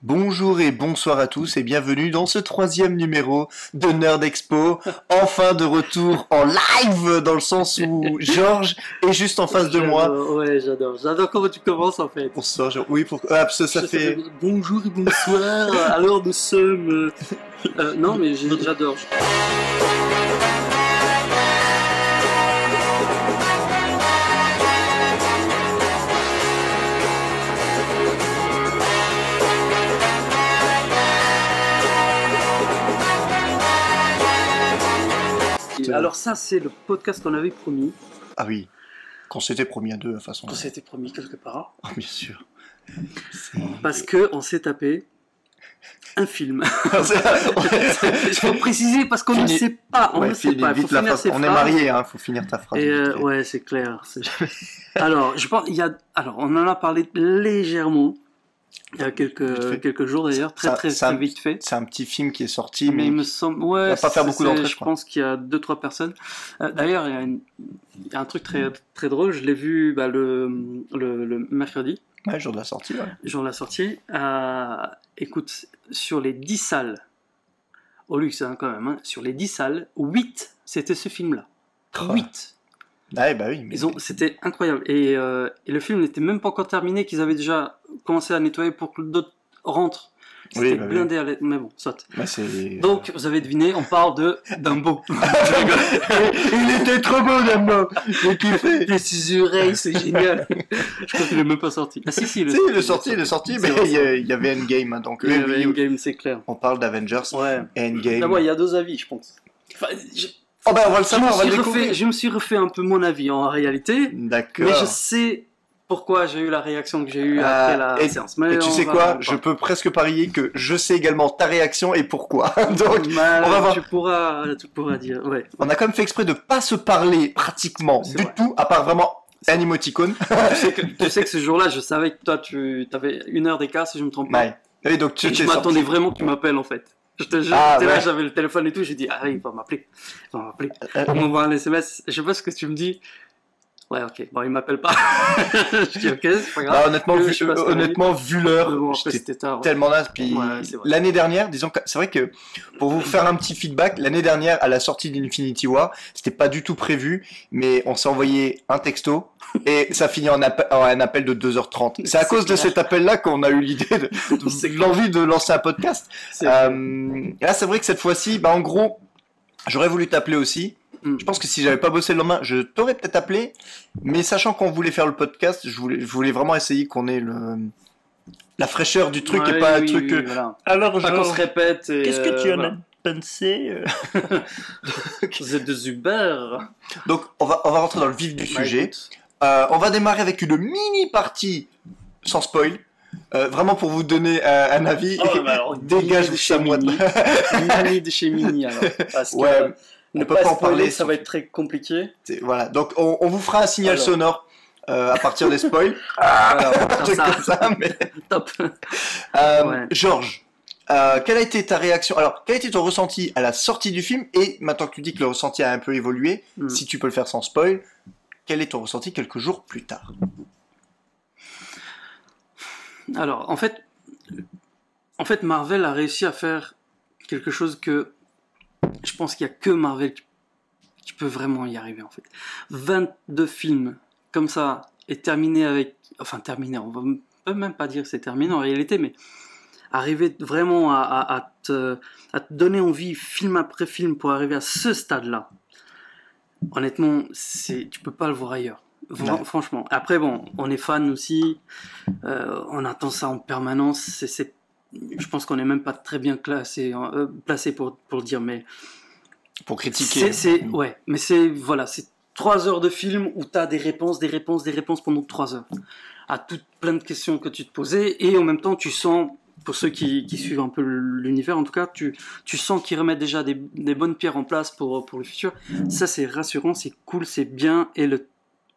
Bonjour et bonsoir à tous et bienvenue dans ce troisième numéro de Nerd Expo. Enfin de retour en live dans le sens où Georges est juste en face de moi. Ouais, j'adore. J'adore comment tu commences en fait. Bonsoir Georges. Oui, parce que ça fait... Bonjour et bonsoir. Alors nous sommes... non mais j'adore. Alors ça, c'est le podcast qu'on avait promis. Ah oui, qu'on s'était promis à deux de toute façon. Qu'on s'était promis quelque part. Oh, bien sûr. Parce qu'on s'est tapé un film. Il faut préciser parce qu'on ne sait pas. On ne sait pas. Vite la phrase. On est mariés, hein, faut finir ta phrase. Ouais, c'est clair. Alors, je pense, alors, on en a parlé légèrement. Il y a quelques jours d'ailleurs, très vite fait. C'est un petit film qui est sorti, mais il me semble, ouais, va pas faire beaucoup d'entrées, je pense qu'il y a 2-3 personnes. D'ailleurs, il y a un truc très drôle. Je l'ai vu le mercredi. Ouais, jour de la sortie. Ouais. Jour de la sortie. Écoute, sur les 10 salles, au luxe hein, quand même, hein, sur les 10 salles, 8 c'était ce film-là. 8. Ah, bah oui. Mais... C'était incroyable. Et le film n'était même pas encore terminé, qu'ils avaient déjà commencé à nettoyer pour que d'autres rentrent. C'était blindé à l'aide. Mais bon, soit. Bah, donc, vous avez deviné, on parle de Dumbo. Il était trop beau, Dumbo. J'ai kiffé. Les 6 oreilles, c'est génial. Je crois qu'il n'est même pas sorti. Ah si, il est sorti, mais il y avait Endgame. Hein, donc, il y avait Endgame, c'est clair. On parle d'Avengers. Ouais. Endgame. D'abord, il y a 2 avis, je pense. Enfin, oh ben on va le savoir, on va le découvrir. Je me suis refait un peu mon avis en réalité. D'accord. Mais je sais pourquoi j'ai eu la réaction que j'ai eue après la séance. Mais et tu sais quoi, je peux presque parier que je sais également ta réaction et pourquoi. Donc, on va voir. Tu pourras dire. Ouais. On a quand même fait exprès de pas se parler pratiquement du tout, à part vraiment un emoticône. Tu sais que ce jour-là, je savais que toi, tu avais 1 heure d'écart, si je me trompe pas. Ouais. Et donc, je m'attendais vraiment que tu m'appelles en fait. Je te jure, là, j'avais le téléphone et tout, j'ai dit, ah oui, il va m'appeler. On m'envoie un SMS, je sais pas ce que tu me dis. Ouais, ok, bon, il m'appelle pas. Je dis, ok, c'est pas grave. Honnêtement, vu l'heure, j'étais tellement naze. Puis l'année dernière, disons que c'est vrai que pour vous faire un petit feedback, l'année dernière, à la sortie d'Infinity War, c'était pas du tout prévu, mais on s'est envoyé un texto et ça finit en un appel de 2h30. C'est à cause de cet appel-là qu'on a eu l'idée l'envie de lancer un podcast. Là, c'est vrai que cette fois-ci, en gros, j'aurais voulu t'appeler aussi. Je pense que si j'avais pas bossé le lendemain, je t'aurais peut-être appelé. Mais sachant qu'on voulait faire le podcast, je voulais vraiment essayer qu'on ait la fraîcheur du truc et pas un truc. Voilà. Alors, pas qu'on se répète. Qu'est-ce que tu en as pensé Vous êtes des Uber. Donc, on va rentrer dans le vif du sujet. On va démarrer avec une mini partie sans spoil. Vraiment pour vous donner un avis. Dégage de chez Mini. Mini de chez Mini alors. Parce que ne pas en parler, ça va être très compliqué. Voilà, donc on vous fera un signal sonore à partir des spoils. Comme ça, mais... Top. Georges, quelle a été ta réaction? Alors, quel a été ton ressenti à la sortie du film? Et maintenant que tu dis que le ressenti a un peu évolué, si tu peux le faire sans spoil, quel est ton ressenti quelques jours plus tard? Alors, en fait, Marvel a réussi à faire quelque chose que je pense qu'il n'y a que Marvel qui peut vraiment y arriver, en fait. 22 films comme ça et terminé avec... Enfin, terminé, on peut même pas dire que c'est terminé en réalité, mais arriver vraiment à te donner envie, film après film, pour arriver à ce stade-là. Honnêtement, tu peux pas le voir ailleurs. Franchement. Après, bon, on est fan aussi. On attend ça en permanence. Je pense qu'on n'est même pas très bien placé pour le dire, mais pour critiquer. Ouais, mais c'est 3 heures de film où tu as des réponses pendant 3 heures à toutes plein de questions que tu te posais, et en même temps tu sens, pour ceux qui suivent un peu l'univers en tout cas, tu sens qu'ils remettent déjà des bonnes pierres en place pour le futur. Ça c'est rassurant, c'est cool, c'est bien, et le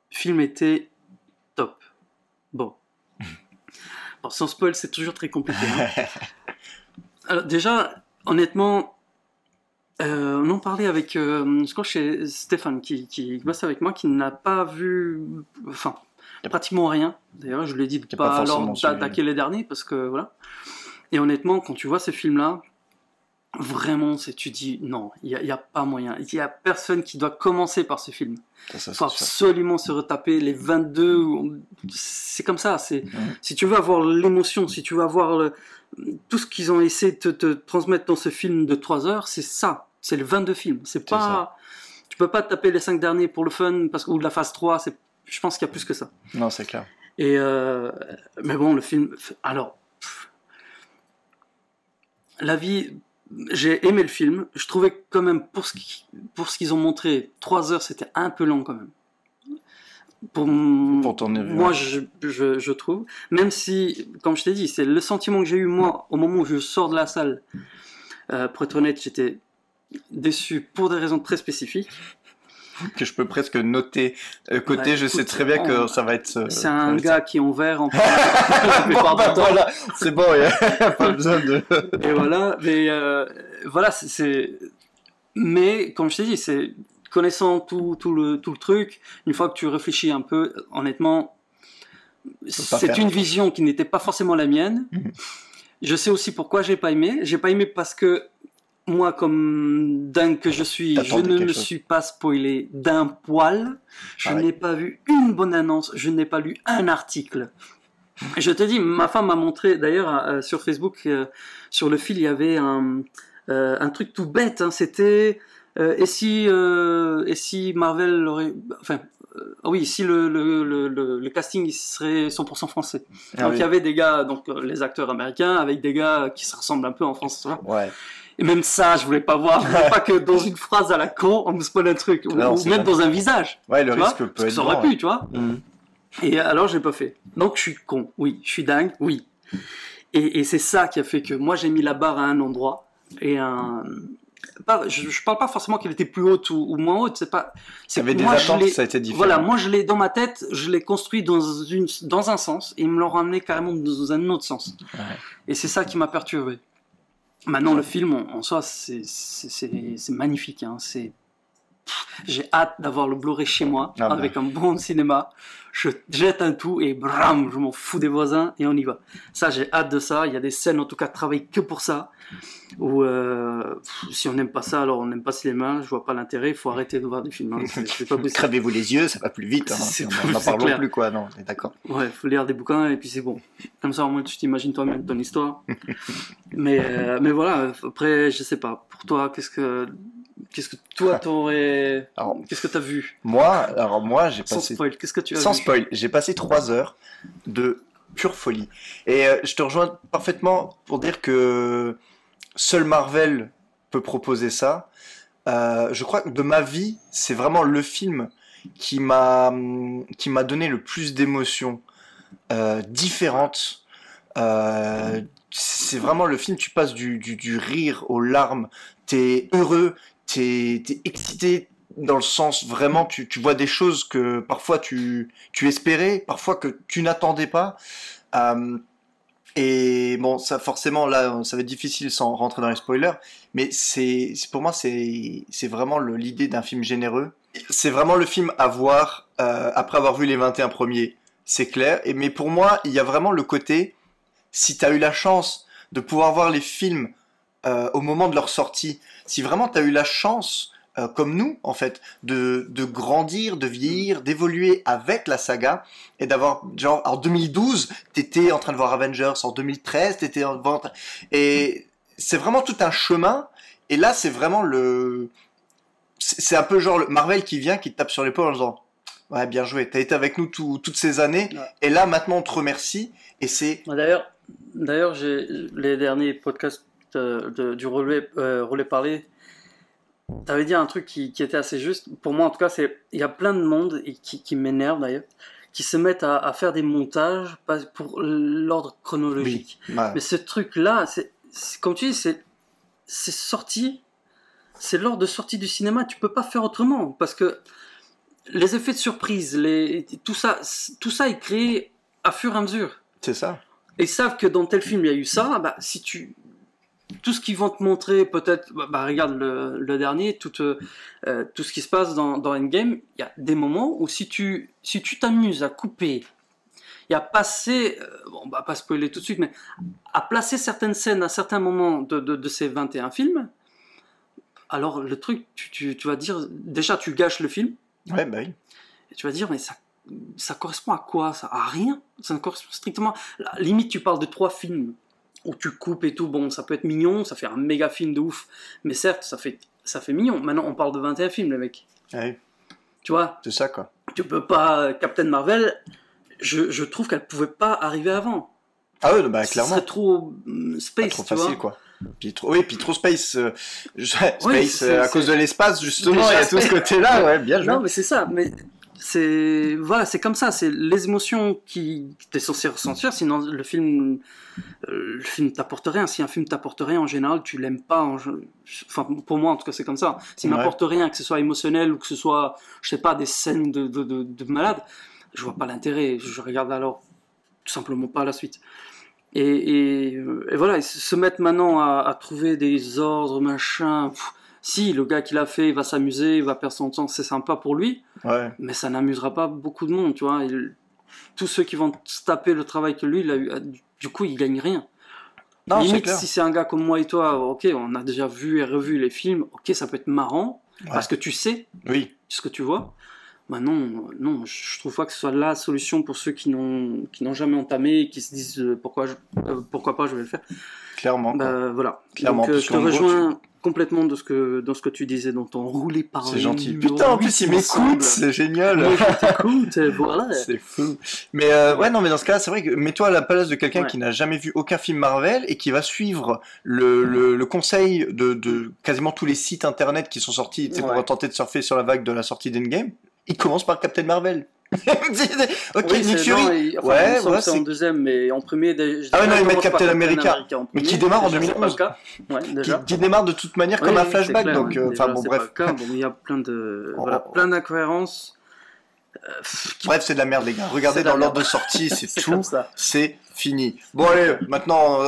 film était top. Bon, sans spoil, c'est toujours très compliqué. Hein. Alors, déjà, honnêtement, on en parlait avec, je crois, chez Stéphane, qui bosse avec moi, qui n'a pas vu, pratiquement rien. D'ailleurs, je lui ai dit de pas alors d'attaquer les derniers, parce que voilà. Et honnêtement, quand tu vois ces films-là, vraiment, tu dis non, il n'y a pas moyen. Il n'y a personne qui doit commencer par ce film. Il faut absolument se retaper les 22. C'est comme ça. Si tu veux avoir l'émotion, si tu veux avoir tout ce qu'ils ont essayé de te transmettre dans ce film de 3 heures, c'est ça. C'est le 22 films. C'est pas. Ça. Tu peux pas te taper les 5 derniers pour le fun ou de la phase 3. Je pense qu'il y a plus que ça. Non, c'est clair. Et mais bon, le film. Alors. La vie. J'ai aimé le film. Je trouvais quand même, pour ce qu'ils ont montré, 3 heures, c'était un peu long quand même. Pour ton avis, moi, je trouve. Même si, comme je t'ai dit, c'est le sentiment que j'ai eu, moi, au moment où je sors de la salle. Pour être honnête, j'étais déçu pour des raisons très spécifiques. Que je peux presque noter côté, ouais, je sais très bien que ça va être... c'est un gars qui est en vert en plus. Voilà, c'est bon, il n'y a pas besoin de... Et voilà, mais voilà, mais comme je t'ai dit, c'est connaissant tout le truc, une fois que tu réfléchis un peu, honnêtement, c'est une vision qui n'était pas forcément la mienne. Je sais aussi pourquoi j'ai pas aimé. J'ai pas aimé parce que moi, comme dingue que je suis, je ne me suis pas spoilé d'un poil. Je n'ai pas vu une bonne annonce. Je n'ai pas lu un article. Je te dis, ma femme m'a montré, d'ailleurs, sur Facebook, sur le fil, il y avait un truc tout bête. Hein, c'était et si Marvel aurait, enfin, oui, si le casting il serait 100% français. Donc il y avait des gars, donc les acteurs américains, avec des gars qui se ressemblent un peu en France. Ouais. Et même ça, je voulais pas voir. Je voulais pas que dans une phrase à la con, on me spoil un truc. Non, ou même dans un visage. Ouais, le risque peut être ça aurait pu, tu vois. Et alors, j'ai pas fait. Donc, je suis con. Oui. Je suis dingue. Oui. Et c'est ça qui a fait que moi, j'ai mis la barre à un endroit. Et je parle pas forcément qu'elle était plus haute ou moins haute. C'est pas. Il y avait des attentes, ça a été différent. Voilà, moi, dans ma tête, je l'ai construit dans un sens. Et ils me l'ont ramené carrément dans un autre sens. Ouais. Et c'est ça qui m'a perturbé. Maintenant, le film, en soi, c'est magnifique. Hein. J'ai hâte d'avoir le Blu-ray chez moi, avec un bon cinéma. Je jette un tout et bram, je m'en fous des voisins et on y va. Ça, j'ai hâte de ça. Il y a des scènes, en tout cas, travaillées que pour ça. Ou si on n'aime pas ça, alors on n'aime pas le cinéma. Je vois pas l'intérêt. Il faut arrêter de voir des films. Hein. C'est pas possible. Crevez-vous les yeux, ça va plus vite. Hein. On n'en parle plus, quoi. Non, on est d'accord. Ouais, il faut lire des bouquins et puis c'est bon. Comme ça, au moins, tu t'imagines toi-même ton histoire. mais voilà. Après, je sais pas. Pour toi, qu'est-ce que toi t'aurais... Qu'est-ce que t'as vu? Moi, j'ai passé... Sans spoil, qu'est-ce que tu as vu? Sans spoil, j'ai passé 3 heures de pure folie. Et je te rejoins parfaitement pour dire que seul Marvel peut proposer ça. Je crois que de ma vie, c'est vraiment le film qui m'a donné le plus d'émotions différentes. C'est vraiment le film, tu passes du rire aux larmes, t'es heureux, t'es excité dans le sens vraiment tu vois des choses que parfois tu espérais, parfois que tu n'attendais pas. Et bon, ça forcément là, ça va être difficile sans rentrer dans les spoilers, mais c'est pour moi c'est vraiment l'idée d'un film généreux. C'est vraiment le film à voir après avoir vu les 21 premiers, c'est clair. Mais pour moi, il y a vraiment le côté, si t'as eu la chance de pouvoir voir les films au moment de leur sortie, si vraiment tu as eu la chance, comme nous, en fait, de grandir, de vieillir, d'évoluer avec la saga, et d'avoir, genre, en 2012, t'étais en train de voir Avengers, en 2013, t'étais en... Et c'est vraiment tout un chemin, et là, c'est vraiment c'est un peu genre le Marvel qui vient, qui te tape sur l'épaule en disant « Ouais, bien joué, t'as été avec nous toutes ces années, ouais. Et là, maintenant, on te remercie, et c'est... » D'ailleurs, j'ai les derniers podcasts du relais parlé, tu avais dit un truc qui était assez juste. Pour moi, en tout cas, il y a plein de monde qui m'énerve d'ailleurs, qui se mettent à faire des montages pour l'ordre chronologique. Oui, ouais. Mais ce truc-là, c'est comme tu dis, c'est sorti, c'est l'ordre de sortie du cinéma. Tu peux pas faire autrement parce que les effets de surprise, tout ça est créé à fur et à mesure. C'est ça. Et ils savent que dans tel film il y a eu ça. Bah, tout ce qu'ils vont te montrer, peut-être, regarde le dernier, tout ce qui se passe dans Endgame, il y a des moments où si tu t'amuses à couper, et à passer, on va pas spoiler tout de suite, mais à placer certaines scènes à certains moments de ces 21 films, alors le truc, tu vas dire, déjà tu gâches le film. Ouais, bah oui. Et tu vas dire, mais ça correspond à quoi? Ça à rien. Ça ne correspond strictement. Limite, tu parles de 3 films où tu coupes et tout. Bon, ça peut être mignon, ça fait un méga film de ouf. Mais certes, ça fait mignon. Maintenant, on parle de 21 films, les mecs. Ouais. Tu vois? C'est ça, quoi. Tu peux pas. Captain Marvel, je trouve qu'elle pouvait pas arriver avant. Ah ouais, bah clairement. C'est trop space, trop tu facile, vois. quoi. Puis trop space. À cause de l'espace, justement, il y a tout ce côté-là, ouais, bien joué. Non, mais c'est ça. Mais c'est comme ça. C'est les émotions qui t'es censé ressentir. Sinon, le film t'apporte rien. Si un film t'apporte rien, en général, tu l'aimes pas. Enfin, pour moi, en tout cas, c'est comme ça. S'il m'apporte rien, que ce soit émotionnel ou que ce soit, je sais pas, des scènes de malade, je vois pas l'intérêt. Je regarde alors tout simplement pas la suite. Et voilà, se mettre maintenant à trouver des ordres, machin. Si le gars qui l'a fait, il va s'amuser, il va perdre son temps, c'est sympa pour lui. Ouais. Mais ça n'amusera pas beaucoup de monde, tu vois. Tous ceux qui vont se taper le travail que lui, il a eu, du coup, ils gagnent rien. Non, limite, si c'est un gars comme moi et toi, ok, on a déjà vu et revu les films, ok, ça peut être marrant, parce que tu sais ce que tu vois. Bah non, je trouve pas que ce soit la solution pour ceux qui n'ont jamais entamé et qui se disent pourquoi pas je vais le faire. Clairement. Bah, voilà. Clairement. Donc je te rejoins complètement dans ce que tu disais dans ton roulé par. C'est gentil. Putain, en plus il m'écoute, c'est génial. Oui, je t'écoute, voilà. C'est fou. Mais ouais, non, mais dans ce cas, c'est vrai que mets-toi à la place de quelqu'un qui n'a jamais vu aucun film Marvel et qui va suivre le conseil de quasiment tous les sites internet qui sont sortis, pour tenter de surfer sur la vague de la sortie d'Endgame. Il commence par Captain Marvel. Ok, Nick Fury. C'est en deuxième, mais en premier. Ah ouais, non, ils mettent Captain America. Mais qui démarre en 2011. Qui démarre de toute manière comme un flashback. Donc, enfin bon, bref. Il y a plein d'incohérences. Bref, c'est de la merde, les gars. Regardez dans l'ordre de sortie, c'est tout. C'est fini. Bon, allez, maintenant,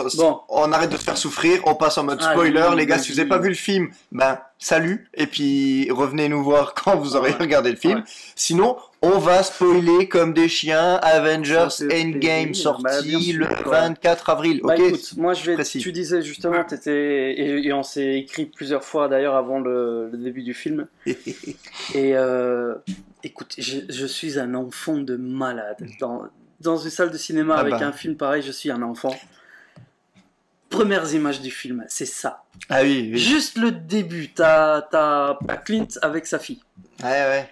on arrête de se faire souffrir. On passe en mode spoiler. Les gars, si vous n'avez pas vu le film, ben, salut. Et puis, revenez nous voir quand vous aurez regardé le film. Sinon, on va spoiler comme des chiens. Avengers Endgame sorti le 24 avril. Bah, ok. Écoute, moi, tu disais justement, et on s'est écrit plusieurs fois d'ailleurs avant le début du film. Et écoute, je suis un enfant de malade. Dans une salle de cinéma avec un film pareil, je suis un enfant. Premières images du film, c'est ça. Ah oui. Juste le début, t'as Clint avec sa fille. Ouais.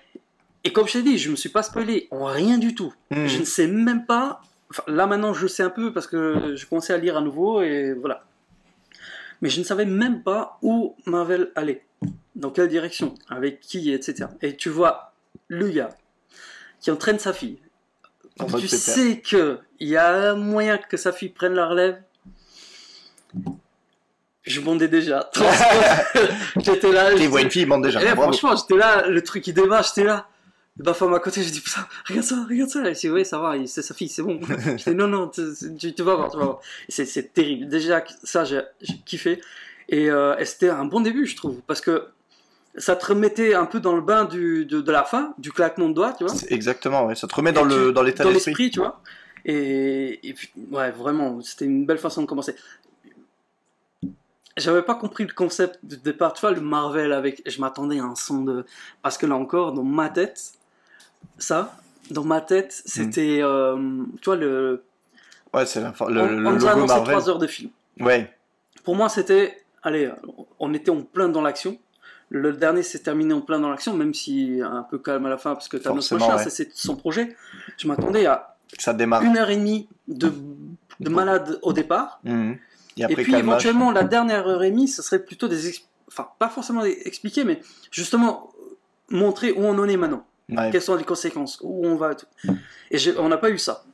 Et comme je t'ai dit, je me suis pas spoilé, rien du tout. Je ne sais même pas. Enfin, là maintenant, je sais un peu parce que je commençais à lire à nouveau et voilà. Mais je ne savais même pas où Marvel allait, dans quelle direction, avec qui, etc. Et tu vois le gars qui entraîne sa fille. Tu sais qu'il y a un moyen que sa fille prenne la relève. Je bandais déjà. J'étais là. Les voix une fille, bande déjà. Franchement, j'étais là, le truc qui démarre, j'étais là. Ma femme à côté, je dis putain, regarde ça. Elle dit ouais, ça va, c'est sa fille, c'est bon. Je dis non, tu vas voir. C'est terrible. Déjà, ça, j'ai kiffé. Et c'était un bon début, je trouve, parce que ça te remettait un peu dans le bain de la fin, du claquement de doigts, tu vois. Exactement, ouais. Ça te remet dans l'état dans d'esprit. l'esprit, tu vois. Et puis, ouais, vraiment, c'était une belle façon de commencer. J'avais pas compris le concept de départ, tu vois, le Marvel avec. Je m'attendais à un son de. Parce que là encore, dans ma tête, c'était. Tu vois, le. Ouais, c'est le on nous a annoncé 3 heures de film. Ouais. Pour moi, c'était. Allez, on était en plein dans l'action. Le dernier s'est terminé en plein dans l'action, même si un peu calme à la fin, parce que Thanos machin, c'est son projet. Je m'attendais à ça démarre. 1h30 de malade au départ. Et puis éventuellement, la dernière heure et demie, ce serait plutôt enfin, pas forcément expliquer, mais justement montrer où on en est maintenant. Ouais. Quelles sont les conséquences, où on va. Et on n'a pas eu ça.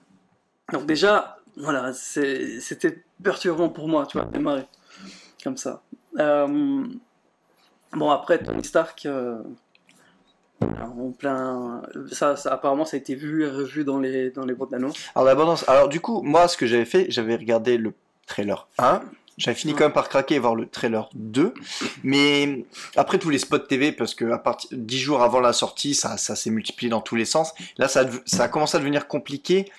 Donc déjà, voilà, c'était perturbant pour moi, tu vois, démarrer comme ça. Bon, après, Tony Stark, en plein. Ça, apparemment, ça a été vu et revu dans les bandes annonces. Alors, du coup, moi, ce que j'avais fait, j'avais regardé le trailer 1. J'avais fini quand même par craquer et voir le trailer 2. Mais après tous les spots TV, parce que à partir 10 jours avant la sortie, ça s'est multiplié dans tous les sens. Là, ça a commencé à devenir compliqué.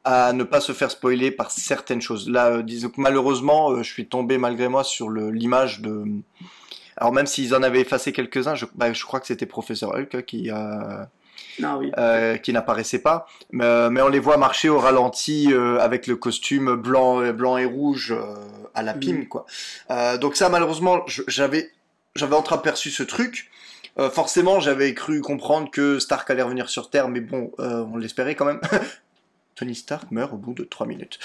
à ne pas se faire spoiler par certaines choses. Là, disons que malheureusement, je suis tombé malgré moi sur l'image de... Alors même s'ils en avaient effacé quelques-uns, je crois que c'était Professeur Hulk qui n'apparaissait pas, mais on les voit marcher au ralenti avec le costume blanc et rouge à la Pym, quoi. Donc ça, malheureusement, j'avais entreaperçu ce truc. Forcément, j'avais cru comprendre que Stark allait revenir sur Terre, mais bon, on l'espérait quand même. Tony Stark meurt au bout de 3 minutes.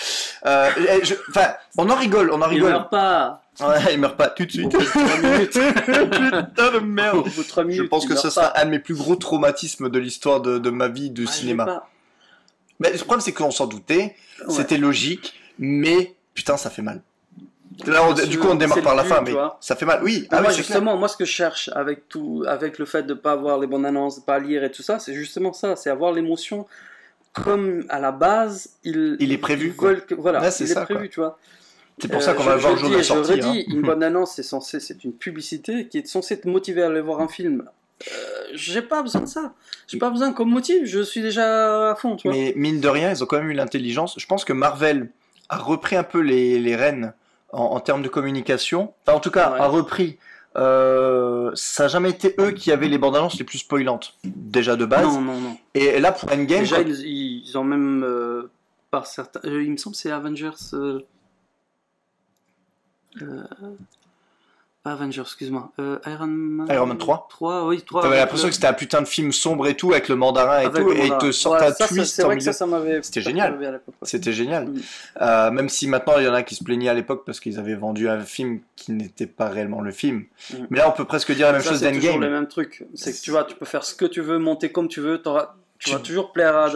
Enfin, on en rigole. Il meurt pas. Ouais, il meurt pas tout de suite. Au bout de 3 minutes. Putain de merde. Au bout de 3 minutes, je pense que ce sera un de mes plus gros traumatismes de l'histoire de ma vie de cinéma. Mais le problème, c'est qu'on s'en doutait. Ouais. C'était logique, mais putain, ça fait mal. Là, du coup, on démarre par la fin, mais ça fait mal. Oui, moi, justement, moi, ce que je cherche avec le fait de pas avoir les bonnes annonces, de pas lire et tout ça, c'est justement ça, c'est avoir l'émotion comme à la base, il est prévu. Voilà, là, il est prévu, tu vois. C'est pour ça qu'on va le voir le jour de la sortie. Je redis, une bonne annonce, c'est une publicité qui est censée te motiver à aller voir un film. J'ai pas besoin de ça. J'ai pas besoin comme motif. Je suis déjà à fond, tu vois. Mais mine de rien, ils ont quand même eu l'intelligence. Je pense que Marvel a repris un peu les rênes en termes de communication. Enfin, en tout cas, a repris. Ça n'a jamais été eux qui avaient les bandes annonces les plus spoilantes, déjà de base. Non. Et là, pour Endgame. Déjà, ils ont même. Par certains. Il me semble que c'est Avengers. Pas Avengers, excuse-moi. Iron Man 3. 3. T'avais l'impression que c'était un putain de film sombre et tout, avec le mandarin et tout, et ils te sortent un twist en milieu. C'était génial. C'était génial. Même si maintenant, il y en a qui se plaignaient à l'époque parce qu'ils avaient vendu un film qui n'était pas réellement le film. Mais là, on peut presque dire la même chose d'Endgame. C'est toujours le même truc. C'est que tu vois, tu peux faire ce que tu veux, monter comme tu veux, tu vas toujours plaire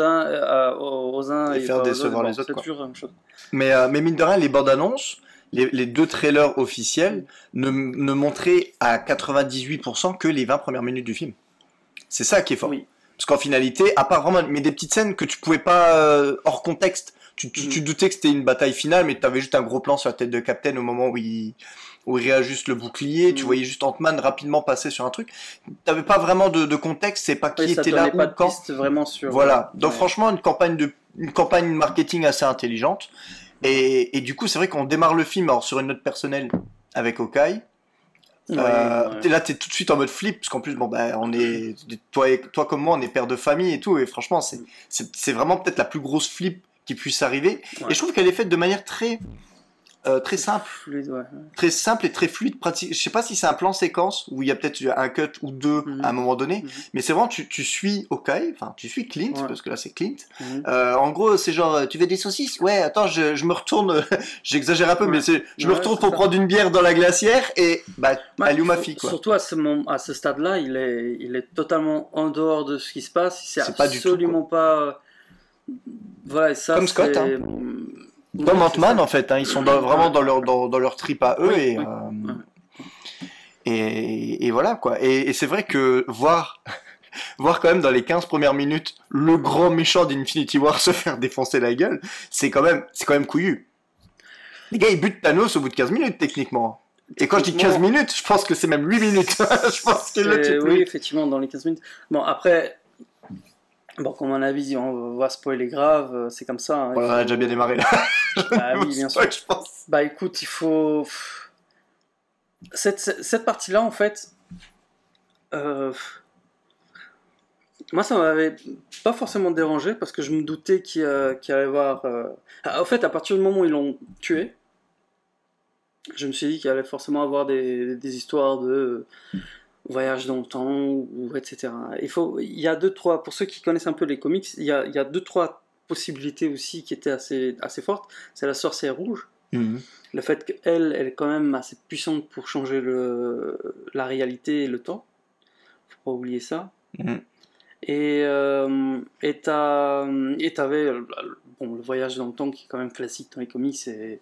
aux uns et faire décevoir les autres. C'est toujours la même chose. Mais mine de rien, les bandes annonces, les 2 trailers officiels ne montraient à 98% que les 20 premières minutes du film. C'est ça qui est fort. Oui. Parce qu'en finalité, à part vraiment des petites scènes que tu pouvais pas hors contexte, tu doutais que c'était une bataille finale, mais tu avais juste un gros plan sur la tête de Captain au moment où il réajuste le bouclier, tu voyais juste Ant-Man rapidement passer sur un truc. T'avais pas vraiment de contexte, c'est pas qui était là ou pas de quand. Piste vraiment sur. Voilà. Donc franchement, une campagne marketing assez intelligente. Et du coup, c'est vrai qu'on démarre le film sur une note personnelle avec Hawkeye. Là, t'es tout de suite en mode flip, parce qu'en plus, on est toi comme moi, on est père de famille et tout, et franchement, c'est vraiment peut-être la plus grosse flip qui puisse arriver. Et je trouve qu'elle est faite de manière très simple, très simple et très fluide, pratique. Je sais pas si c'est un plan séquence où il y a peut-être un cut ou deux à un moment donné, mais c'est vraiment tu suis Hawkeye, enfin tu suis Clint parce que là c'est Clint. En gros c'est genre tu veux des saucisses? Ouais, attends, je me retourne, j'exagère un peu, mais je me retourne pour prendre une bière dans la glacière et elle est où ma fille quoi. Surtout à ce stade-là, il est totalement en dehors de ce qui se passe. C'est absolument pas. Voilà, ça. Comme Scott. Comme Ant-Man en fait, ils sont vraiment dans leur trip à eux et voilà quoi. Et c'est vrai que voir quand même dans les 15 premières minutes le grand méchant d'Infinity War se faire défoncer la gueule, c'est quand même couillu. Les gars ils butent Thanos au bout de 15 minutes techniquement. Et quand je dis 15 minutes, je pense que c'est même 8 minutes. Je pense que oui, effectivement, dans les 15 minutes. Bon, après, comme mon avis, on va spoiler grave, c'est comme ça. Hein, on a déjà bien démarré là. Oui, bien sûr. Je pense. Écoute, il faut. Cette partie-là, en fait. Moi, ça m'avait pas forcément dérangé parce que je me doutais qu'il allait y avoir. En fait, à partir du moment où ils l'ont tué, je me suis dit qu'il allait forcément avoir des histoires de voyage dans le temps, etc. Il y a 2-3, pour ceux qui connaissent un peu les comics, il y a 2-3 possibilités aussi qui étaient assez fortes. C'est la sorcière rouge. Le fait qu'elle est quand même assez puissante pour changer la réalité et le temps. Faut pas oublier ça. Et t'avais le voyage dans le temps qui est quand même classique dans les comics. Et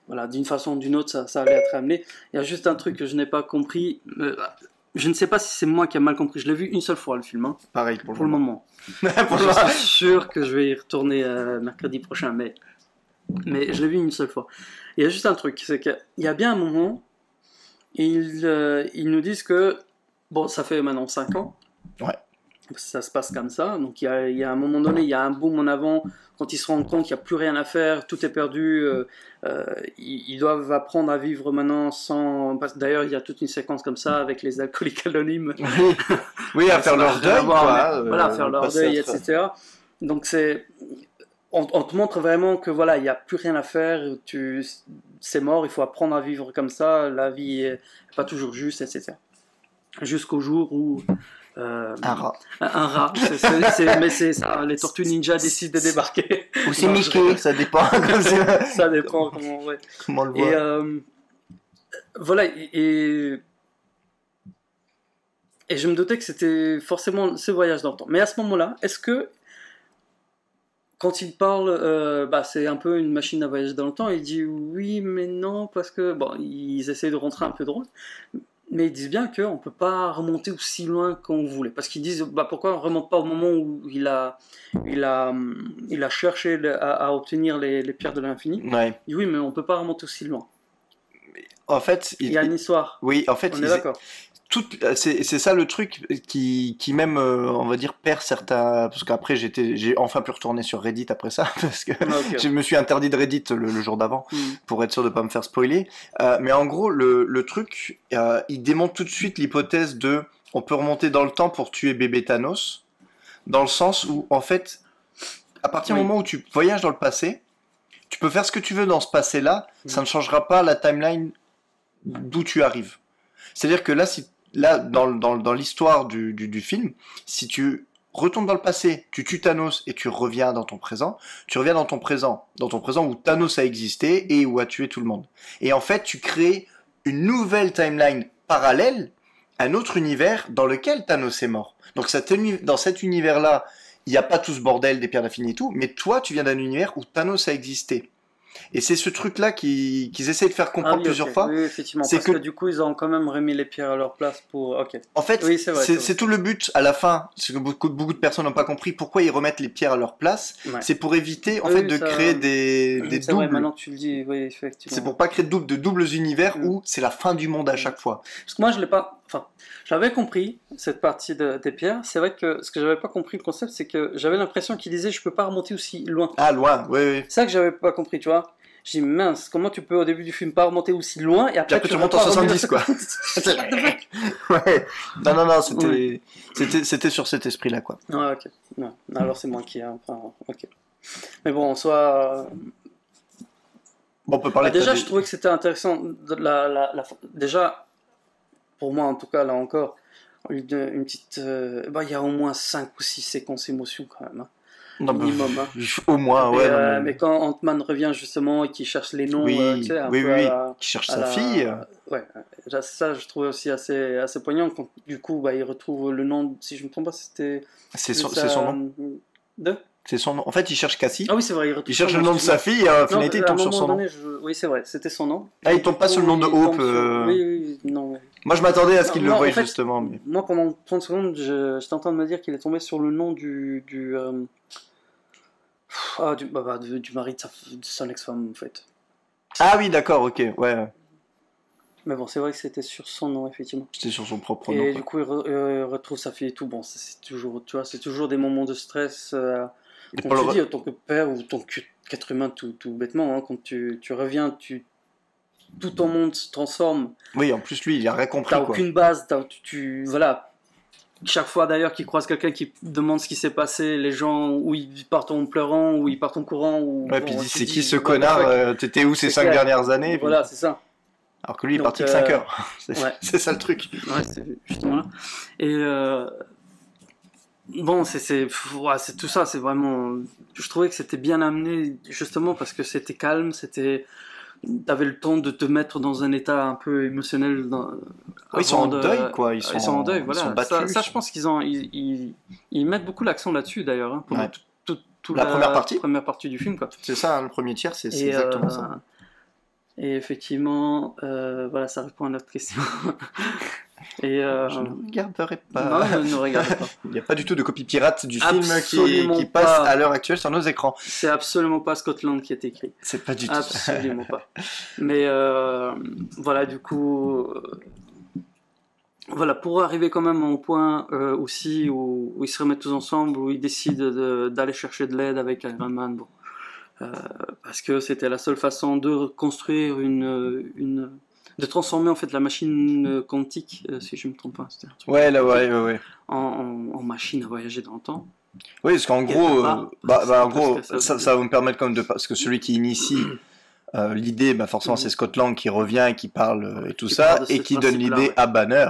voilà, d'une façon ou d'une autre, ça allait être amené. Il y a juste un truc que je n'ai pas compris. Je ne sais pas si c'est moi qui ai mal compris. Je l'ai vu une seule fois le film. Hein. Pareil pour le moment. Je suis sûr que je vais y retourner mercredi prochain, mais je l'ai vu une seule fois. Il y a juste un truc, c'est qu'il y a bien un moment, ils nous disent que ça fait maintenant 5 ans. Ouais. Ça se passe comme ça. Donc il y a un moment donné, il y a un boom en avant quand ils se rendent compte qu'il n'y a plus rien à faire, tout est perdu. Ils doivent apprendre à vivre maintenant sans. D'ailleurs, il y a toute une séquence comme ça avec les alcooliques anonymes. Oui, à faire leur deuil, quoi. Voilà, à faire leur deuil, etc. Donc on te montre vraiment que voilà, il n'y a plus rien à faire. C'est mort, il faut apprendre à vivre comme ça. La vie n'est pas toujours juste, etc. Jusqu'au jour où un rat. Un rat, mais c'est ça, les tortues ninja décident de débarquer. Ou c'est Mickey, ça dépend. Ça dépend comment on le voit. Et voilà, et je me doutais que c'était forcément ce voyage dans le temps. Mais à ce moment-là, est-ce que, quand il parle, c'est un peu une machine à voyager dans le temps, il dit oui, mais non, parce que, bon, ils essayent de rentrer un peu drôle. Mais ils disent bien qu'on ne peut pas remonter aussi loin qu'on voulait. Parce qu'ils disent, pourquoi on ne remonte pas au moment où il a cherché à obtenir les pierres de l'infini. Ouais. Il dit, oui, mais on ne peut pas remonter aussi loin. En fait, il y a une histoire. Oui, en fait, on est d'accord. C'est ça le truc qui même, on va dire, perd certains... Parce qu'après, j'ai enfin pu retourner sur Reddit après ça, parce que je me suis interdit de Reddit le jour d'avant, pour être sûr de ne pas me faire spoiler. Mais en gros, le truc, il démontre tout de suite l'hypothèse de on peut remonter dans le temps pour tuer bébé Thanos, dans le sens où, en fait, à partir du moment où tu voyages dans le passé, tu peux faire ce que tu veux dans ce passé-là, ça ne changera pas la timeline d'où tu arrives. C'est-à-dire que là, dans l'histoire du film, si tu retournes dans le passé, tu tues Thanos et tu reviens dans ton présent, dans ton présent où Thanos a existé et où a tué tout le monde. Et en fait, tu crées une nouvelle timeline parallèle, un autre univers dans lequel Thanos est mort. Donc dans cet univers-là, il n'y a pas tout ce bordel des pierres d'infini et tout, mais toi, tu viens d'un univers où Thanos a existé. Et c'est ce truc-là qu'ils essaient de faire comprendre plusieurs fois. Oui, effectivement. Parce que du coup, ils ont quand même remis les pierres à leur place pour. Ok. En fait, oui, c'est tout le but à la fin. Ce que beaucoup de personnes n'ont pas compris. Pourquoi ils remettent les pierres à leur place, c'est pour éviter en fait de créer des doubles. Vrai, maintenant que tu le dis, oui, effectivement. C'est pour pas créer de doubles univers où c'est la fin du monde à chaque fois. Parce que moi, je l'ai pas. Enfin, j'avais compris cette partie des pierres. C'est vrai que ce que j'avais pas compris le concept, c'est que j'avais l'impression qu'il disait je peux pas remonter aussi loin. Ah, loin, oui. C'est ça que j'avais pas compris, tu vois. J'ai dit mince, comment tu peux au début du film pas remonter aussi loin et après tu remontes en 70 quoi. Ouais. Non, c'était sur cet esprit-là quoi. Ouais, ok. Non, alors c'est moi qui enfin, ok. Mais bon, en soi. Bon, on peut parler. Déjà, je trouvais que c'était intéressant. Déjà, pour moi en tout cas, là encore, une petite. Il y a au moins 5 ou 6 séquences émotions quand même. Hein. Non, au moins, ouais. Mais quand Ant-Man revient justement et qu'il cherche les noms, qui cherche sa fille. Ouais, ça je trouvais aussi assez poignant. Quand, du coup, il retrouve le nom, si je ne me trompe pas, c'était. C'est son nom. C'est son nom. En fait, il cherche Cassie. Ah oui, c'est vrai. Il cherche le nom de sa fille et à finalité, il tombe sur son nom. Oui, c'est vrai, c'était son nom. Ah, il tombe pas sur le nom de Hope. Oui, non. Moi, je m'attendais à ce qu'il le voie justement. Mais... Moi, pendant 30 secondes, j'étais en train de me dire qu'il est tombé sur le nom du mari de son ex-femme, en fait. Ah oui, d'accord, ok, ouais. Mais bon, c'est vrai que c'était sur son nom, effectivement. C'était sur son propre nom. Et du coup, il retrouve sa fille et tout. Bon, c'est toujours, tu vois, c'est toujours des moments de stress. Comme tu dis, en tant que père ou en tant qu'être humain, tout bêtement, hein, quand tu reviens, tout ton monde se transforme. Oui, en plus, lui, il a rien compris. T'as aucune base, voilà. Chaque fois d'ailleurs qu'il croise quelqu'un qui demande ce qui s'est passé, les gens, ou ils partent en pleurant, ou ils partent en courant. Ouais, puis c'est qui ce connard, t'étais où ces 5 dernières années? Voilà, c'est ça. Alors que lui, il est parti que 5 heures. C'est ça le truc. Ouais, c'est justement là. Et bon, c'est tout ça, c'est vraiment. Je trouvais que c'était bien amené, justement, parce que c'était calme, t'avais le temps de te mettre dans un état un peu émotionnel. Ils sont en deuil, quoi. Ils sont en deuil, voilà. Ils sont battus. Ça, je pense qu'ils mettent beaucoup l'accent là-dessus, d'ailleurs, hein, pendant toute la première partie du film, quoi. C'est ça, hein, le premier tiers, c'est exactement ça. Et effectivement, voilà, ça répond à notre question. Et je ne regarderai pas. Non, ne regardez pas. Il n'y a pas du tout de copie pirate du film qui passe à l'heure actuelle sur nos écrans. C'est absolument pas Scotland qui est écrit. C'est pas du tout. Absolument pas. Mais voilà, du coup. voilà, pour arriver quand même au point aussi où ils se remettent tous ensemble, où ils décident d'aller chercher de l'aide avec Iron Man, bon. Parce que c'était la seule façon de reconstruire de transformer en fait la machine quantique, si je me trompe pas. Ouais, là, ouais. En machine à voyager dans le temps. Oui, parce qu'en gros, en gros, ça va me permettre quand même parce que celui qui initie l'idée, forcément, c'est Scott Lang qui revient et qui parle et tout ça, et qui donne l'idée à Banner.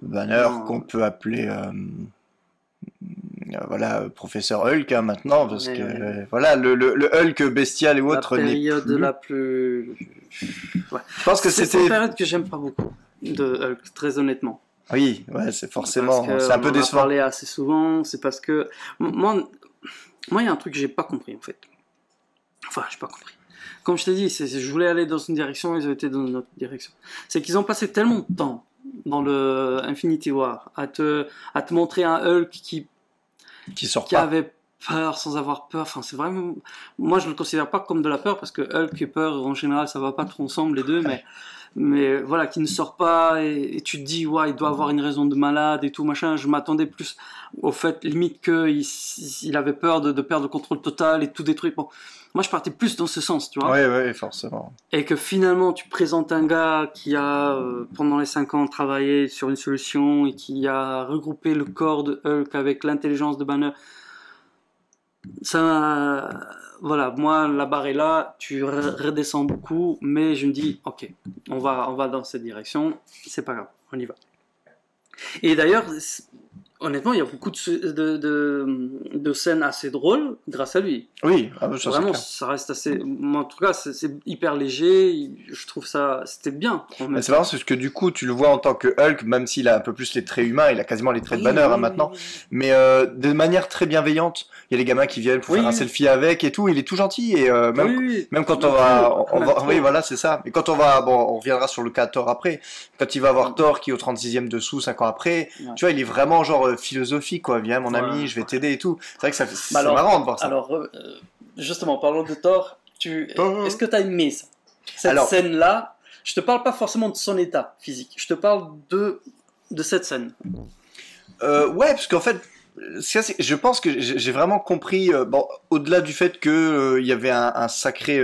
Banner qu'on peut appeler voilà, professeur Hulk maintenant, parce que voilà, le Hulk bestial et autres n'est plus... La période la plus... Ouais. Je pense que c'était une période que j'aime pas beaucoup de Hulk, très honnêtement. Oui, ouais, c'est forcément, c'est un peu décevant. On en a parlé assez souvent, c'est parce que moi il y a un truc que j'ai pas compris en fait. Enfin, j'ai pas compris. Comme je t'ai dit, je voulais aller dans une direction, ils ont été dans une autre direction. C'est qu'ils ont passé tellement de temps dans le Infinity War à te montrer un Hulk qui avait peur sans avoir peur. Enfin, c'est vraiment, moi je le considère pas comme de la peur parce que Hulk et peur en général ça va pas trop ensemble les deux, mais voilà, qui ne sort pas et tu te dis ouais, il doit avoir une raison de malade et tout machin. Je m'attendais plus au fait limite qu'il avait peur de perdre le contrôle total et tout détruire. Bon, moi je partais plus dans ce sens, tu vois. Ouais, forcément. Et que finalement tu présentes un gars qui a pendant les 5 ans travaillé sur une solution et qui a regroupé le corps de Hulk avec l'intelligence de Banner. Ça, voilà, moi la barre est là, tu redescends beaucoup, mais je me dis ok, on va dans cette direction, c'est pas grave, on y va. Et d'ailleurs, honnêtement, il y a beaucoup de scènes assez drôles grâce à lui. Oui, ça vraiment, ça reste assez. Moi, en tout cas, c'est hyper léger. Je trouve ça, c'était bien. C'est marrant, parce que du coup, tu le vois en tant que Hulk, même s'il a un peu plus les traits humains, il a quasiment les traits de Banner maintenant, mais de manière très bienveillante. Il y a les gamins qui viennent pour faire un selfie avec et tout. Il est tout gentil et même quand on va, oui, voilà, c'est ça. Et quand on reviendra sur le cas Thor après. Quand il va voir Thor qui est au 36e dessous 5 ans après, tu vois, il est vraiment genre philosophique quoi. Viens mon ami, je vais t'aider et tout. C'est vrai que c'est marrant de voir ça. Alors justement, parlons de Thor. Est-ce que t'as aimé ça? Cette scène-là, je te parle pas forcément de son état physique. Je te parle de cette scène. Ouais, parce qu'en fait. Je pense que j'ai vraiment compris, au-delà du fait que il y avait un sacré,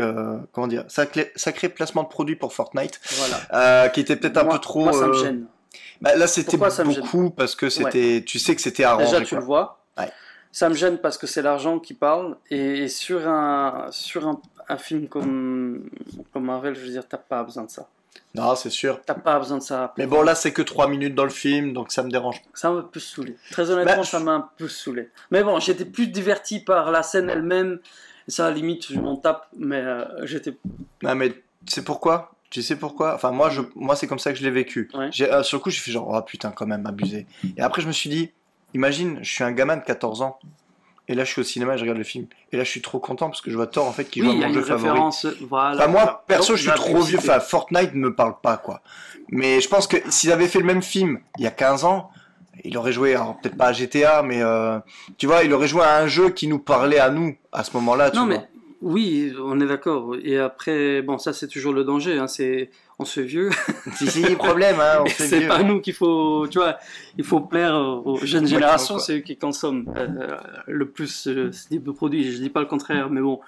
comment dire, sacré placement de produit pour Fortnite, voilà. Qui était peut-être un peu trop. Moi, ça me gêne. Là, c'était beaucoup parce que c'était, tu sais que c'était arrangé. Déjà, tu le vois. Ouais. Ça me gêne parce que c'est l'argent qui parle et sur un film comme Marvel, je veux dire, t'as pas besoin de ça. Non, c'est sûr. T'as pas besoin de ça. Mais bon, là, c'est que 3 minutes dans le film, donc ça me dérange. Ça m'a un peu saoulé. Très honnêtement, ça m'a un peu saoulé. Mais bon, j'étais plus diverti par la scène elle-même. Ça, à la limite, je m'en tape, mais j'étais... Non, mais tu sais pourquoi ? Enfin, moi, c'est comme ça que je l'ai vécu. Ouais. Sur le coup, j'ai fait genre, oh putain, quand même, abusé. Et après, je me suis dit, imagine, je suis un gamin de 14 ans. Et là, je suis au cinéma et je regarde le film. Et là, je suis trop content parce que je vois Thor, en fait, qui joue à mon jeu favori. Voilà. Enfin, moi, perso, je suis trop vieux. Enfin, Fortnite ne me parle pas, quoi. Mais je pense que s'il avait fait le même film il y a 15 ans, il aurait joué, alors peut-être pas à GTA, mais tu vois, il aurait joué à un jeu qui nous parlait à nous, à ce moment-là, tu vois. Mais oui, on est d'accord. Et après, bon, ça, c'est toujours le danger, hein, on se fait vieux. C'est problème, hein, on se fait vieux. C'est pas nous qu'il faut, tu vois, il faut plaire aux jeunes générations, c'est eux qui consomment le plus ce type de produit. Je dis pas le contraire, mais bon,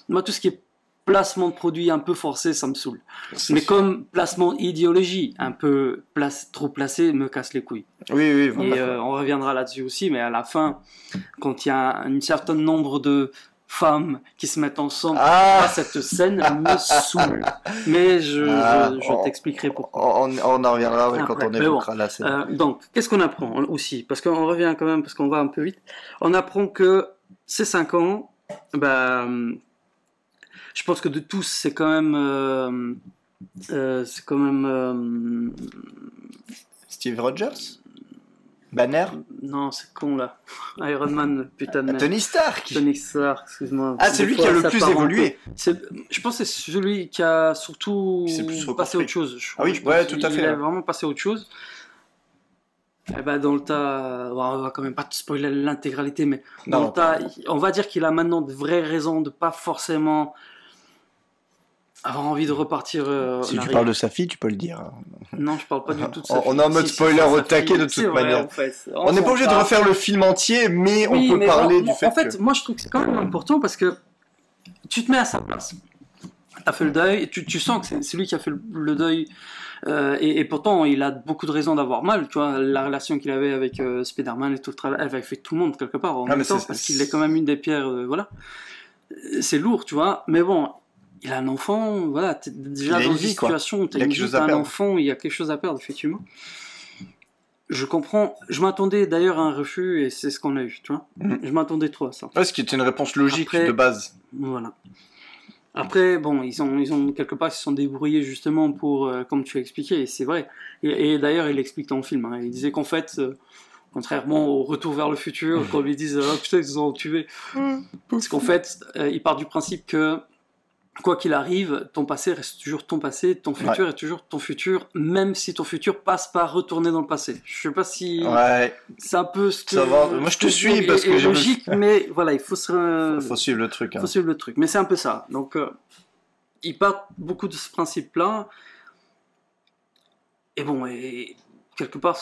moi, tout ce qui est placement de produit un peu forcé, ça me saoule. Mais comme placement idéologie un peu trop placé, me casse les couilles. Oui, voilà. Et on reviendra là-dessus aussi, mais à la fin, quand il y a un certain nombre de femmes qui se mettent ensemble, cette scène me saoule. Mais je t'expliquerai pourquoi. On en reviendra quand on évoquera la scène. Donc, qu'est-ce qu'on apprend aussi? Parce qu'on revient quand même, parce qu'on va un peu vite. On apprend que ces 5 ans, je pense que de tous, c'est quand même... Steve Rogers? Banner? Non, c'est con là. Iron Man, putain de merde. Tony Stark, excuse-moi. Ah, c'est lui qui a le plus évolué. Je pense que c'est celui qui a surtout passé à autre chose. Oui, ouais, tout à fait. Il a vraiment passé à autre chose. Et dans le tas, on va quand même pas te spoiler l'intégralité, mais dans le tas, on va dire qu'il a maintenant de vraies raisons de pas forcément avoir envie de repartir. Si tu parles de sa fille, tu peux le dire. Non, je parle pas du tout de ça. On est en mode spoiler au taquet de toute manière. En fait. On n'est pas obligé de refaire le film entier, mais on peut parler du fait En fait, moi je trouve que c'est quand même important parce que tu te mets à sa place. T'as fait le deuil, et tu sens que c'est lui qui a fait le deuil, et pourtant il a beaucoup de raisons d'avoir mal, tu vois, la relation qu'il avait avec Spider-Man et tout le travail, elle avait fait tout le monde quelque part en même temps, parce qu'il est quand même une des pierres, voilà. C'est lourd, tu vois, mais bon, il a un enfant, voilà, t'es déjà dans une situation où t'as une vie, t'as un enfant, il y a quelque chose à perdre, effectivement. Je comprends, je m'attendais d'ailleurs à un refus, et c'est ce qu'on a eu, tu vois. Je m'attendais trop à ça. Ouais, ce qui était une réponse logique de base. Voilà. Après, bon, ils ont quelque part, ils se sont débrouillés justement pour, comme tu as expliqué, et c'est vrai. Et d'ailleurs, il l'explique dans le film. Hein, il disait qu'en fait, contrairement au Retour vers le futur, quand ils disent oh, putain, ils ont tué, parce qu'en fait, il part du principe que quoi qu'il arrive, ton passé reste toujours ton passé, ton futur est toujours ton futur, même si ton futur passe par retourner dans le passé. Je sais pas si c'est un peu ce que... Moi je te suis parce que j'ai logique, mais voilà, il faut faut suivre le truc. Faut suivre le truc, mais c'est un peu ça. Donc, ils partent beaucoup de ce principe-là. Et bon, et quelque part,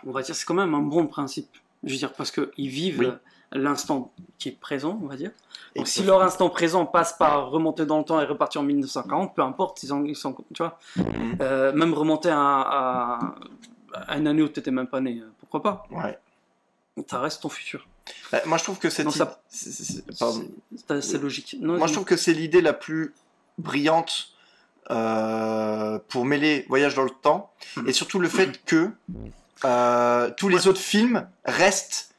on va dire, c'est quand même un bon principe. Je veux dire, parce qu'ils vivent l'instant qui est présent, on va dire. Donc, si leur instant présent passe par remonter dans le temps et repartir en 1940, peu importe, ils sont, tu vois, même remonter à une année où tu n'étais même pas né, pourquoi pas. Ouais. Ça reste ton futur. Moi, je trouve que c'est logique. Non, moi, je trouve que c'est l'idée la plus brillante pour mêler voyage dans le temps et surtout le fait que tous les autres films restent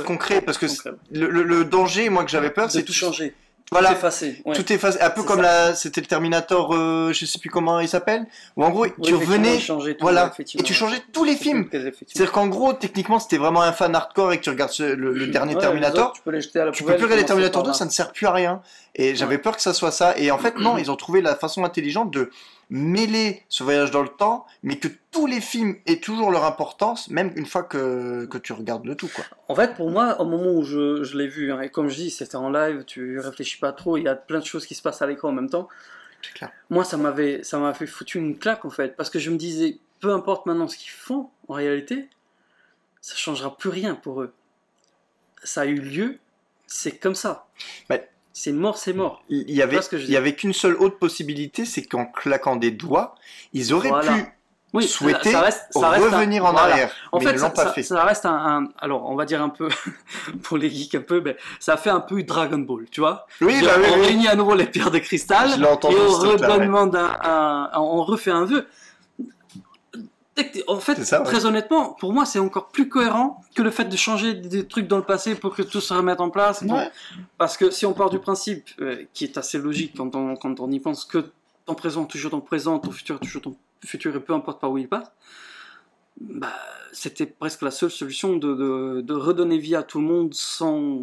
concrets parce que le danger, moi, que j'avais peur, c'est tout changer. Voilà, tout effacé. Ouais. Tout effacé, un peu comme c'était le Terminator, je sais plus comment il s'appelle, où en gros tu revenais, voilà, et tu changeais tous les films. C'est-à-dire qu'en gros, techniquement, si t'es vraiment un fan hardcore et que tu regardes le dernier Terminator, tu peux les jeter à la tu peux plus regarder Terminator 2, ça ne sert plus à rien. Et j'avais peur que ça soit ça. Et en fait, non, ils ont trouvé la façon intelligente de mêler ce voyage dans le temps, mais que tous les films aient toujours leur importance, même une fois que tu regardes le tout, quoi. En fait, pour moi, au moment où je l'ai vu, hein, et comme je dis, c'était en live, tu réfléchis pas trop, il y a plein de choses qui se passent à l'écran en même temps. C'est clair. Moi, ça m'a fait foutu une claque, en fait, parce que je me disais, peu importe maintenant ce qu'ils font, en réalité, ça changera plus rien pour eux. Ça a eu lieu, c'est comme ça. Mais c'est mort, c'est mort. Il y avait qu'une seule autre possibilité, c'est qu'en claquant des doigts, ils auraient pu souhaiter revenir en arrière. En fait, ils l'ont pas fait. Ça reste alors, on va dire un peu, pour les geeks un peu, mais ça a fait un peu Dragon Ball, tu vois. Oui, on réunit à nouveau les pierres de cristal, et on refait un vœu. En fait, très honnêtement, pour moi, c'est encore plus cohérent que le fait de changer des trucs dans le passé pour que tout se remette en place. Parce que si on part du principe, qui est assez logique quand on y pense, que ton présent, toujours ton présent, ton futur, toujours ton futur, et peu importe par où il passe, bah, c'était presque la seule solution de redonner vie à tout le monde sans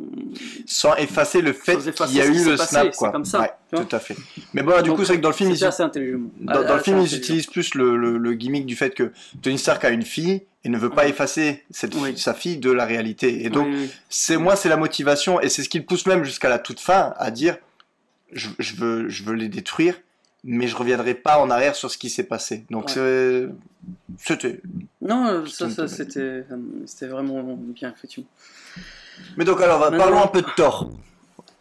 effacer le fait qu'il y a eu le snap, quoi. C'est comme ça. Ouais, tout à fait. Mais bon, du coup, c'est vrai que dans le film, ils ils utilisent plus le gimmick du fait que Tony Stark a une fille et ne veut pas effacer sa fille de la réalité. Et donc, c'est la motivation, et c'est ce qui le pousse même jusqu'à la toute fin à dire je veux les détruire, mais je reviendrai pas en arrière sur ce qui s'est passé. Donc c'était... Non, c'était vraiment bien, effectivement. Mais donc alors, parlons un peu de Thor.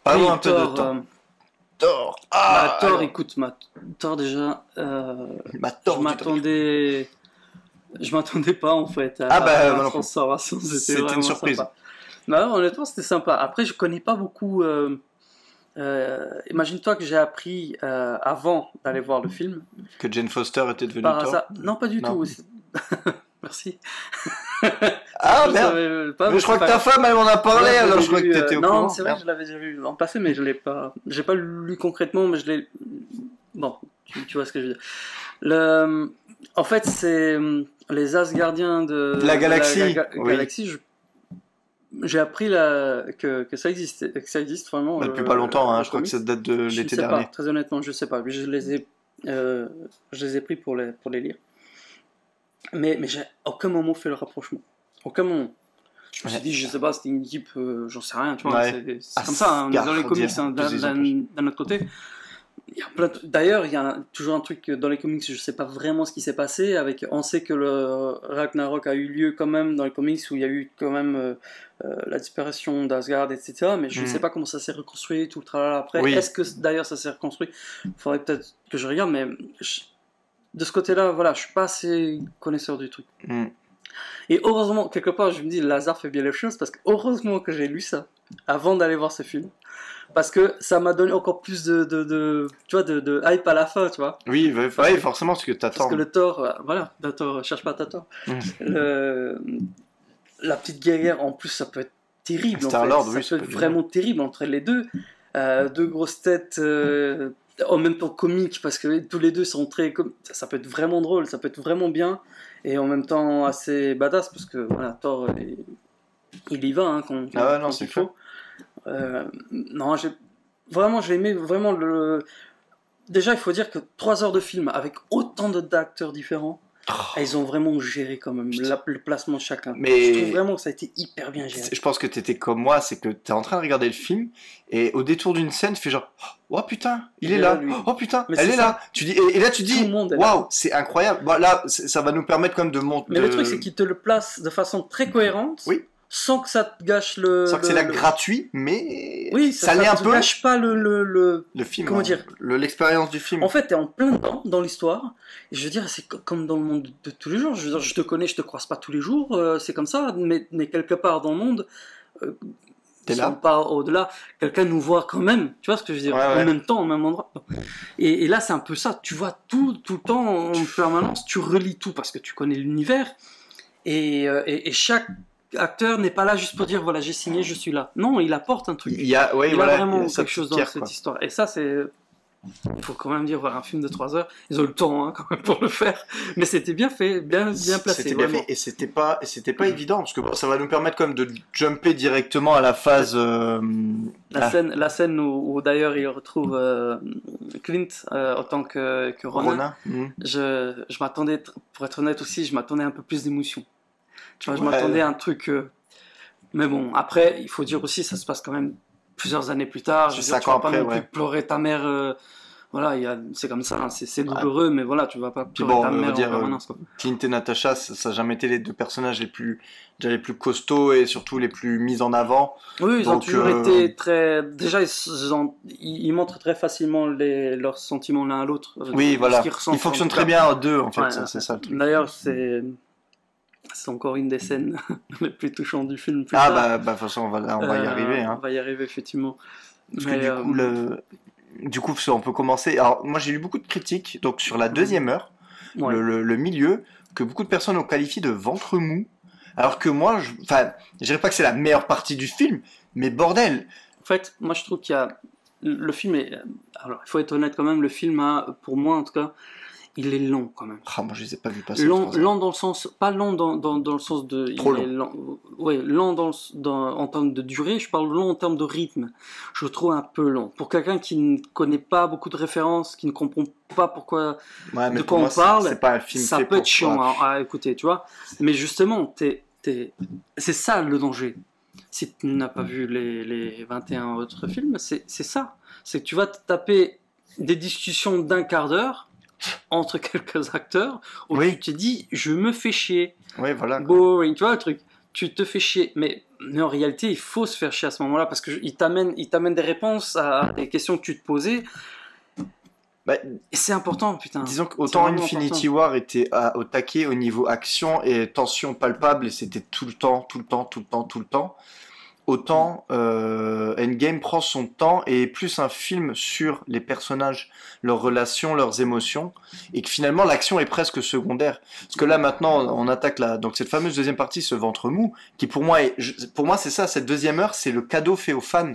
Parlons un peu de Thor. Thor. Thor, écoute, Thor déjà... je m'attendais pas en fait à la transformation. C'était une surprise. Sympa. Non, honnêtement, c'était sympa. Après, je connais pas beaucoup... imagine-toi que j'ai appris avant d'aller voir le film que Jane Foster était devenue Thor. Non, pas du tout. Merci. Merde. Mais je crois que ta femme elle m'en a parlé, alors je crois que t'étais au courant. Non, c'est vrai que je l'avais déjà vu en passé, mais je l'ai pas. J'ai pas lu concrètement, mais je l'ai. Bon, tu vois ce que je veux dire. En fait, c'est les Asgardiens de la galaxie. Galaxie. J'ai appris que ça existe vraiment. Depuis pas longtemps, hein, je crois que ça date de l'été dernier. Pas, très honnêtement, je sais pas. Je les ai pris pour les lire. Mais j'ai à aucun moment fait le rapprochement. Aucun moment. Je me suis dit, je sais pas, c'était une équipe, j'en sais rien, tu vois. C'est comme ça, hein, dans les comics, d'un autre côté. D'ailleurs, il y a toujours un truc dans les comics, je sais pas vraiment ce qui s'est passé. On sait que le Ragnarok a eu lieu quand même dans les comics où il y a eu quand même la disparition d'Asgard, etc. Mais je ne sais pas comment ça s'est reconstruit, tout le travail après. Oui. Est-ce que d'ailleurs ça s'est reconstruit? Il faudrait peut-être que je regarde, mais de ce côté-là, voilà, je suis pas assez connaisseur du truc. Et heureusement, quelque part, je me dis, Lazare fait bien les choses parce que heureusement que j'ai lu ça avant d'aller voir ce film. Parce que ça m'a donné encore plus de hype à la fin, tu vois. Oui, forcément, parce que t'attends. Parce que le Thor, voilà, Thor, cherche pas ta Thor. La petite guerrière, en plus, ça peut être terrible. Star-Lord, oui, ça peut être vraiment terrible entre les deux. Deux grosses têtes, en même temps comiques, parce que tous les deux sont très... Ça peut être vraiment drôle, ça peut être vraiment bien, et en même temps assez badass, parce que voilà, Thor, il y va quand il faut. Non, j'ai aimé vraiment le... Déjà, il faut dire que 3 heures de film avec autant d'acteurs différents, ils ont vraiment géré quand même le placement de chacun. Mais je trouve vraiment que ça a été hyper bien géré. Je pense que t'étais comme moi, c'est que t'es en train de regarder le film et au détour d'une scène, tu fais genre oh putain, il est là. Oh putain, elle est là. Tu dis et là tu dis waouh, c'est incroyable. Bon, là, ça va nous permettre quand même de monter. Mais le truc, c'est qu'il te le place de façon très cohérente. Oui. Sans que ça te gâche le... Sans que c'est là gratuit, mais oui, ça l'est un peu. Ça ne gâche pas le film. Comment dire, l'expérience du film. En fait, t'es en plein dedans dans l'histoire. Et je veux dire, c'est comme dans le monde de tous les jours. Je veux dire, je te connais, je te croise pas tous les jours. C'est comme ça. Mais quelque part dans le monde, t'es là. Pas au-delà, quelqu'un nous voit quand même. Tu vois ce que je veux dire? En même temps, au même endroit. Et là, c'est un peu ça. Tu vois tout le temps en permanence. Tu relis tout parce que tu connais l'univers. Et chaque acteur n'est pas là juste pour dire voilà, j'ai signé, je suis là. Non, il apporte un truc. Il a vraiment quelque chose dans cette histoire. Et ça, c'est... Il faut quand même dire, voilà, un film de 3 heures, ils ont le temps quand même pour le faire, mais c'était bien fait, bien placé. C'était bien fait, et c'était pas évident, parce que ça va nous permettre quand même de jumper directement à la phase... La scène où d'ailleurs il retrouve Clint en tant que Ronin. Je m'attendais, pour être honnête aussi, je m'attendais un peu plus d'émotion. Tu vois, je m'attendais à un truc... Mais bon, après, il faut dire aussi, ça se passe quand même plusieurs années plus tard. Je veux dire, tu vas pas non plus pleurer ta mère... Voilà, c'est comme ça, hein, c'est douloureux, mais voilà, tu vas pas pleurer ta mère en permanence. Clint et Natasha, ça n'a jamais été les 2 personnages les plus costauds et surtout les plus mis en avant. Oui, ils ont toujours été très... Déjà, ils montrent très facilement leurs sentiments l'un à l'autre. Oui, voilà, ils fonctionnent très bien à 2, en fait, c'est ça le truc. D'ailleurs, c'est encore une des scènes les plus touchantes du film. De toute façon, on va y arriver. Hein. On va y arriver, effectivement. Parce que du coup, on peut commencer. Alors, moi, j'ai lu beaucoup de critiques donc sur la 2e heure, le milieu, que beaucoup de personnes ont qualifié de ventre mou. Alors que moi, je dirais pas que c'est la meilleure partie du film, mais bordel. En fait, moi, je trouve qu'il y a... Le film est... Alors, il faut être honnête quand même, le film a, pour moi en tout cas, il est long quand même. Moi je les ai pas vus passer. Lent dans le sens, pas lent dans le sens de... Trop long. Lent en termes de durée, je parle long en termes de rythme. Je le trouve un peu long. Pour quelqu'un qui ne connaît pas beaucoup de références, qui ne comprend pas pourquoi, de quoi on parle, c'est pas un film ça peut être chiant à écouter, tu vois. Mais justement, c'est ça le danger. Si tu n'as pas vu les 21 autres films, c'est ça. C'est que tu vas te taper des discussions d'1 quart d'heure entre quelques acteurs où tu te dis je me fais chier, boring, tu vois le truc, tu te fais chier, mais en réalité il faut se faire chier à ce moment là parce qu'il t'amène des réponses à des questions que tu te posais. Et c'est important, putain. Disons qu'autant Infinity War était au taquet au niveau action et tension palpable et c'était tout le temps, autant Endgame prend son temps et est plus un film sur les personnages, leurs relations, leurs émotions, et que finalement l'action est presque secondaire. Parce que là maintenant on attaque donc cette fameuse 2e partie, ce ventre mou, qui pour moi c'est ça, cette 2e heure, c'est le cadeau fait aux fans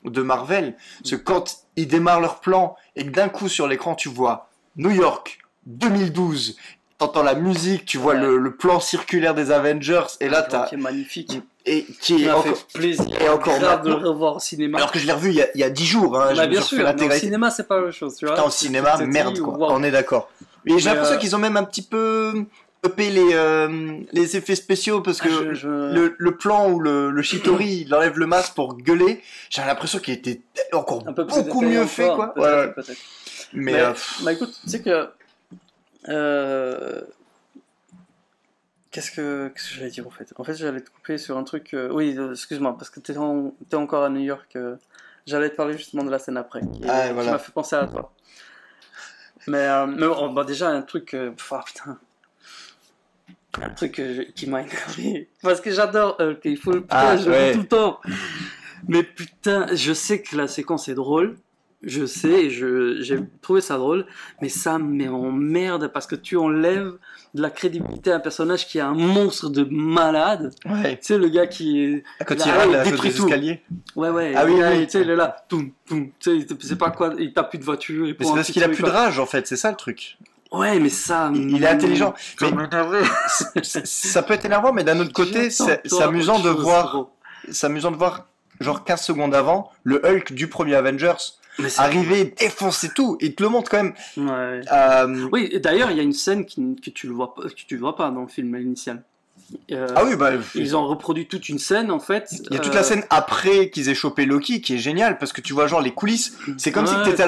de Marvel. Parce que quand ils démarrent leur plan et que d'un coup sur l'écran tu vois New York 2012, t'entends la musique, tu vois le plan circulaire des Avengers, et là qui est magnifique. Et qui est encore fait plaisir et encore de le revoir au cinéma. Alors que je l'ai revu il y a 10 jours. Hein, bien sûr, mais au cinéma c'est pas la même chose. Tu vois, au cinéma, merde quoi, on est d'accord. Et j'ai l'impression qu'ils ont même un petit peu stopper les effets spéciaux parce que le plan où le Chitauri il enlève le masque pour gueuler, j'ai l'impression qu'il était encore beaucoup mieux fait quoi. Peut-être. Mais écoute, tu sais que qu'est-ce que j'allais dire en fait? En fait, j'allais te couper sur un truc. Oui, excuse-moi, parce que t'es encore à New York. J'allais te parler justement de la scène après, qui m'a fait penser à toi. Mais bon, bah déjà un truc. Putain. Un truc qui m'a énervé. Parce que j'adore Hulk, il faut le jouer tout le temps. Mais putain, je sais que la séquence est drôle. Je sais, j'ai trouvé ça drôle, mais ça me met en merde parce que tu enlèves de la crédibilité à un personnage qui est un monstre de malade. Ouais. Tu sais, le gars qui. Quand il râle à cause des escaliers. Ouais. Ah oui. Tu sais, il est là. Tu sais, c'est pas quoi, il tape plus de voiture. Mais c'est parce qu'il a plus de rage en fait, c'est ça le truc. Ouais, mais ça. Il est intelligent. Mais ça peut être énervant, mais d'un autre côté, c'est amusant de voir. C'est amusant de voir, genre 15 secondes avant, le Hulk du premier Avengers. Arriver, défoncer tout, et te le montre quand même. Ouais. Oui, et d'ailleurs, il y a une scène que tu le vois pas dans le film initial. Ah oui, bah. Ils ont reproduit toute une scène en fait. Il y a toute la scène après qu'ils aient chopé Loki qui est géniale parce que tu vois genre les coulisses. C'est comme si t'étais à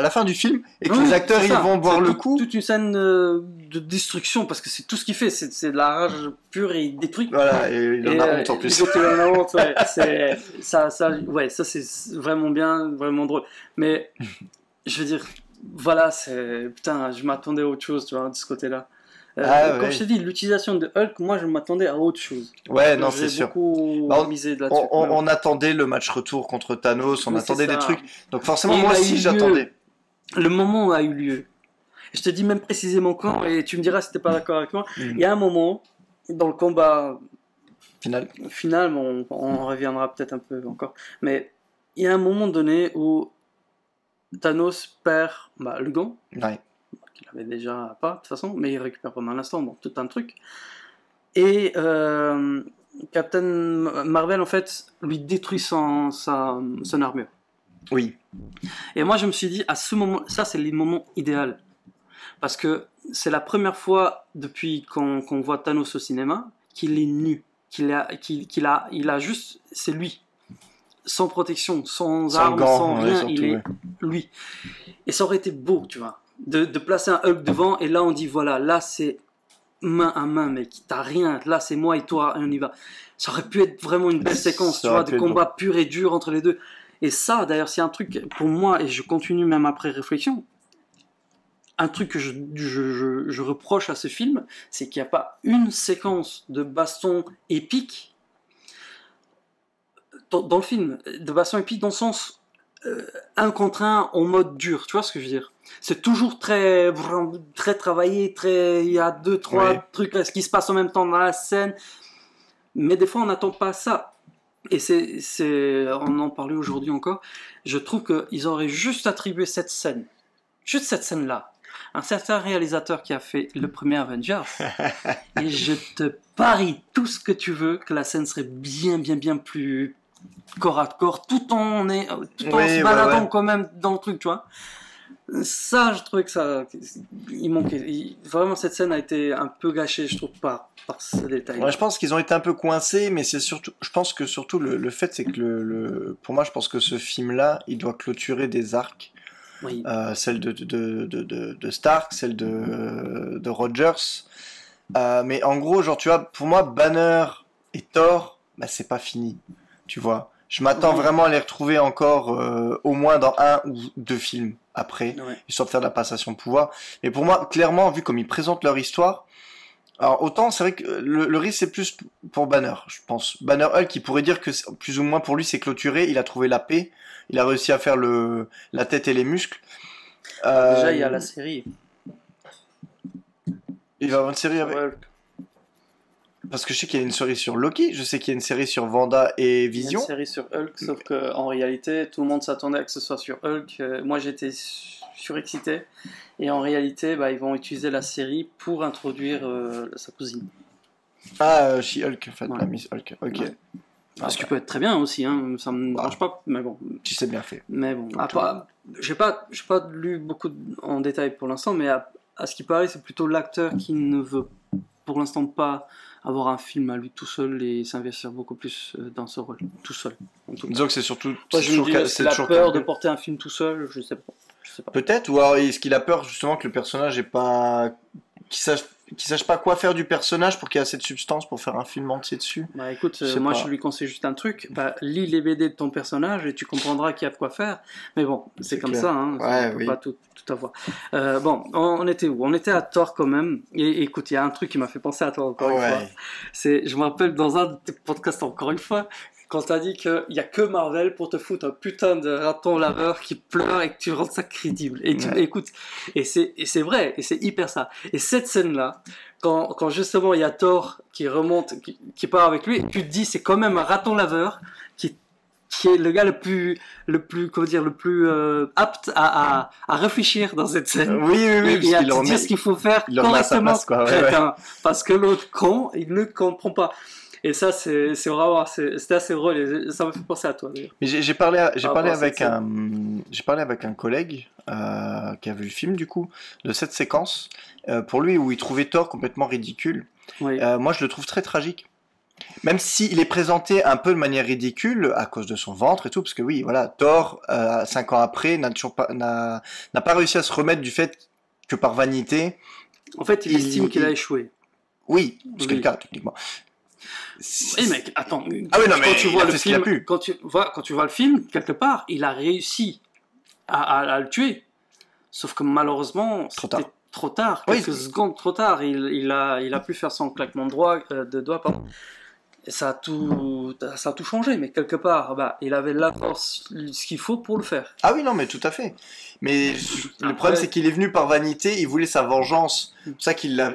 la fin du film et que les acteurs ils vont boire le coup. Toute une scène de destruction parce que c'est tout ce qu'il fait, c'est de la rage pure et il détruit. Voilà, et il en a honte en plus. Il en a honte, ouais. Ça c'est vraiment bien, vraiment drôle. Mais je veux dire, voilà, putain, je m'attendais à autre chose, tu vois, de ce côté-là. Comme je t'ai dit, l'utilisation de Hulk, moi je m'attendais à autre chose. Ouais, non, c'est sûr. Misé là-dessus. On attendait le match retour contre Thanos, on attendait des trucs. Donc forcément, moi aussi j'attendais. Le moment a eu lieu. Je te dis même précisément quand, et tu me diras si t'es pas d'accord avec moi. Il y a un moment dans le combat final, on reviendra peut-être un peu encore, mais il y a un moment donné où Thanos perd le gant. Ouais. Qu'il avait déjà pas de toute façon, mais il récupère pendant l'instant, bon, tout un truc. Et Captain Marvel en fait lui détruit son armure. Oui. Et moi je me suis dit à ce moment, ça c'est le moment idéal parce que c'est la première fois depuis qu'on voit Thanos au cinéma qu'il est nu, il a juste, c'est lui, sans protection, sans armes, sans rien, surtout, il est lui. Et ça aurait été beau, tu vois. De placer un Hulk devant et là on dit voilà, là c'est main à main mec, t'as rien, là c'est moi et toi et on y va. Ça aurait pu être vraiment une belle séquence, tu vois, de combat pur et dur entre les deux. Et ça d'ailleurs c'est un truc pour moi, et je continue même après réflexion, un truc que je reproche à ce film, c'est qu'il n'y a pas une séquence de baston épique dans le film, de baston épique dans le sens un contre un en mode dur, tu vois ce que je veux dire? C'est toujours très travaillé, il y a 2-3 trucs qui se passent en même temps dans la scène, mais des fois on n'attend pas ça. Et on en parlait aujourd'hui encore. Je trouve qu'ils auraient juste attribué cette scène-là, un certain réalisateur qui a fait le premier Avengers, et je te parie tout ce que tu veux que la scène serait bien plus corps à corps, tout en se baladant quand même dans le truc, tu vois. Ça, je trouvais que ça, il manquait. Vraiment, cette scène a été un peu gâchée, je trouve, par ce détail. Ouais, je pense qu'ils ont été un peu coincés, mais c'est surtout, je pense que surtout le fait, c'est que pour moi, je pense que ce film-là, il doit clôturer des arcs. Oui. Celle de Stark, celle de Rogers. Mais en gros, genre, tu vois, pour moi, Banner et Thor, c'est pas fini. Tu vois, je m'attends vraiment à les retrouver encore au moins dans 1 ou 2 films après, histoire de faire de la passation de pouvoir. Mais pour moi, clairement, vu comme ils présentent leur histoire, alors autant c'est vrai que le risque c'est plus pour Banner, je pense. Banner Hulk, qui pourrait dire que plus ou moins pour lui c'est clôturé, il a trouvé la paix, il a réussi à faire la tête et les muscles. Déjà il y a la série. Il va avoir une série avec... Parce que je sais qu'il y a une série sur Loki, je sais qu'il y a une série sur Wanda et Vision. Il y a une série sur Hulk, sauf qu'en réalité, tout le monde s'attendait à que ce soit sur Hulk. Moi, j'étais surexcité. Et en réalité, ils vont utiliser la série pour introduire sa cousine. Ah, She-Hulk, en fait, la Miss Hulk. Ok. Ouais. Ce qui peut être très bien aussi, hein. Ça me dérange pas, mais bon. Tu sais bien fait. Mais bon, j'ai pas lu beaucoup en détail pour l'instant, mais à ce qui paraît, c'est plutôt l'acteur qui ne veut pour l'instant pas avoir un film à lui tout seul et s'investir beaucoup plus dans ce rôle, tout seul. Disons que c'est surtout... c'est la peur de porter un film tout seul, je sais pas. Peut-être, ou alors est-ce qu'il a peur justement que le personnage ait pas... qu'il sache pas quoi faire du personnage pour qu'il y ait assez de substance pour faire un film entier dessus. Bah écoute, je lui conseille juste un truc, lis les BD de ton personnage et tu comprendras qu'il y a de quoi faire. Mais bon, c'est comme clair. Ça, hein, on peut pas tout avoir. Bon, on était où? On était à Thor quand même. Et écoute, il y a un truc qui m'a fait penser à toi encore une fois. Je me rappelle dans un podcast encore une fois, quand t'as dit qu'il n'y a que Marvel pour te foutre un putain de raton laveur qui pleure et que tu rends ça crédible. Et écoute, et c'est vrai, et c'est hyper ça. Et cette scène-là, quand justement il y a Thor qui remonte, qui part avec lui, tu te dis c'est quand même un raton laveur qui est le gars le plus apte à réfléchir dans cette scène. Oui, et à te dire ce qu'il faut faire correctement, parce que l'autre con, il ne comprend pas. Et ça, c'est vraiment, c'était assez drôle. Et ça me fait penser à toi, d'ailleurs. Mais j'ai parlé avec un collègue qui a vu le film, du coup, de cette séquence. Pour lui, où il trouvait Thor complètement ridicule. Oui. Moi, je le trouve très tragique. Même s'il est présenté un peu de manière ridicule à cause de son ventre et tout, parce que oui, voilà, Thor, 5 ans après, n'a pas réussi à se remettre du fait que par vanité. En fait, il estime qu'il a échoué. Oui, c'est le cas, techniquement. Oui, mec, attends. Ah oui, non, mais quand tu vois le film, quand tu vois le film, quelque part, il a réussi à le tuer. Sauf que malheureusement, c'était trop tard. Quelques secondes trop tard, il a pu faire son claquement de doigts, pardon. Et ça a tout changé, mais quelque part, il avait la force, ce qu'il faut pour le faire. Ah oui, non, mais tout à fait. Mais le problème, c'est qu'il est venu par vanité, il voulait sa vengeance. C'est pour ça qu'il l'a,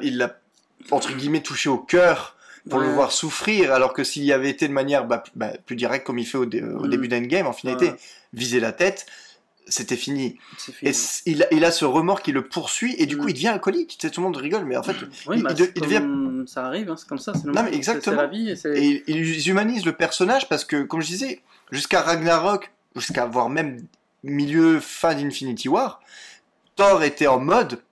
entre guillemets, touché au cœur pour le voir souffrir, alors que s'il y avait été de manière plus directe, comme il fait au début d'Endgame, en finalité, viser la tête, c'était fini. Et il a ce remords qui le poursuit, et du coup, il devient alcoolique. Tu sais, tout le monde rigole, mais en fait, il devient... Ça arrive, hein, c'est comme ça, c'est normal. Non, mais exactement. C'est la vie. Et ils humanisent le personnage, parce que, comme je disais, jusqu'à Ragnarok, jusqu'à voire même fin d'Infinity War, Thor était en mode...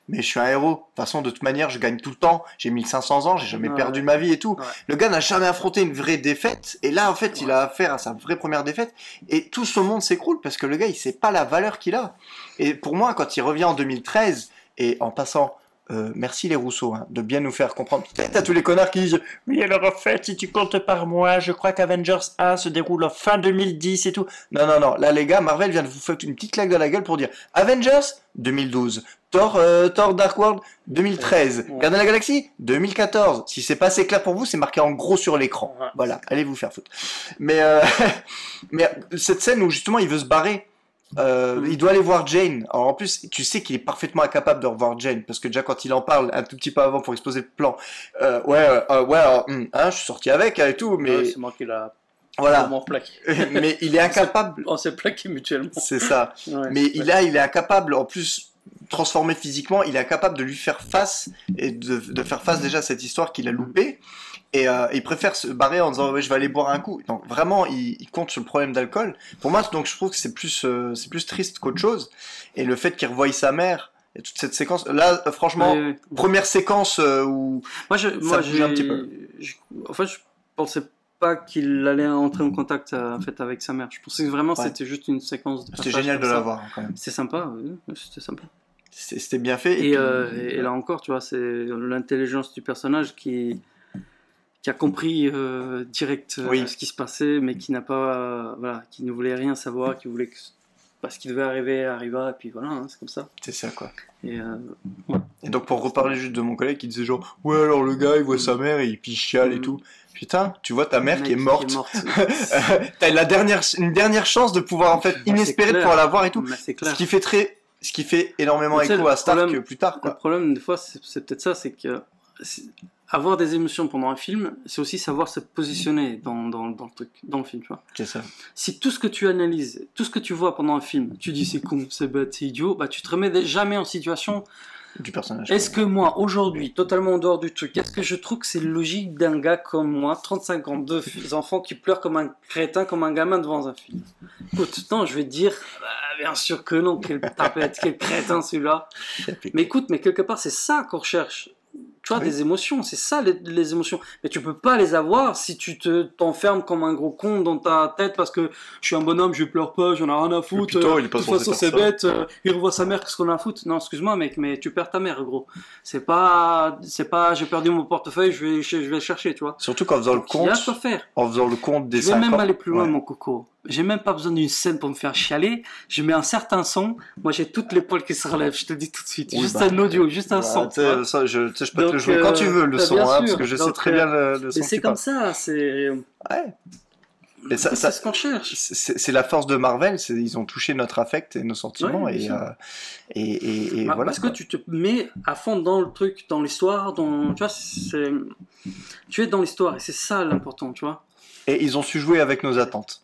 Mais je suis un héros. De toute façon, de toute manière, je gagne tout le temps. J'ai 1500 ans, j'ai jamais perdu ma vie et tout. Ouais. Le gars n'a jamais affronté une vraie défaite. Et là, en fait, il a affaire à sa vraie première défaite. Et tout son monde s'écroule parce que le gars, il sait pas la valeur qu'il a. Et pour moi, quand il revient en 2013, et en passant, merci les Rousseau, hein, de bien nous faire comprendre. T'as tous les connards qui disent « Oui, alors en fait, si tu comptes par mois, je crois qu'Avengers 1 se déroule en fin 2010 et tout. » Non. Là, les gars, Marvel vient de vous foutre une petite claque dans la gueule pour dire « Avengers 2012. » Thor Dark World 2013, Gardien de la Galaxie 2014. Si c'est pas assez clair pour vous, c'est marqué en gros sur l'écran. Voilà, allez vous faire foutre. Mais cette scène où justement il veut se barrer, il doit aller voir Jane. Alors en plus, tu sais qu'il est parfaitement incapable de revoir Jane parce que déjà quand il en parle un tout petit peu avant pour exposer le plan, je suis sorti avec et tout, mais c'est moi qui l'a. Voilà. Mais il est incapable. On s'est plaqué mutuellement. C'est ça. Mais il est incapable, en plus, transformé physiquement, il est incapable de lui faire face et de faire face déjà à cette histoire qu'il a loupée. Et il préfère se barrer en disant je vais aller boire un coup. Donc vraiment, il compte sur le problème d'alcool. Pour moi, donc je trouve que c'est plus triste qu'autre chose. Et le fait qu'il revoie sa mère. Et toute cette séquence, là, franchement, première séquence où ça bouge un petit peu. En fait, je pensais pas qu'il allait entrer en contact en fait avec sa mère. Je pensais que vraiment c'était juste une séquence de C'était génial de l'avoir quand même. C'était sympa, c'était sympa. C'était bien fait. Et là encore, tu vois, c'est l'intelligence du personnage qui a compris direct ce qui se passait, mais qui n'a pas, qui ne voulait rien savoir, qui voulait que ce qui devait arriva, et puis voilà, hein, c'est comme ça. C'est ça, quoi. Et donc, pour reparler juste de mon collègue qui disait genre, ouais, alors le gars, il voit sa mère et il chiale et tout. Putain, tu vois ta mère qui est morte. T'as une dernière chance de pouvoir, en fait, inespérée de pouvoir la voir et tout. Ce qui fait énormément écho à Stark plus tard, quoi. Le problème, des fois, c'est peut-être ça, c'est que avoir des émotions pendant un film, c'est aussi savoir se positionner dans le film, tu vois. C'est ça. Si tout ce que tu analyses, tout ce que tu vois pendant un film, tu dis c'est con, c'est bête, c'est idiot, tu te remets jamais en situation du personnage. Est-ce que moi, aujourd'hui, totalement en dehors du truc, est-ce que je trouve que c'est logique d'un gars comme moi, 35 ans, 2 enfants qui pleurent comme un crétin, comme un gamin devant un film? Écoute, non, je vais te dire, bien sûr que non, quel tapette, quel crétin celui-là. Mais écoute, mais quelque part, c'est ça qu'on recherche. Tu tu vois, des émotions. C'est ça les émotions. Mais tu peux pas les avoir si tu t'enfermes comme un gros con dans ta tête parce que je suis un bonhomme, je pleure pas, j'en ai rien à foutre. De toute façon, c'est bête. Il revoit sa mère, qu'est-ce qu'on a à foutre? Non, excuse-moi, mec, mais tu perds ta mère, gros. C'est pas, j'ai perdu mon portefeuille, je vais le chercher, tu vois. Surtout qu'en faisant le compte. Il y a quoi faire. En faisant le compte des 5 ans. Je vais même aller plus loin, mon coco. J'ai même pas besoin d'une scène pour me faire chialer. Je mets un certain son. Moi, j'ai toutes les poils qui se relèvent. Je te le dis tout de suite. Oui, juste un audio, juste un son. Ça, je peux te le jouer quand tu veux, le son, hein, parce que je sais très bien le son. Mais c'est comme ça, c'est. Ouais. Et c'est ce qu'on cherche. C'est la force de Marvel. Ils ont touché notre affect et nos sentiments, ouais, et voilà. Parce que tu te mets à fond dans le truc, dans l'histoire, tu vois, tu es dans l'histoire et c'est ça l'important, tu vois. Et ils ont su jouer avec nos attentes.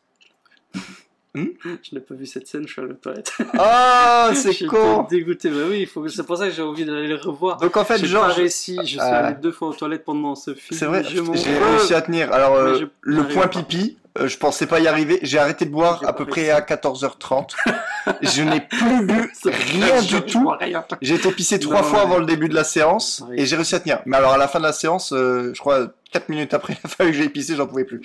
Je n'ai pas vu cette scène, je suis à la toilette. Ah, c'est con. Dégoûté, bah oui, c'est pour ça que j'ai envie d'aller le revoir. Donc en fait, j'ai pas réussi, je suis allé 2 fois aux toilettes pendant ce film. C'est vrai, j'ai réussi à tenir. Alors, le point pipi, je pensais pas y arriver. J'ai arrêté de boire à peu près à 14h30. Je n'ai plus bu rien du tout. J'ai été pissé 3 fois avant le début de la séance et j'ai réussi à tenir. Mais alors à la fin de la séance, je crois 4 minutes après il a fallu que j'aille pisser, j'en pouvais plus.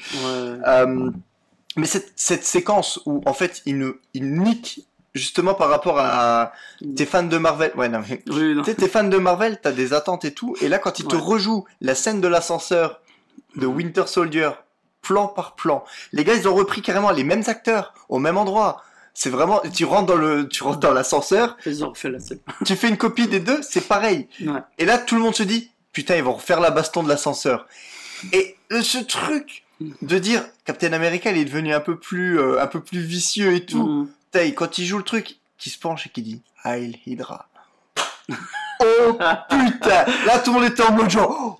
Mais cette séquence où en fait il nique justement par rapport à t'es fan de Marvel, ouais non mais t'es fan de Marvel, t'as des attentes et tout, et là quand il te rejoue la scène de l'ascenseur de Winter Soldier plan par plan, les gars ils ont repris carrément les mêmes acteurs au même endroit. C'est vraiment, tu rentres dans l'ascenseur, ils ont refait la scène. Tu fais une copie des deux, c'est pareil. Et là tout le monde se dit putain ils vont refaire la baston de l'ascenseur. Et ce truc de dire Captain America il est devenu un peu plus vicieux et tout. Quand il joue le truc, qui se penche et qui dit Heil Hydra. Oh putain, là tout le monde était en mode genre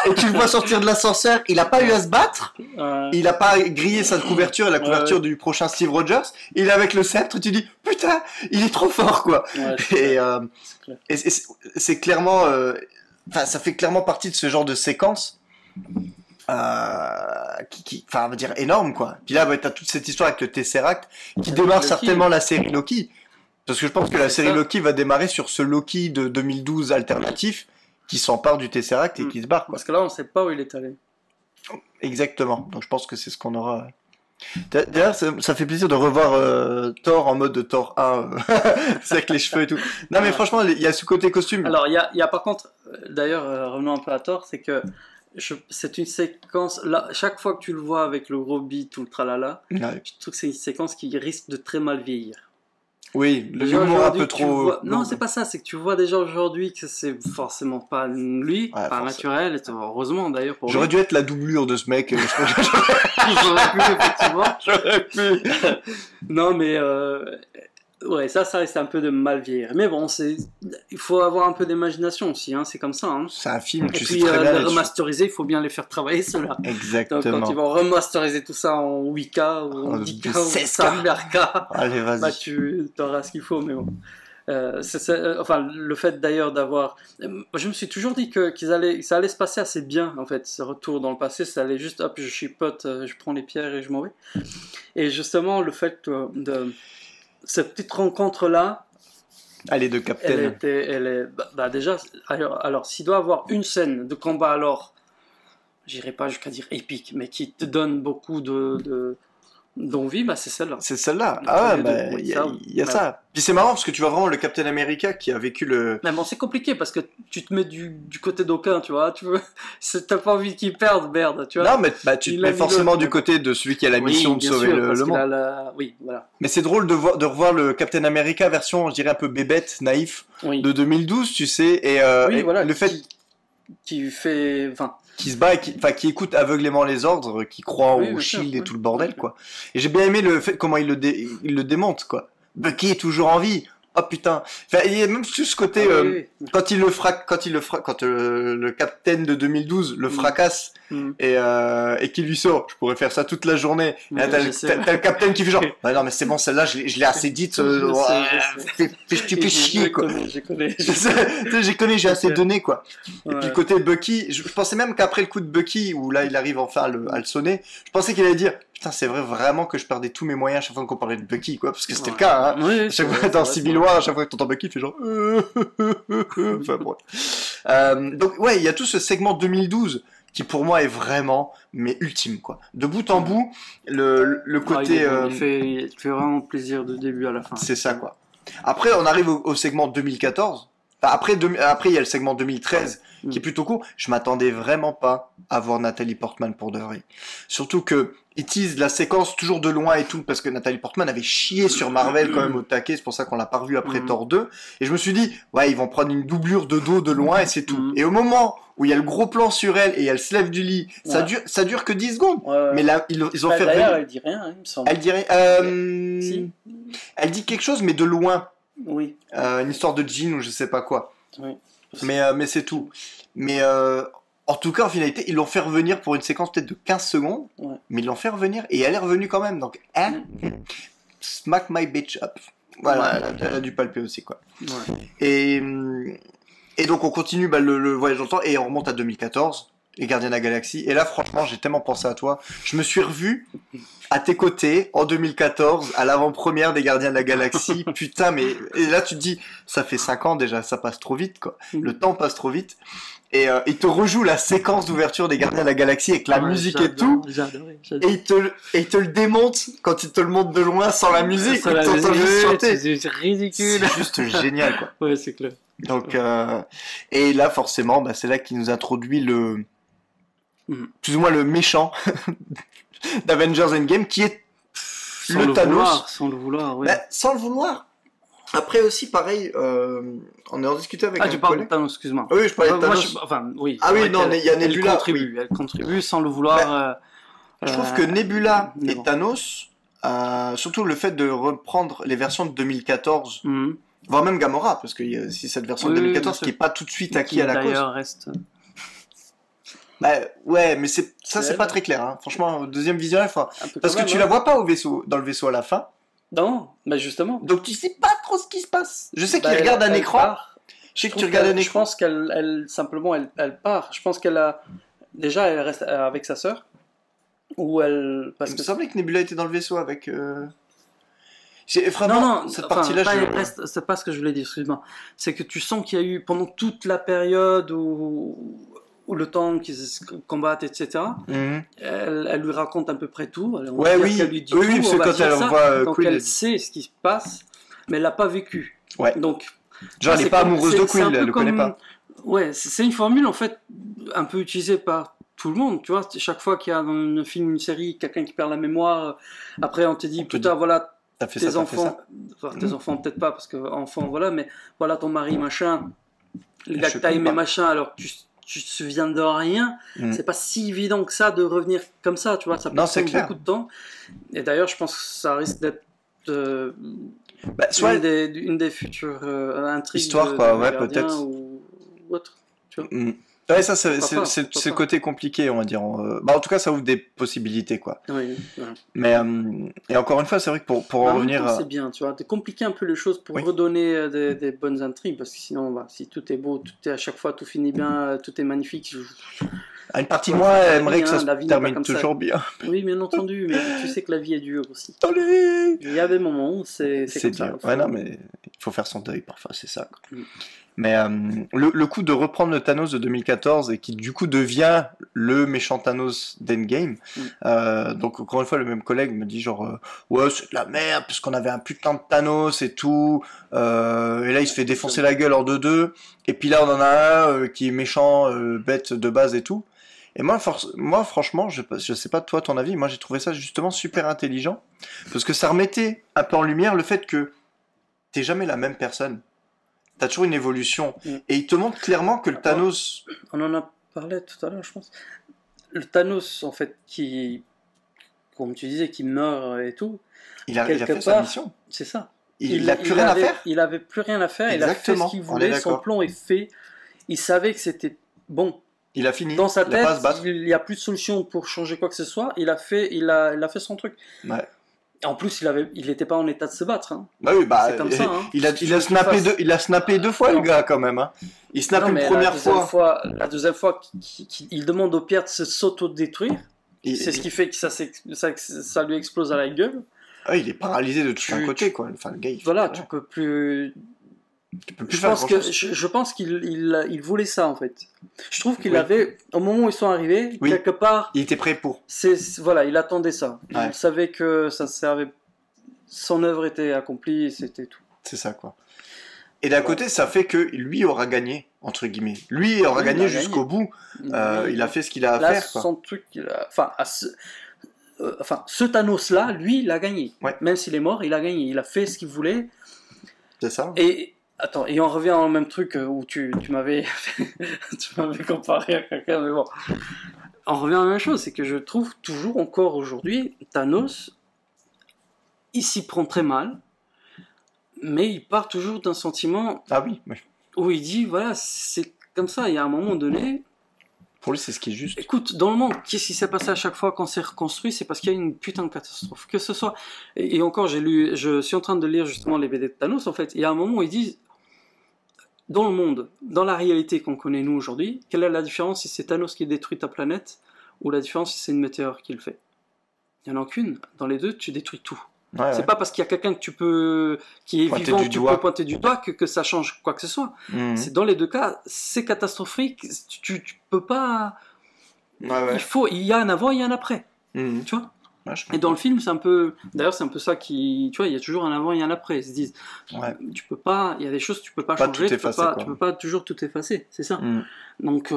et tu le vois sortir de l'ascenseur, il a pas eu à se battre, il a pas grillé sa couverture et la couverture du prochain Steve Rogers, il est avec le sceptre, tu dis putain, il est trop fort quoi. Et c'est clairement ça fait clairement partie de ce genre de séquence on va dire énorme quoi. Puis là t'as toute cette histoire avec le Tesseract qui démarre certainement la série Loki. Parce que je pense que la série Loki va démarrer sur ce Loki de 2012 alternatif qui s'empare du Tesseract et qui se barre. Quoi. Parce que là, on ne sait pas où il est allé. Exactement. Donc je pense que c'est ce qu'on aura. D'ailleurs, ça fait plaisir de revoir Thor en mode de Thor 1. C'est avec les cheveux et tout. Non, mais franchement, il y a ce côté costume. Alors, il y a par contre, d'ailleurs, revenons un peu à Thor, c'est que c'est une séquence, là, chaque fois que tu le vois avec le gros beat ou le tralala, je trouve que c'est une séquence qui risque de très mal vieillir. Oui, le humour un peu trop. Non, c'est pas ça, c'est que tu vois déjà aujourd'hui que c'est forcément pas lui, pas naturel, et heureusement d'ailleurs pour J'aurais dû être la doublure de ce mec. J'aurais pu, effectivement. J'aurais pu. Non, mais ouais, ça risque un peu de mal vieillir. Mais bon, il faut avoir un peu d'imagination aussi, hein, c'est comme ça. Hein. C'est un film, tu sais très bien. Et puis, les remasteriser, il faut bien les faire travailler, ceux-là. Exactement. Donc, quand ils vont remasteriser tout ça en 8K ou en 10K ou en 100K, allez, vas-y. Bah, tu auras ce qu'il faut, mais bon. Enfin, le fait d'ailleurs d'avoir... Je me suis toujours dit que ça allait se passer assez bien, en fait, ce retour dans le passé, ça allait juste, hop, je chipote, je prends les pierres et je m'en vais. Et justement, le fait de... Cette petite rencontre-là, elle est de Captain. Elle est déjà, alors s'il doit avoir une scène de combat, alors, j'irai pas jusqu'à dire épique, mais qui te donne beaucoup d'envie, bah c'est celle-là. C'est celle-là. Ah ouais, bah, il y a ça. Puis c'est marrant parce que tu vois vraiment le Captain America qui a vécu le... Mais bon, c'est compliqué parce que tu te mets du côté d'aucun, tu vois. T'as pas envie qu'il perde, merde, tu vois. Non, mais tu te mets forcément du côté de celui qui a la mission de sauver le monde. Oui, voilà. Mais c'est drôle de revoir le Captain America version, je dirais un peu bébête, naïf, de 2012, tu sais. Et, voilà, le fait... Qui fait... Enfin... Qui se bat, qui écoute aveuglément les ordres, qui croit au shield et tout le bordel, quoi. Et j'ai bien aimé le fait comment il le démonte, quoi. Bucky est toujours en vie. Oh putain. Enfin, il y a même tout ce côté, quand le capitaine de 2012 le fracasse et qu'il lui sort, je pourrais faire ça toute la journée. Et t'as le capitaine qui fait genre, bah non mais c'est bon, celle-là je l'ai assez dite, tu peux chier quoi. J'ai assez donné quoi. Et puis côté Bucky, je pensais même qu'après le coup de Bucky où là il arrive enfin à le sonner, je pensais qu'il allait dire putain c'est vrai vraiment que je perdais tous mes moyens à chaque fois qu'on parlait de Bucky quoi, parce que c'était le cas hein. À chaque fois dans Civil War, à chaque fois que t'entends Bucky il fait genre enfin bon. Donc ouais, il y a tout ce segment 2012 qui pour moi est vraiment mais ultime quoi. De bout en bout, le côté il fait vraiment plaisir de début à la fin. C'est ça quoi. Après on arrive au segment 2014. Enfin, après il y a le segment 2013 qui est plutôt court. Je m'attendais vraiment pas à voir Nathalie Portman pour de vrai. Surtout que ils teasent la séquence toujours de loin et tout, parce que Nathalie Portman avait chié sur Marvel quand même au taquet, c'est pour ça qu'on l'a pas revu après Thor 2. Et je me suis dit, ouais, ils vont prendre une doublure de dos de loin et c'est tout. Et au moment où il y a le gros plan sur elle et elle se lève du lit, ça dure que 10 secondes. Mais là, ils ont fait d'ailleurs, elle dit rien, il me semble. Elle dit rien. Si. Elle dit quelque chose, mais de loin. Oui. Une histoire de jean ou je sais pas quoi. Oui. Mais c'est tout. Mais en tout cas, en finalité, ils l'ont fait revenir pour une séquence peut-être de 15 secondes, mais ils l'ont fait revenir et elle est revenue quand même. Donc, smack my bitch up. Voilà, elle a dû palper aussi, quoi. Et donc, on continue le voyage dans le temps et on remonte à 2014, les Gardiens de la Galaxie. Et là, franchement, j'ai tellement pensé à toi. Je me suis revu à tes côtés en 2014, à l'avant-première des Gardiens de la Galaxie. Putain, mais et là, tu te dis, ça fait 5 ans déjà, ça passe trop vite, quoi. Le temps passe trop vite. Et il te rejoue la séquence d'ouverture des Gardiens de la Galaxie avec la musique et tout. J'adorais. Et il te le démonte quand il te le montre de loin sans la musique. Sans la musique, c'est ridicule. C'est juste génial, quoi. Ouais, c'est clair. Donc, et là, forcément, c'est là qu'il nous introduit plus ou moins le méchant d'Avengers Endgame, qui est le Thanos. Sans le vouloir, oui. Sans le vouloir. Après aussi, pareil, on est en discuté avec un tu parles collègue. de Thanos, excuse-moi. Oui, je parlais de Thanos. Oui. Ah oui, non, il y a Nebula. Elle contribue sans le vouloir. Je trouve que Nebula et Thanos, surtout le fait de reprendre les versions de 2014, voire même Gamora, parce qu'il y a aussi cette version de 2014 qui n'est pas tout de suite acquis à la cause. D'ailleurs, reste... ouais, mais c'est pas très clair. Hein. Franchement, au deuxième visionnage, parce que tu la vois pas dans le vaisseau à la fin. Non, mais justement. Donc tu sais pas trop ce qui se passe. Je sais qu'il regarde un écran. Je sais que tu regardes un écran. Je pense qu'elle simplement elle part. Je pense qu'elle a déjà elle reste avec sa sœur. Ou elle. Parce que il me semblait que Nebula était dans le vaisseau avec. Vraiment, cette partie-là, c'est pas ce que je voulais dire. Excuse-moi. C'est que tu sens qu'il y a eu pendant toute la période où le temps qu'ils se combattent, etc. Elle lui raconte à peu près tout. Elle lui dit tout, parce que quand elle voit donc elle sait ce qui se passe, mais elle l'a pas vécu. Ouais. Donc, genre, elle n'est pas amoureuse de Quill, elle le connaît pas. Ouais, c'est une formule en fait un peu utilisée par tout le monde. Tu vois, chaque fois qu'il y a dans un film, une série, quelqu'un qui perd la mémoire, après on te dit putain voilà. Tes enfants, tes enfants peut-être pas parce que enfants voilà, mais voilà ton mari machin, le gars que t'as aimé machin, alors tu te souviens de rien, c'est pas si évident que ça de revenir comme ça, tu vois, ça peut prendre beaucoup de temps. Et d'ailleurs, je pense que ça risque d'être soit une des futures intrigues histoire, peut-être ou autre, tu vois. Ouais, ça c'est le côté compliqué, on va dire. En tout cas, ça ouvre des possibilités, quoi. Oui. Mais et encore une fois, c'est vrai que pour en revenir, c'est bien, tu vois, de compliquer un peu les choses pour redonner des bonnes intrigues, parce que sinon, si tout est beau, tout est à chaque fois, tout finit bien, tout est magnifique. Une partie de moi aimerait que ça se termine toujours bien. Oui, bien entendu, mais tu sais que la vie est dure aussi. Allez, il y a des moments où c'est comme dur. Ça. Ouais, non, mais il faut faire son deuil parfois, c'est ça. Quoi. Mais le coup de reprendre le Thanos de 2014 et qui du coup devient le méchant Thanos d'Endgame, donc encore une fois le même collègue me dit genre ouais c'est de la merde puisqu'on avait un putain de Thanos et tout, et là il se fait défoncer la gueule en 2-2, et puis là on en a un qui est méchant, bête de base et tout. Et moi franchement, je sais pas toi ton avis, moi j'ai trouvé ça justement super intelligent, parce que ça remettait un peu en lumière le fait que t'es jamais la même personne. T'as toujours une évolution. Et il te montre clairement que le Thanos... On en a parlé tout à l'heure, je pense. Le Thanos, en fait, qui, comme tu disais, qui meurt et tout... Il a fait sa mission. C'est ça. Il n'a plus rien à faire. Il avait plus rien à faire. Exactement. Il a fait ce qu'il voulait. Son plan est fait. Il savait que c'était bon. Il a fini. Dans sa tête, il n'y a plus de solution pour changer quoi que ce soit. Il a fait son truc. Ouais. En plus, il n'était pas en état de se battre. Hein. Bah oui, c'est comme ça. Hein. Il a snappé deux fois, le gars, quand même. Hein. Il snappe une première fois. La deuxième fois, il demande au Pierre de s'auto-détruire. C'est ce qui fait que ça lui explose à la gueule. Ah, il est paralysé de tout un côté, quoi. Enfin, le gars, tu peux plus... Je pense qu'il voulait ça en fait. Je trouve qu'il avait, au moment où ils sont arrivés, quelque part. Il était prêt pour. Voilà, il attendait ça. Il savait que ça servait. Son œuvre était accomplie et c'était tout. C'est ça quoi. Et d'un côté, ça fait que lui aura gagné entre guillemets. Lui aura gagné jusqu'au bout. Il a fait ce qu'il a à faire. Quoi. Son truc, ce Thanos-là, lui, il a gagné. Ouais. Même s'il est mort, il a gagné. Il a fait ce qu'il voulait. C'est ça. Et on revient au même truc où tu m'avais comparé à quelqu'un, mais bon. On revient à la même chose, c'est que je trouve toujours encore aujourd'hui, Thanos, il s'y prend très mal, mais il part toujours d'un sentiment où il dit, voilà, c'est comme ça, il y a un moment donné... Pour lui, c'est ce qui est juste. Écoute, dans le monde, qu'est-ce qui s'est passé à chaque fois qu'on s'est reconstruit? C'est parce qu'il y a une putain de catastrophe. Que ce soit... Et encore, je suis en train de lire justement les BD de Thanos, en fait. Il y a un moment où ils disent, dans le monde, dans la réalité qu'on connaît nous aujourd'hui, quelle est la différence si c'est Thanos qui détruit ta planète ou la différence si c'est une météore qui le fait? Il n'y en a aucune. Dans les deux, tu détruis tout. C'est pas parce qu'il y a quelqu'un qui est vivant, tu peux pointer du doigt que ça change quoi que ce soit. C'est dans les deux cas, c'est catastrophique. Tu peux pas. Il y a un avant, il y a un après. Tu vois. Et dans le film, c'est un peu. D'ailleurs, c'est un peu ça qui. Tu vois, il y a toujours un avant et un après. Ils se disent, tu peux pas. Il y a des choses que tu peux pas changer. Tu peux pas toujours tout effacer. C'est ça. Donc.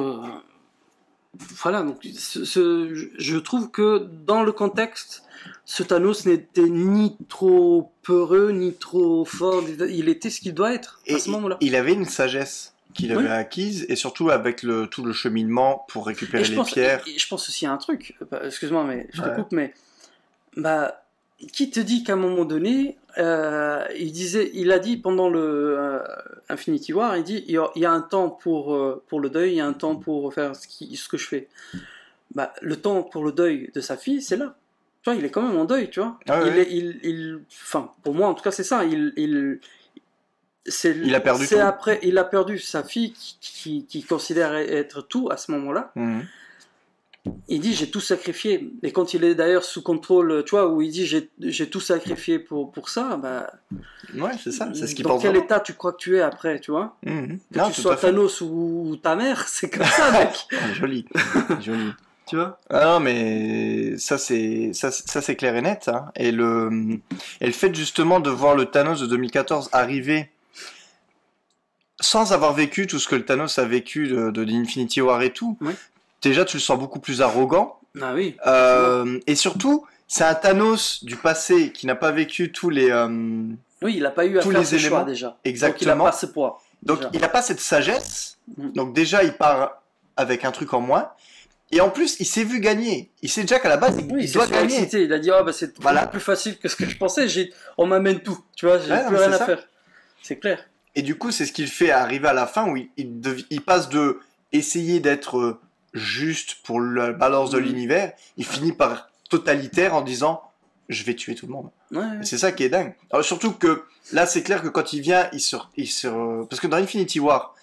Voilà, donc je trouve que dans le contexte, ce Thanos n'était ni trop peureux, ni trop fort, il était ce qu'il doit être à ce moment-là. Il avait une sagesse qu'il avait acquise, et surtout avec tout le cheminement pour récupérer les pierres. Et je pense aussi à un truc, excuse-moi, mais je te coupe, mais qui te dit qu'à un moment donné, il a dit pendant le Infinity War, il dit il y a un temps pour le deuil, il y a un temps pour faire ce que je fais. Le temps pour le deuil de sa fille, c'est là. Tu vois, il est quand même en deuil, tu vois. Enfin, pour moi, en tout cas, c'est ça. Il a perdu tout. Après, il a perdu sa fille qui considère être tout à ce moment-là. Il dit j'ai tout sacrifié, et quand il est d'ailleurs sous contrôle, tu vois, où il dit j'ai tout sacrifié pour ça, c'est ça, c'est ce qu'il pense. Dans quel vraiment. État tu crois que tu es après, tu vois, que tu sois Thanos ou ta mère, c'est comme ça, mec. Joli. Tu vois. Ah non, mais ça c'est clair et net, hein. Et le fait justement de voir le Thanos de 2014 arriver sans avoir vécu tout ce que le Thanos a vécu de l'Infinity War et tout. Déjà, tu le sens beaucoup plus arrogant. Ah oui. Et surtout, c'est un Thanos du passé qui n'a pas vécu tous les. Oui, il n'a pas eu à faire ses choix déjà. Exactement. Donc il n'a pas ce poids. Donc il n'a pas cette sagesse. Donc déjà, il part avec un truc en moins. Et en plus, il s'est vu gagner. Il sait déjà qu'à la base, il doit gagner. Excité. Il a dit c'est plus facile que ce que je pensais. On m'amène tout. Tu vois, j'ai plus rien à faire. C'est clair. Et du coup, c'est ce qu'il fait arriver à la fin où il passe de essayer d'être juste pour la balance de l'univers, il finit par totalitaire en disant je vais tuer tout le monde. Et c'est ça qui est dingue. Alors, surtout que là, c'est clair que quand il vient, parce que dans Infinity War,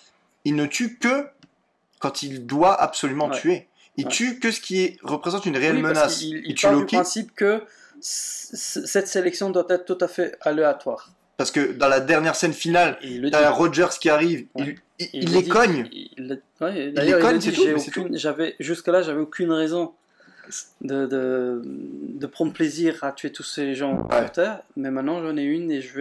il ne tue que quand il doit absolument tuer. Il tue que ce qui représente une réelle menace. Il tue Loki. Du principe que cette sélection doit être tout à fait aléatoire. Parce que dans la dernière scène finale, t'as Rogers qui arrive, il les cogne. D'ailleurs, il dit, jusque-là, j'avais aucune raison de prendre plaisir à tuer tous ces gens sur Terre, mais maintenant j'en ai une et je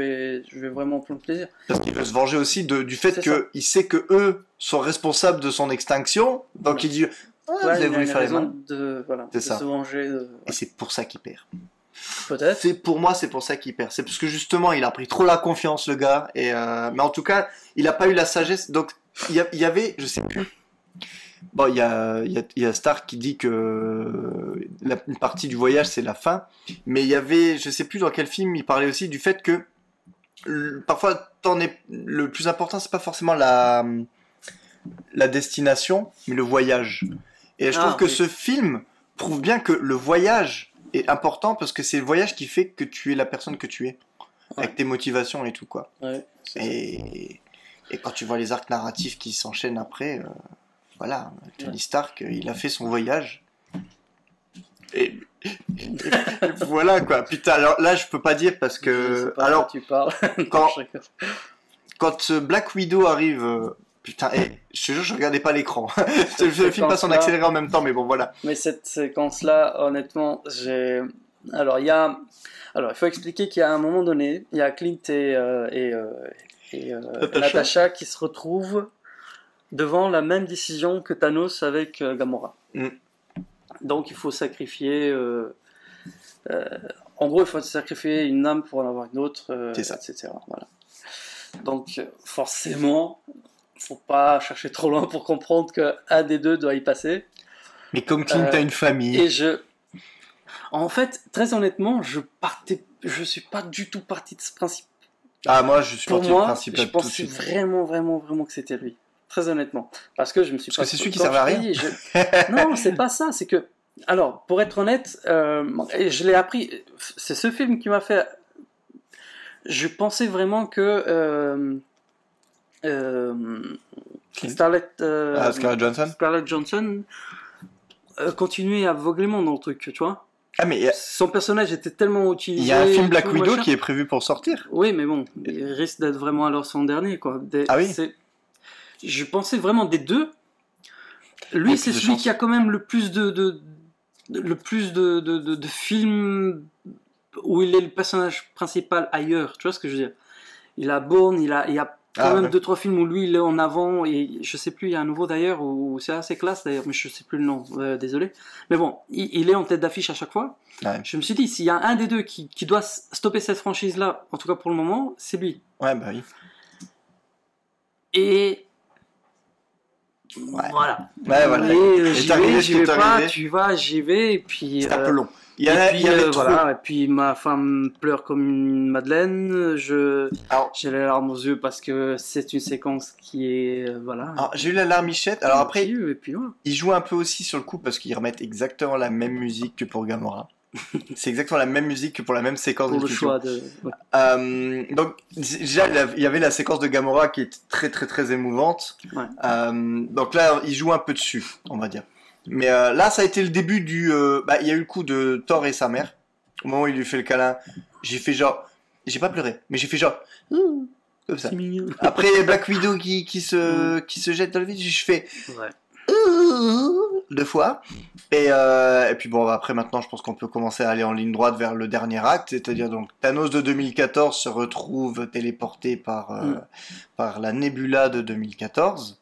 vais vraiment prendre plaisir. Parce qu'il veut se venger aussi du fait qu'il sait que eux sont responsables de son extinction, donc il dit vous avez voulu faire les mains. De se venger. Et c'est pour ça qu'il perd. Peut-être. Pour moi, c'est pour ça qu'il perd. C'est parce que justement, il a pris trop la confiance, le gars. Mais en tout cas, il n'a pas eu la sagesse. Donc, il y avait, je sais plus. Bon, il y a Stark qui dit que une partie du voyage, c'est la fin. Mais il y avait, je sais plus dans quel film, il parlait aussi du fait que parfois, le plus important, c'est pas forcément la destination, mais le voyage. Et je trouve que ce film prouve bien que le voyage est important parce que c'est le voyage qui fait que tu es la personne que tu es, avec tes motivations et tout, quoi. Et quand tu vois les arcs narratifs qui s'enchaînent après, voilà, Tony Stark, il a fait son voyage. Et voilà, quoi. Putain, alors là, je peux pas dire parce que. Alors, tu parles. quand Black Widow arrive, putain, je te jure, je regardais pas l'écran. Le film passe en accéléré en même temps, mais bon, voilà. Mais cette séquence-là, honnêtement, Alors, il faut expliquer qu'il y a un moment donné, il y a Clint et Natasha qui se retrouvent devant la même décision que Thanos avec Gamora. Donc, il faut sacrifier... en gros, il faut sacrifier une âme pour en avoir une autre, etc. Voilà. Donc, forcément, faut pas chercher trop loin pour comprendre qu'un des deux doit y passer. Mais comme Clint a une famille... En fait, très honnêtement, je suis pas du tout parti de ce principe. Ah, moi, je suis parti du principe. Je pensais vraiment que c'était lui. Très honnêtement. Parce que je me suis Parce que c'est celui qui servait à rien. Non, c'est pas ça. C'est que... Alors, pour être honnête, je l'ai appris... C'est ce film qui m'a fait... Je pensais vraiment que... Scarlett Johansson continuait aveuglément dans le truc, tu vois. Ah, mais son personnage était tellement utilisé. Il y a un film Black Widow qui est prévu pour sortir. Oui, mais bon, il risque d'être vraiment alors son dernier, quoi. Ah oui. Je pensais vraiment des deux. Lui, c'est celui qui a quand même le plus de films où il est le personnage principal ailleurs. Tu vois ce que je veux dire? Il a Bourne, il y a quand même 2-3 films où lui il est en avant, et je sais plus, il y a un nouveau d'ailleurs où c'est assez classe d'ailleurs, mais je sais plus le nom, désolé. Mais bon, il est en tête d'affiche à chaque fois. Ouais. Je me suis dit, s'il y a un des deux qui doit stopper cette franchise là, en tout cas pour le moment, c'est lui. Ouais, bah oui. Et ouais. Voilà. Ouais, voilà. J'y vais pas, tu vas, j'y vais, et puis... C'est un peu long. Et puis ma femme pleure comme une madeleine, j'ai les larmes aux yeux parce que c'est une séquence qui est... voilà. Alors, j'ai eu la larmichette, alors après, et puis, ouais. Ils jouent un peu aussi sur le coup parce qu'ils remettent exactement la même musique que pour Gamora. C'est exactement la même musique que pour la même séquence pour de le choix de... Ouais. Donc déjà il y avait la séquence de Gamora qui est très très très émouvante. Ouais. Donc là ils jouent un peu dessus, on va dire. Mais là ça a été le début du... il y a eu le coup de Thor et sa mère. Au moment où il lui fait le câlin, j'ai fait genre... J'ai pas pleuré, mais j'ai fait genre... comme ça. C'est mignon. Après Black Widow qui se jette dans le vide, je fais... Ouais. 2 fois. Et puis bon, après maintenant, je pense qu'on peut commencer à aller en ligne droite vers le dernier acte, c'est-à-dire donc Thanos de 2014 se retrouve téléporté par la Nebula de 2014.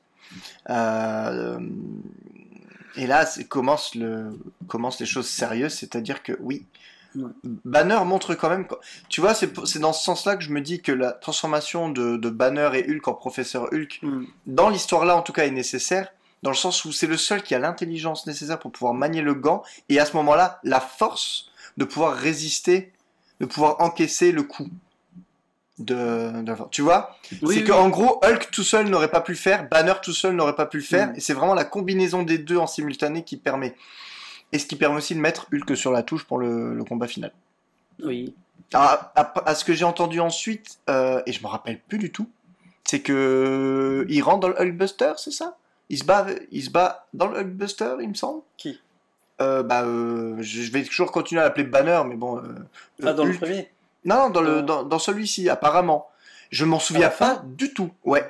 Et là, commencent les choses sérieuses, c'est-à-dire que oui, Banner montre quand même... Tu vois, c'est dans ce sens-là que je me dis que la transformation de Banner et Hulk en Professeur Hulk, dans l'histoire-là en tout cas, est nécessaire, dans le sens où c'est le seul qui a l'intelligence nécessaire pour pouvoir manier le gant, et à ce moment-là, la force de pouvoir résister, de pouvoir encaisser le coup. Tu vois, c'est qu'en gros Hulk tout seul n'aurait pas pu le faire, Banner tout seul n'aurait pas pu le faire, et c'est vraiment la combinaison des deux en simultané qui permet, et ce qui permet aussi de mettre Hulk sur la touche pour le combat final. Oui. Alors, à ce que j'ai entendu ensuite, et je me rappelle plus du tout, c'est que il rentre dans le Hulkbuster, c'est ça? Il se bat dans le Hulkbuster, il me semble. Qui? Je vais toujours continuer à l'appeler Banner, mais bon. Dans le premier? Non, dans celui-ci, apparemment. Je m'en souviens pas du tout. Ouais.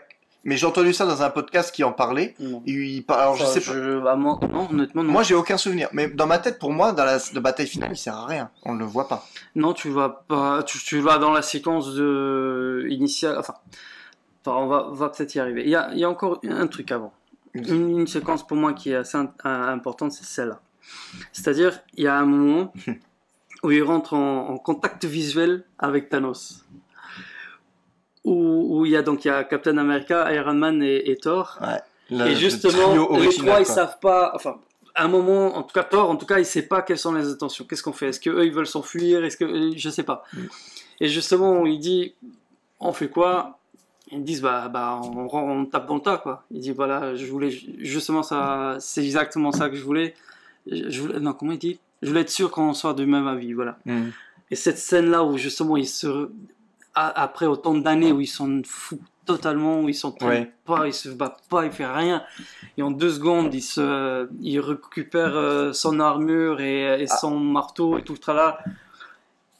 Mais j'ai entendu ça dans un podcast qui en parlait. Alors, je sais pas. Non, honnêtement, non. Moi, j'ai aucun souvenir. Mais dans ma tête, pour moi, dans la bataille finale, il sert à rien. On ne le voit pas. Non, tu vas pas. Tu vas dans la séquence initiale. Enfin, on va peut-être y arriver. Il y a encore un truc avant. Une séquence pour moi qui est assez importante, c'est celle-là. C'est-à-dire, il y a un moment où il rentre en contact visuel avec Thanos. Où il y a Captain America, Iron Man et Thor. Ouais, et justement, les trois, ils savent pas... Enfin, à un moment, en tout cas, Thor, il sait pas quelles sont les intentions. Qu'est-ce qu'on fait? Est-ce qu'eux, ils veulent s'enfuir? Je sais pas. Et justement, il dit, on fait quoi? Ils disent on tape dans le tas, quoi. Il dit voilà, je voulais justement ça, c'est exactement ça que je voulais. Non, comment il dit? Je voulais être sûr qu'on soit du même avis, voilà. Et cette scène là où justement après autant d'années où ils s'en foutent totalement, où ils s'entraînent pas, ils se battent pas, ils font rien, et en 2 secondes il récupère son armure et son marteau et tout le tralala.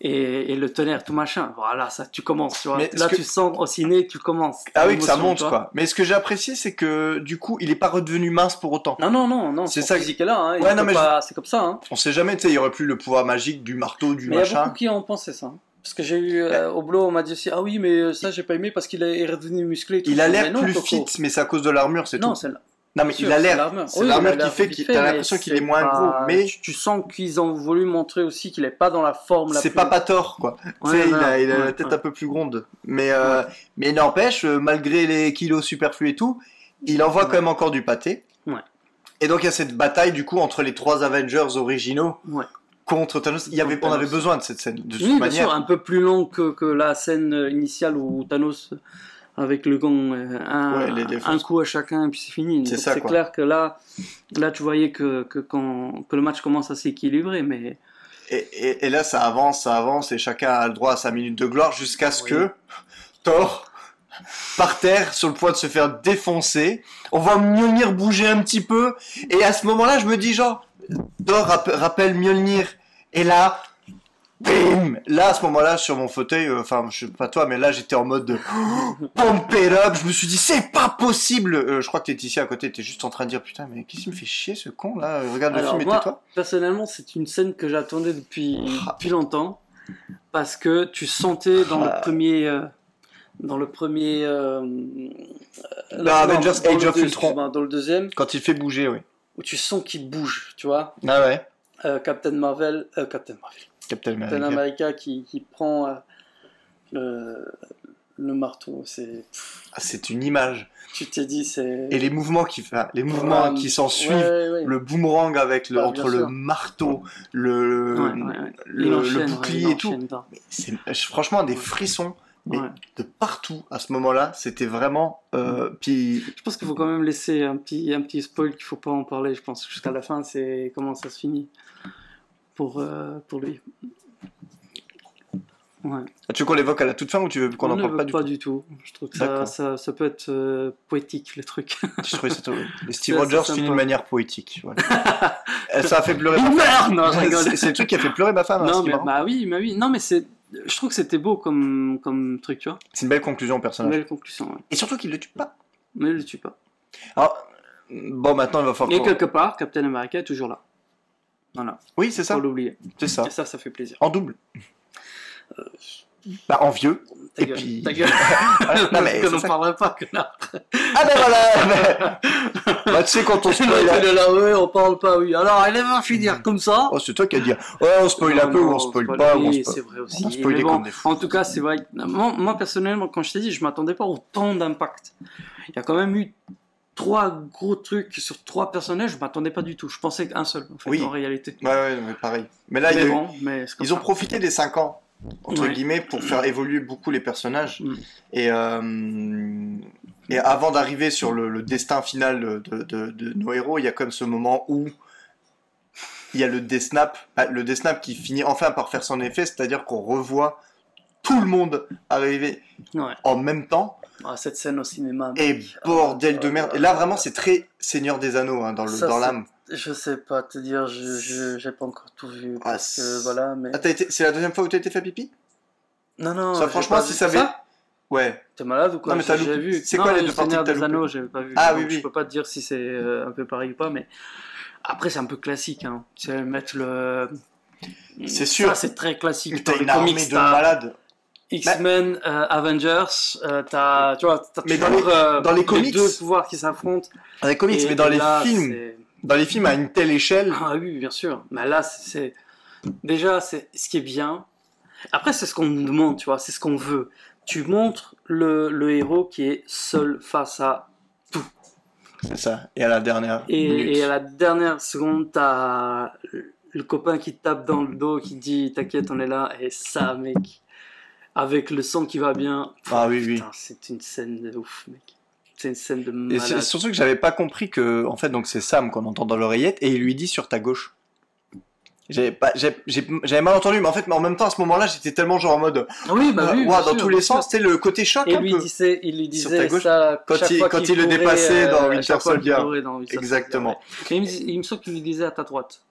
et le tonnerre, tout machin. Voilà, ça, tu commences, tu vois. Là, tu sens au ciné, tu commences. Ah oui, que ça monte, quoi. Mais ce que j'ai apprécié, c'est que, du coup, il est pas redevenu mince pour autant. Non, c'est ça physique est là, hein. Ouais, non, mais c'est comme ça, hein. On sait jamais, tu sais, il y aurait plus le pouvoir magique du marteau, du machin. Mais il y a beaucoup qui ont pensé ça. Parce que j'ai eu, au boulot, on m'a dit aussi, ah oui, mais ça, j'ai pas aimé parce qu'il est redevenu musclé et tout. Il a l'air plus fit, mais c'est à cause de l'armure, c'est tout. Non, c'est là. Non, mais il a l'air. C'est l'armure qui fait que t'as l'impression qu'il est moins gros. Mais tu sens qu'ils ont voulu montrer aussi qu'il est pas dans la forme la c'est pas Pator, quoi. Tu sais, il a la tête un peu plus gronde. Mais n'empêche, malgré les kilos superflus et tout, il envoie quand même encore du pâté. Ouais. Et donc il y a cette bataille du coup entre les 3 Avengers originaux. Ouais. Contre Thanos. On avait besoin de cette scène, de toute manière. Bien sûr, un peu plus long que la scène initiale où Thanos, avec le gant, un coup à chacun, et puis c'est fini. C'est clair que là, tu voyais que le match commence à s'équilibrer, mais... Et là, ça avance, et chacun a le droit à sa minute de gloire, jusqu'à ce que Thor, par terre, sur le point de se faire défoncer, on voit Mjolnir bouger un petit peu, et à ce moment-là, je me dis genre, Thor rappelle Mjolnir, et là, bim, là à ce moment-là sur mon fauteuil, enfin je sais pas toi, mais là j'étais en mode de pump it up, je me suis dit c'est pas possible. Je crois que t'es ici à côté, t'es juste en train de dire putain mais qu'est-ce qui me fait chier ce con là, regarde le film et tais-toi. Personnellement c'est une scène que j'attendais depuis longtemps, parce que tu sentais dans le premier Avengers Age of Ultron, dans le deuxième, quand il fait bouger, oui, où tu sens qu'il bouge, tu vois. Ah ouais. Captain America qui prend le marteau, c'est une image. Tu t'es dit c'est... Et les mouvements qui s'en suivent, le boomerang avec entre le marteau, le bouclier et tout. C'est franchement des frissons. Mais de partout à ce moment-là, c'était vraiment. Puis... Je pense qu'il faut quand même laisser un petit spoil qu'il faut pas en parler. Je pense jusqu'à la fin, c'est comment ça se finit pour lui. Ouais. Tu veux qu'on l'évoque à la toute fin ou tu veux qu'on en parle pas du tout. Je trouve que ça peut être poétique le truc. Je trouvais ça les Steve Rogers finit de manière poétique. Voilà. Ça a fait pleurer ma femme. Non, je rigole. C'est le truc qui a fait pleurer ma femme. Non, bah oui. Non, mais je trouve que c'était beau comme truc, tu vois. C'est une belle conclusion au personnage. Une belle conclusion, ouais. Et surtout qu'il le tue pas. Mais il le tue pas. Alors, bon, maintenant il va falloir. Et quelque part, Captain America est toujours là. Voilà. Oui, c'est ça. Faut l'oublier. C'est ça. Et ça fait plaisir. En double. En vieux. Ta gueule. Non, mais qu'on n'en parlerait pas, connard. Ah ben voilà. Bah, tu sais quand on spoil. Là, ouais, on parle pas, oui. Alors, elle va finir comme ça. Oh, c'est toi qui as dit. Ouais, on spoil un peu ou on spoil pas. Oui, c'est vrai aussi. On spoil bon, en tout cas, c'est vrai. Moi, personnellement, quand je t'ai dit, je m'attendais pas autant d'impact. Il y a quand même eu 3 gros trucs sur 3 personnages, je m'attendais pas du tout. Je pensais qu'un seul, en fait, en réalité. Ouais, mais pareil. Mais là, ils ont profité des 5 ans, entre guillemets, pour faire évoluer beaucoup les personnages. Et avant d'arriver sur le destin final de nos héros, il y a comme ce moment où il y a le Death Snap qui finit enfin par faire son effet, c'est-à-dire qu'on revoit tout le monde arriver en même temps. Cette scène au cinéma. Et bordel de merde. Et là, vraiment, c'est très Seigneur des Anneaux dans l'âme. Je sais pas te dire, j'ai pas encore tout vu. Parce que, voilà, mais... c'est la deuxième fois où t'as été fait pipi? Non. Ça, franchement, si ça avait. Ouais. T'es malade ou quoi? Non, mais j'ai vu. C'est quoi les 2 parties que t'as des Anneaux, j'avais pas vu. Ah oui. Je peux pas te dire si c'est un peu pareil ou pas, mais. Après, c'est un peu classique, hein. Tu sais, mettre le. C'est sûr. Ça, c'est très classique. Mais t'as une armée de malades. X-Men, Avengers, tu vois, t'as dans les comics, 2 pouvoirs qui s'affrontent. Dans les comics, mais dans les films, dans les films à une telle échelle. Ah oui, bien sûr. Mais là, c'est déjà c'est ce qui est bien. Après, c'est ce qu'on nous demande, tu vois, c'est ce qu'on veut. Tu montres le héros qui est seul face à tout. C'est ça. Et à la dernière. Et à la dernière seconde, t'as le copain qui te tape dans le dos, qui te dit t'inquiète, on est là. Et ça, mec. Avec le sang qui va bien. Ah oui. Putain, c'est une scène de ouf, mec. C'est une scène de malade. Et c'est surtout que j'avais pas compris que, en fait, donc c'est Sam qu'on entend dans l'oreillette et il lui dit sur ta gauche. J'avais mal entendu, mais en fait, en même temps, à ce moment-là, j'étais tellement genre en mode. Oui, bah oui. Dans tous les sens, c'était le côté choc et un peu. Il lui disait sur ta gauche, ça quand il le dépassait dans Winter Soldier. Exactement. Mais il me semble qu'il lui disait à ta droite.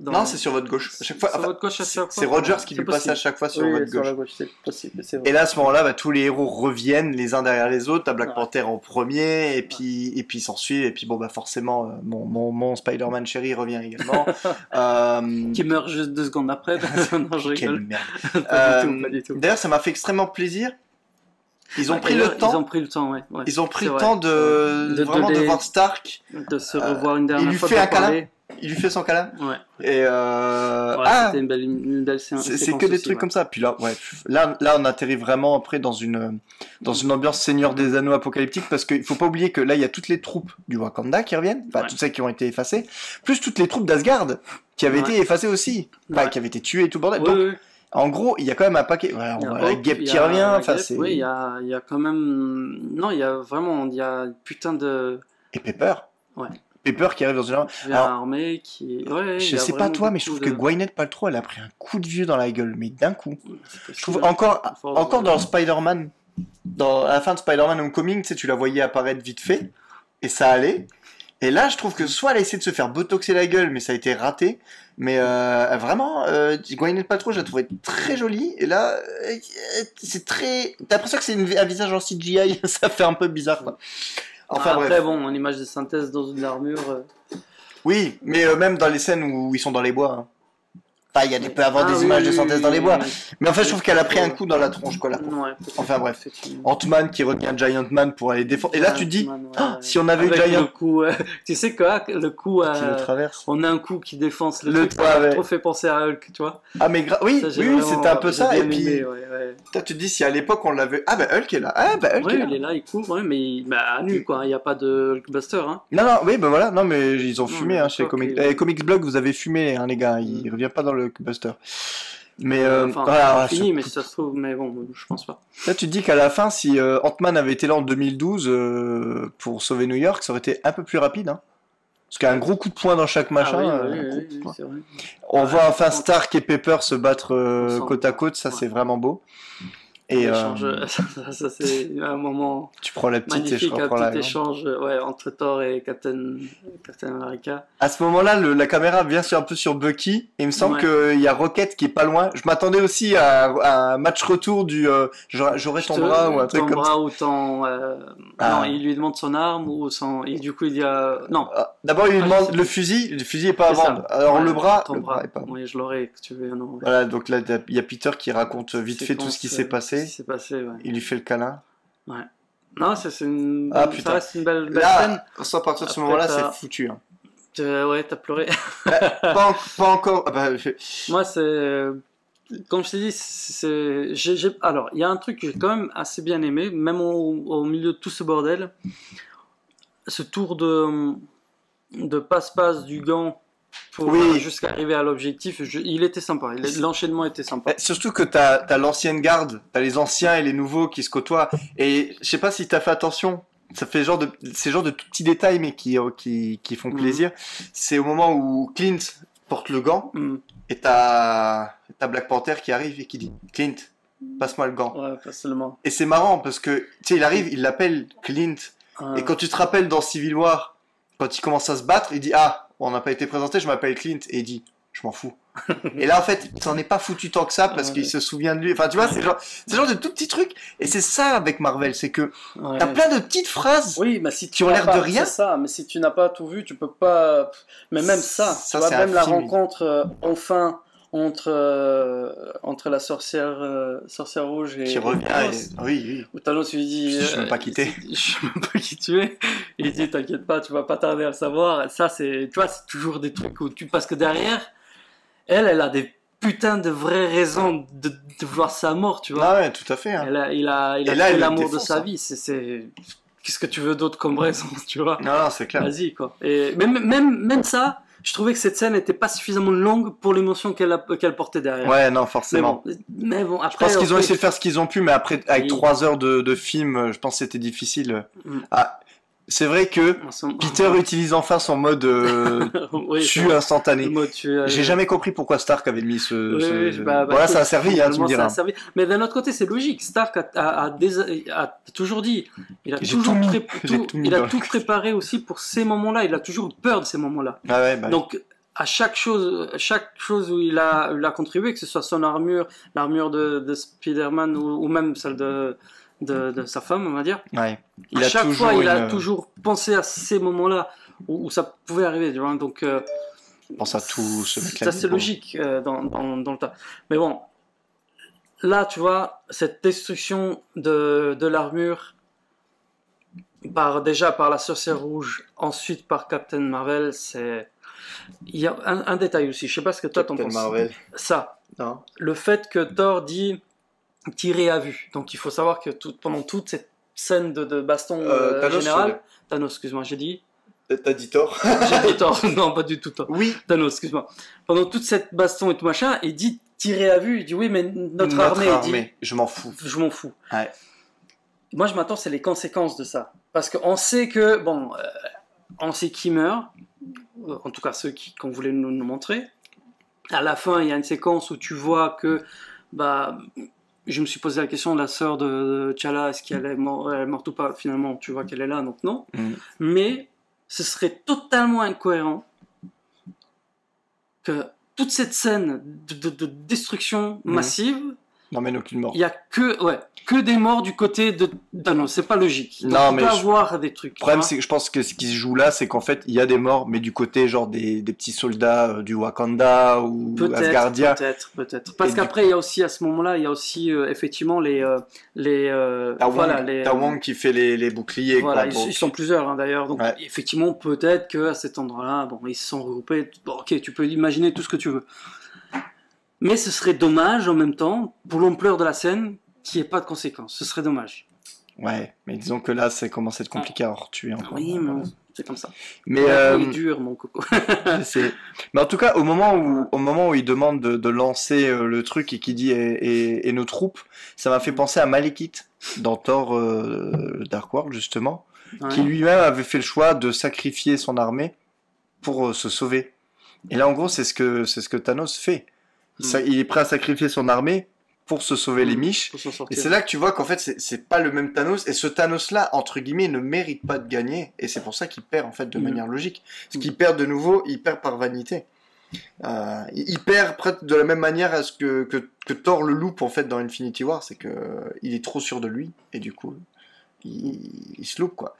Non, c'est sur votre gauche. À chaque fois, sur votre gauche à chaque fois. C'est Rogers qui lui passe à chaque fois sur votre sur gauche. la gauche, c'est possible, c'est vrai. Et là, à ce moment-là, tous les héros reviennent les uns derrière les autres. T'as Black Panther en premier, et puis ils s'en suivent. Et puis forcément, mon Spider-Man chéri revient également. Qui meurt juste 2 secondes après. Non, je rigole. Quelle merde. Pas du tout. D'ailleurs, ça m'a fait extrêmement plaisir. Ils ont pris le temps. Ils ont pris le temps, ouais. Ils ont pris le temps de voir Stark. De se revoir une dernière fois. Il lui fait un câlin. Il lui fait son câlin. Ouais. Et c'était une belle séance. C'est que des trucs comme ça. Puis là, là, on atterrit vraiment après dans une ambiance Seigneur des Anneaux apocalyptique, parce qu'il faut pas oublier que là, il y a toutes les troupes du Wakanda qui reviennent, toutes celles qui ont été effacées, plus toutes les troupes d'Asgard qui avaient été effacées aussi, qui avaient été tuées et tout bordel. Donc, en gros, il y a quand même un paquet. Voilà, on voit la Gep qui revient. Oui, il y a quand même. Non, il y a vraiment. Il y a putain de. Et Pepper. Ouais. Pepper qui arrive dans une armée qui. Je sais pas toi, mais je trouve que Gwyneth Paltrow, elle a pris un coup de vieux dans la gueule, mais d'un coup. Je trouve encore dans Spider-Man, à la fin de Spider-Man Homecoming, tu sais, tu la voyais apparaître vite fait, et ça allait. Et là, je trouve que soit elle a essayé de se faire botoxer la gueule, mais ça a été raté. Mais vraiment, Gwyneth Paltrow, je la trouvais très jolie. Et là, c'est très. T'as l'impression que c'est un visage en CGI, ça fait un peu bizarre, quoi. Enfin, après, bon, en image de synthèse dans une armure. Oui, mais même dans les scènes où ils sont dans les bois. Hein. Il peut y avoir des images de synthèse dans les bois. Mais en fait, je trouve qu'elle a pris un coup dans la tronche, quoi. Enfin bref. Ant-Man qui retient Giant Man pour aller défendre. Et là, tu te dis, si on avait eu Giant. Le coup, tu sais quoi, le coup. Qui le traverse. On a un coup qui défonce le truc. Ça m'a trop fait penser à Hulk, tu vois. Ah, mais oui, c'était un peu ça. Et puis, toi, tu te dis, si à l'époque on l'avait. Ah, bah Hulk est là. Hulk est là. Il est là, il couvre, mais à nu, quoi. Il n'y a pas de Hulkbuster. Hein. Non, oui, bah voilà. Non, mais ils ont fumé chez Comics Blog, vous avez fumé, les gars. Il revient pas dans le Hulkbuster. Mais fini, mais si ça se trouve, mais bon, je pense pas. Là, tu te dis qu'à la fin, si Ant-Man avait été là en 2012 pour sauver New York, ça aurait été un peu plus rapide. Hein. Parce qu'il y a un gros coup de poing dans chaque machin. Oui, c'est vrai. On voit enfin Stark et Pepper se battre côte à côte, ça c'est vraiment beau. Et ça c'est un moment. Tu prends la petite magnifique, et je reprends la. Un petit échange entre Thor et Captain America. À ce moment-là, la caméra vient un peu sur Bucky. Et il me semble qu'il y a Rocket qui est pas loin. Je m'attendais aussi à un match retour du j'aurai ton bras ou un truc comme ça. Ou ton non, il lui demande son arme ou son. Et du coup il dit non. D'abord il lui demande le fusil. Le fusil est pas à vendre. Alors le bras. Ton bras est pas. Oui, je l'aurais que tu veux. Non. Voilà, donc là il y a Peter qui raconte vite fait tout ce qui s'est passé. Il lui fait le câlin. Ouais. Non, c'est une. Putain. Ça reste une belle là, scène. À partir de ce moment-là, c'est foutu. Hein. Ouais, t'as pleuré. pas encore. Moi, c'est. Comme je t'ai dit, alors, il y a un truc que j'ai quand même assez bien aimé, même au milieu de tout ce bordel. Ce tour de passe-passe du gant. Jusqu'à arriver à l'objectif, il était sympa, l'enchaînement était sympa. Surtout que t'as l'ancienne garde, t'as les anciens et les nouveaux qui se côtoient, et je sais pas si t'as fait attention, ça fait ces genres de tout petits détails mais qui font plaisir. C'est au moment où Clint porte le gant, et t'as Black Panther qui arrive et qui dit « Clint, passe-moi le gant ». Ouais, pas seulement. Et c'est marrant parce que, tu sais, il arrive, il l'appelle Clint, et quand tu te rappelles dans Civil War, quand il commence à se battre, il dit « Ah, on n'a pas été présenté, je m'appelle Clint », et il dit « Je m'en fous ». Et là, en fait, il s'en est pas foutu tant que ça, parce qu'il se souvient de lui. Enfin, tu vois, c'est genre de tout petits trucs. Et c'est ça avec Marvel, c'est que t'as plein de petites phrases qui ont l'air de rien. C'est ça, mais si tu n'as pas tout vu, tu peux pas... Mais même ça tu vois, même la rencontre, enfin... entre la sorcière rouge et qui revient Thanos, oui. où Thanos lui dit je sais même pas qui t'es. Je sais même pas qui tu es. Il dit t'inquiète pas, tu vas pas tarder à le savoir. Ça c'est, tu vois, c'est toujours des trucs où parce que derrière elle a des putains de vraies raisons de vouloir sa mort, tu vois. Ah ouais, tout à fait. Hein. Il a fait l'amour de sa vie, c'est qu'est-ce que tu veux d'autre comme raison, tu vois. Non, c'est clair. Vas-y quoi. Et même ça, je trouvais que cette scène n'était pas suffisamment longue pour l'émotion qu'elle portait derrière. Ouais, non, forcément. Mais bon après, je pense qu'ils ont essayé de faire ce qu'ils ont pu, mais après, avec 3 heures de film, je pense que c'était difficile. C'est vrai que Peter utilise enfin son mode tue instantané. J'ai jamais compris pourquoi Stark avait mis voilà, ça a servi, tu me diras. Mais d'un autre côté, c'est logique. Stark a toujours dit, il a tout préparé aussi pour ces moments-là. Il a toujours peur de ces moments-là. Ah ouais, donc, à chaque chose où il a contribué, que ce soit son armure, l'armure de Spider-Man ou même celle de sa femme, on va dire. Ouais. À chaque fois, il a toujours pensé à ces moments-là où ça pouvait arriver. Tu vois, donc, pense à tout ce mec-là. Ça, c'est logique dans le tas. Mais bon, là, tu vois, cette destruction de l'armure, déjà par la Sorcière Rouge, ensuite par Captain Marvel, c'est... Il y a un détail aussi, je sais pas ce que toi t'en penses. Captain Marvel. Ça, non. Le fait que Thor dit tirer à vue. Donc il faut savoir que pendant toute cette scène de baston général... Thanos, excuse-moi, j'ai dit... T'as dit Thor. J'ai dit Thor, non pas du tout Thor. Oui. Thanos, excuse-moi. Pendant toute cette baston et tout machin, il dit tirer à vue, il dit oui mais notre armée. Dit, je m'en fous. Je m'en fous. Ouais. Moi je m'attends c'est les conséquences de ça. Parce qu'on sait que, bon, on sait qui meurt, en tout cas ceux qu'on voulait nous montrer. À la fin, il y a une séquence où tu vois que, je me suis posé la question de la sœur de T'Challa, est-ce qu'elle est morte ou pas? Finalement, tu vois qu'elle est là, donc non. Mais ce serait totalement incohérent que toute cette scène de destruction massive n'emmène aucune mort. Il y a que des morts du côté de Thanos, c'est pas logique. Donc, non, mais avoir des trucs. Le problème, c'est que je pense que ce qui se joue là, c'est qu'en fait, il y a des morts, mais du côté genre des petits soldats du Wakanda ou Asgardia. Peut-être. Parce qu'après, il y a aussi à ce moment-là, il y a aussi effectivement T'as Wong qui fait les boucliers. Voilà, ils sont plusieurs d'ailleurs. Donc effectivement, peut-être qu'à cet endroit-là, bon, ils se sont regroupés. Bon, ok, tu peux imaginer tout ce que tu veux. Mais ce serait dommage en même temps, pour l'ampleur de la scène, qu'il n'y ait pas de conséquences. Ce serait dommage. Ouais, mais disons que là, ça commence à être compliqué à retuer. Oui, mais c'est comme ça. Mais il est dur, mon coco. Mais en tout cas, au moment où il demande de lancer le truc et qu'il dit et nos troupes, ça m'a fait penser à Malekith dans Thor Dark World justement, qui lui-même avait fait le choix de sacrifier son armée pour se sauver. Et là, en gros, c'est ce que Thanos fait. Il est prêt à sacrifier son armée pour se sauver les miches. Et c'est là que tu vois qu'en fait, c'est pas le même Thanos. Et ce Thanos-là, entre guillemets, ne mérite pas de gagner. Et c'est pour ça qu'il perd, en fait, de manière logique. Parce qu'il perd de nouveau, il perd par vanité. Il perd presque de la même manière à ce que Thor le loupe, en fait, dans Infinity War. C'est que il est trop sûr de lui. Et du coup, il se loupe, quoi.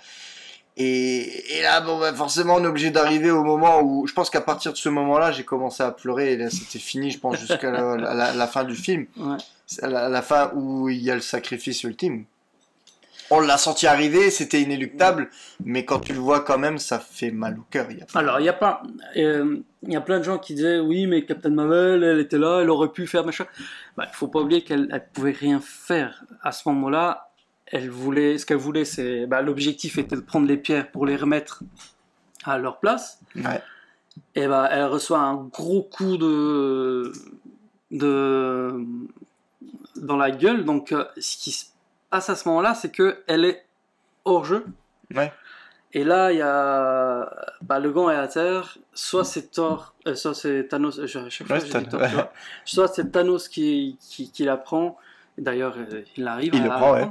Et là, bon, forcément, on est obligé d'arriver au moment où... Je pense qu'à partir de ce moment-là, j'ai commencé à pleurer. Et là, c'était fini, je pense, jusqu'à la fin du film. Ouais. La fin où il y a le sacrifice ultime. On l'a senti arriver, c'était inéluctable. Mais quand tu le vois quand même, ça fait mal au cœur. Alors, il y a plein de gens qui disaient, oui, mais Captain Marvel, elle était là, elle aurait pu faire machin. Il faut pas oublier qu'elle pouvait rien faire à ce moment-là. Ce qu'elle voulait, c'est l'objectif était de prendre les pierres pour les remettre à leur place. Ouais. Et elle reçoit un gros coup dans la gueule. Donc, ce qui se passe à ce moment-là, c'est que elle est hors jeu. Ouais. Et là, il y a le gant est à terre. Soit c'est Thor, soit c'est Thanos. Soit c'est Thanos qui la prend. D'ailleurs, il arrive. Il le prend, ouais.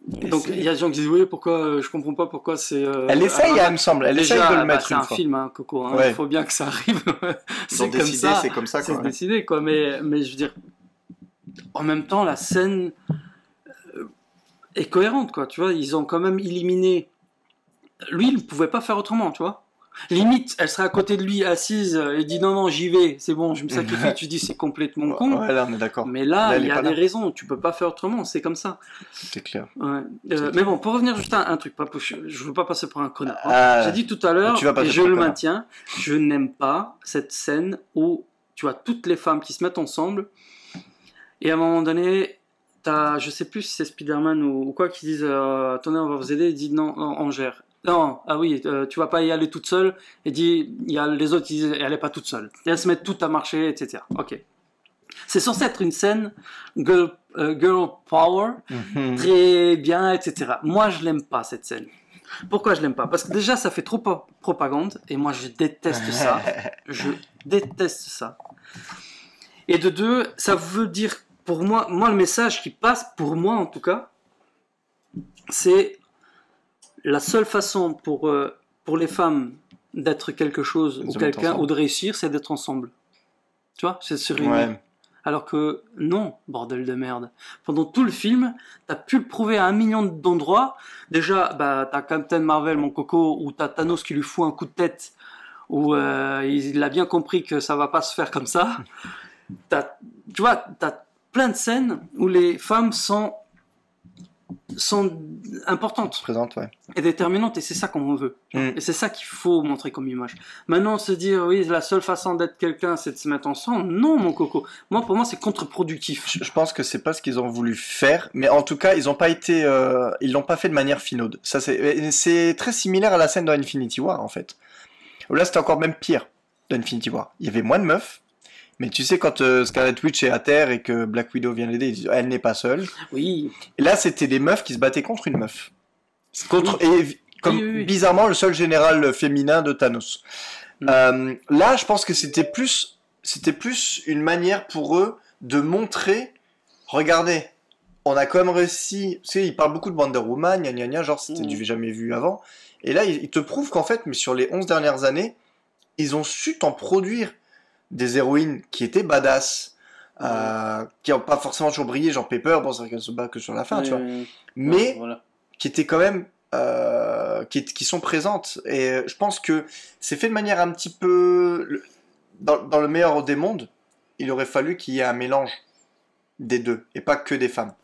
Donc il y a des gens qui disent oui, pourquoi je comprends pas pourquoi c'est. Elle essaye, il me semble. Elle essaye de le mettre une fois. C'est un film, Coco. Il faut bien que ça arrive. C'est comme ça. C'est comme ça, quoi. C'est décidé, quoi. Mais je veux dire, en même temps, la scène est cohérente, quoi. Tu vois, ils ont quand même éliminé. Lui, il ne pouvait pas faire autrement, tu vois. Limite, elle serait à côté de lui, assise, et dit non, j'y vais, c'est bon, je me sacrifie. Tu dis c'est complètement con. Ouais, là, on est d'accord. Mais là, il y a des raisons, tu peux pas faire autrement, c'est comme ça. C'est clair. Ouais. Mais bon, pour revenir juste à un truc, je veux pas passer pour un connard. J'ai dit tout à l'heure, et je le maintiens, je n'aime pas cette scène où tu as toutes les femmes qui se mettent ensemble, et à un moment donné, je sais plus si c'est Spider-Man ou quoi, qui disent attendez, on va vous aider, il dit non, on gère. Non, tu vas pas y aller toute seule. Et il y a les autres qui disent, elle est pas toute seule. Et elles se mettent toutes à marcher, etc. Ok. C'est censé être une scène girl power, très bien, etc. Moi, je l'aime pas cette scène. Pourquoi je l'aime pas? Parce que déjà, ça fait trop propagande, et moi, je déteste ça. Je déteste ça. Et de deux, ça veut dire pour moi, le message qui passe pour moi en tout cas, c'est la seule façon pour les femmes d'être quelque chose ou quelqu'un ou de réussir, c'est d'être ensemble. Tu vois, c'est de se réunir. Ouais. Alors que non, bordel de merde. Pendant tout le film, t'as pu le prouver à 1 million d'endroits. Déjà, t'as Captain Marvel, mon coco, où t'as Thanos qui lui fout un coup de tête, où il a bien compris que ça va pas se faire comme ça. Tu vois, t'as plein de scènes où les femmes sont importantes, présentes, ouais, et déterminantes, et c'est ça qu'on veut. Et c'est ça qu'il faut montrer comme image. Maintenant, se dire oui, la seule façon d'être quelqu'un, c'est de se mettre ensemble. Non, mon coco. Pour moi, c'est contre-productif. Je pense que c'est pas ce qu'ils ont voulu faire, mais en tout cas, ils l'ont pas fait de manière finaude. Ça, c'est très similaire à la scène dans Infinity War, en fait. Là, c'était encore même pire dans Infinity War. Il y avait moins de meufs. Mais tu sais, quand Scarlet Witch est à terre et que Black Widow vient l'aider, ils disent elle n'est pas seule. Oui. Et là, c'était des meufs qui se battaient contre une meuf. Bizarrement, le seul général féminin de Thanos. Là, je pense que c'était plus une manière pour eux de montrer, regardez, on a quand même réussi. Tu sais, ils parlent beaucoup de Wonder Woman, gna gna gna, genre c'était du jamais vu avant. Et là, ils te prouvent qu'en fait, mais sur les 11 dernières années, ils ont su t'en produire des héroïnes qui étaient badass, qui n'ont pas forcément toujours brillé, genre Pepper, bon c'est vrai qu'elle se bat que sur la fin, tu vois, mais qui étaient quand même, qui sont présentes, et je pense que c'est fait de manière un petit peu, dans le meilleur des mondes, il aurait fallu qu'il y ait un mélange des deux, et pas que des femmes.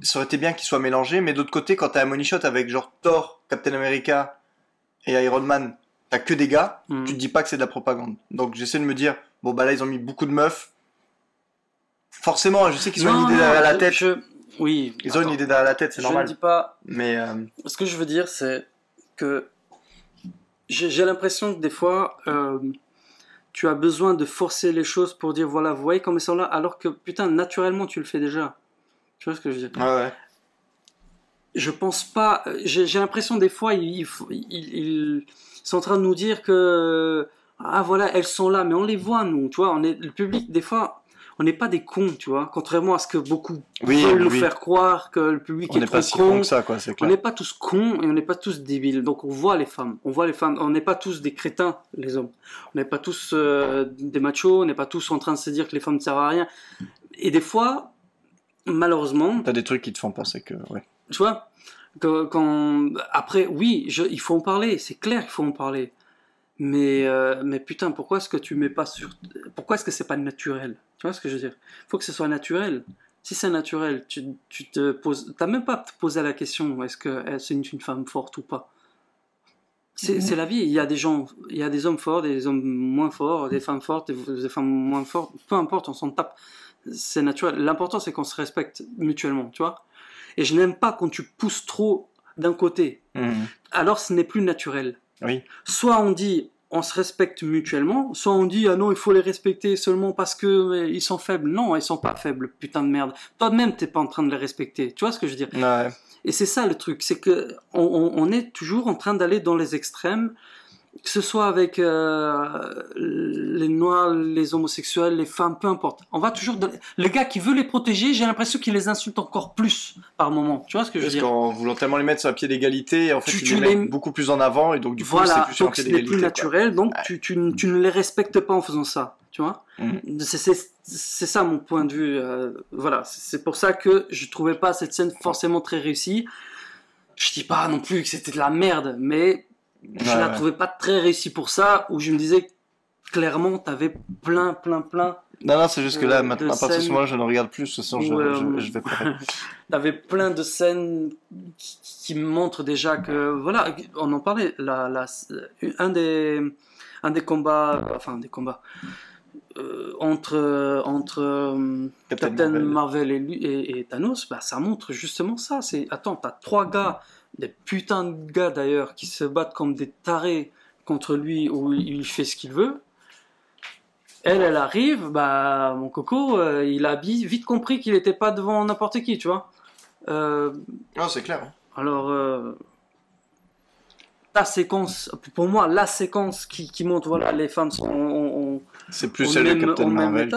Ça aurait été bien qu'ils soient mélangés, mais d'autre côté, quand t'as un money shot avec genre Thor, Captain America et Iron Man, t'as que des gars, tu te dis pas que c'est de la propagande. Donc j'essaie de me dire, bon bah là ils ont mis beaucoup de meufs. Forcément, je sais qu'ils ont une idée derrière la tête. Oui. Ils ont une idée derrière la tête, c'est normal. Je ne dis pas. Mais ce que je veux dire, c'est que j'ai l'impression que des fois, tu as besoin de forcer les choses pour dire voilà, vous voyez comme ils sont là, alors que putain, naturellement tu le fais déjà. Tu vois ce que je veux dire? Ouais. Je pense pas. J'ai l'impression des fois, ils sont en train de nous dire que voilà, elles sont là, mais on les voit nous, tu vois, le public des fois, on n'est pas des cons, tu vois, contrairement à ce que beaucoup veulent nous faire croire que le public est trop con. On n'est pas si con que ça, quoi, c'est clair. On n'est pas tous cons et on n'est pas tous débiles, donc on voit les femmes, on n'est pas tous des crétins, les hommes, on n'est pas tous des machos, on n'est pas tous en train de se dire que les femmes ne servent à rien, et des fois, malheureusement, t'as des trucs qui te font penser que, ouais. Tu vois, après, oui, il faut en parler, c'est clair qu'il faut en parler. Mais putain, pourquoi est-ce que tu mets pas sur... Pourquoi est-ce que c'est pas naturel? Tu vois ce que je veux dire? Il faut que ce soit naturel. Si c'est naturel, tu te poses... T'as même pas à te poser la question, est-ce que c'est une femme forte ou pas? C'est la vie, il y a des hommes forts, des hommes moins forts, des femmes fortes, des femmes moins fortes, peu importe, on s'en tape. C'est naturel. L'important, c'est qu'on se respecte mutuellement, tu vois? Et je n'aime pas quand tu pousses trop d'un côté. Alors ce n'est plus naturel. Oui. Soit on dit on se respecte mutuellement, soit on dit ah non il faut les respecter seulement parce que ils sont faibles. Non, ils sont pas faibles, putain de merde. Toi-même t'es pas en train de les respecter. Tu vois ce que je veux dire? Ouais. Et c'est ça le truc, c'est que on est toujours en train d'aller dans les extrêmes. Que ce soit avec les noirs, les homosexuels, les femmes, peu importe. On va toujours... Le gars qui veut les protéger, j'ai l'impression qu'il les insulte encore plus par moment. Tu vois ce que je veux dire? Parce qu'en voulant tellement les mettre sur un pied d'égalité, en fait, tu les mets beaucoup plus en avant, et donc du coup, c'est plus sur un pied d'égalité. Donc, ce n'est plus naturel, donc tu ne les respectes pas en faisant ça. Tu vois? C'est ça mon point de vue. Voilà, c'est pour ça que je trouvais pas cette scène forcément très réussie. Je dis pas non plus que c'était de la merde, mais... Je la trouvais pas très réussie pour ça, où je me disais clairement t'avais plein. Non, c'est juste que là, maintenant, à partir de ce moment-là, je ne regarde plus, de toute façon, je vais pas. T'avais plein de scènes qui montrent déjà que, voilà, on en parlait, un des combats, entre Captain Marvel et Thanos, bah, ça montre justement ça. Attends, t'as 3 gars, des putains de gars d'ailleurs, qui se battent comme des tarés contre lui, où il fait ce qu'il veut. Elle arrive, bah mon coco, il a vite compris qu'il n'était pas devant n'importe qui, tu vois. Non, c'est clair. Alors, ta séquence, pour moi, la séquence qui montre, voilà, les femmes sont... c'est plus celle de Captain Marvel.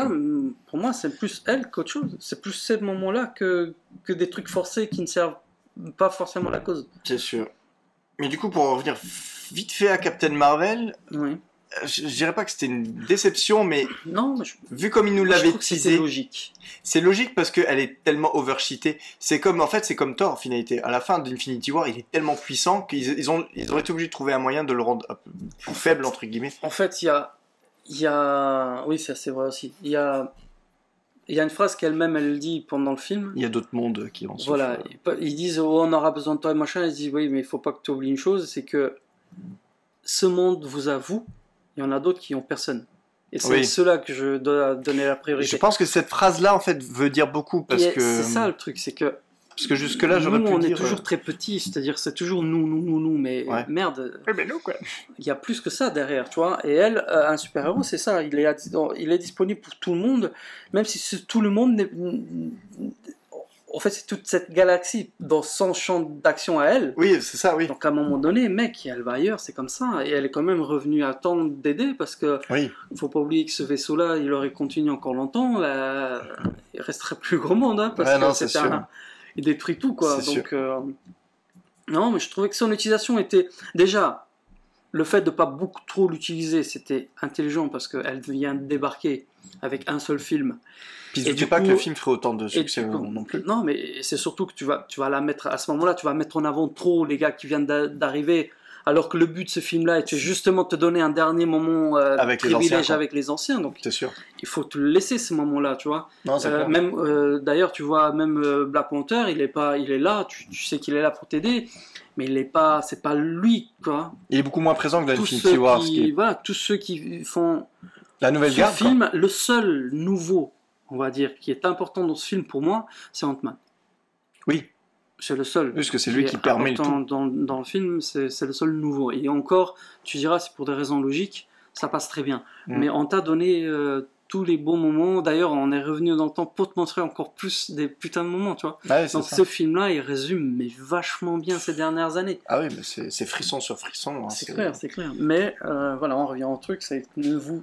Pour moi, c'est plus elle qu'autre chose. C'est plus ces moments-là que des trucs forcés qui ne servent pas forcément la cause. C'est sûr. Mais du coup, pour en revenir vite fait à Captain Marvel, Oui. je dirais pas que c'était une déception, mais Non, vu comme il nous l'avait teasé, c'est logique. C'est logique parce qu'elle est tellement overcheatée. C'est comme, en fait, c'est comme Thor en finalité. À la fin d'Infinity War, il est tellement puissant qu'ils auraient été obligés de trouver un moyen de le rendre plus faible, entre guillemets. En fait, il y a... Oui, ça c'est vrai aussi. Il y a une phrase qu'elle-même, elle dit pendant le film. Il y a d'autres mondes qui en souffrent. Voilà, ils disent oh, on aura besoin de toi et machin. Ils disent oui, mais il faut pas que tu oublies une chose, c'est que ce monde vous a vous, il y en a d'autres qui ont personne. Et c'est ceux-là que je dois donner la priorité. Je pense que cette phrase-là, en fait, veut dire beaucoup parce que c'est ça le truc, c'est que parce que jusque-là, j'aurais pu dire... on est toujours très petits, c'est-à-dire c'est toujours nous, mais merde. Oui, mais nous, quoi. Il y a plus que ça derrière, tu vois. Et elle, un super-héros, c'est ça. Il est disponible pour tout le monde, même si tout le monde n'est... En fait, c'est toute cette galaxie dans son champ d'action à elle. Oui, c'est ça, oui. Donc à un moment donné, mec, elle va ailleurs, c'est comme ça. Et elle est quand même revenue à temps d'aider parce que faut pas oublier que ce vaisseau-là, il aurait continué encore longtemps. Il resterait plus grand monde, hein, parce que c'est il détruit tout, quoi. Donc non, mais je trouvais que son utilisation était déjà le fait de pas beaucoup trop l'utiliser, c'était intelligent parce qu'elle vient de débarquer avec un seul film. Puis je ne dis pas que le film ferait autant de succès non plus. Non, mais c'est surtout que tu vas la mettre à ce moment-là, tu vas mettre en avant trop les gars qui viennent d'arriver, alors que le but de ce film-là était justement de te donner un dernier moment avec privilège avec les anciens. Donc c'est sûr. Il faut te le laisser ce moment-là, tu vois. Non, c'est clair. Même d'ailleurs, tu vois, même Black Panther, il est là, tu sais qu'il est là pour t'aider. Mais c'est pas lui, quoi. Il est beaucoup moins présent que dans Infinity War. Voilà, tous ceux qui font la nouvelle garde, film, quoi. Le seul nouveau, on va dire, qui est important dans ce film pour moi, c'est Ant-Man. Oui. C'est le seul. Parce que c'est lui qui permet le tout. Dans le film, c'est le seul nouveau. Et encore, tu diras, c'est pour des raisons logiques, ça passe très bien. Mais on t'a donné tous les bons moments. D'ailleurs, on est revenu dans le temps pour te montrer encore plus des putains de moments, tu vois. Donc ce film-là, il résume mais vachement bien ces dernières années. Ah oui, mais c'est frisson sur frisson. Hein, c'est clair. Mais voilà, on revient au truc, c'est que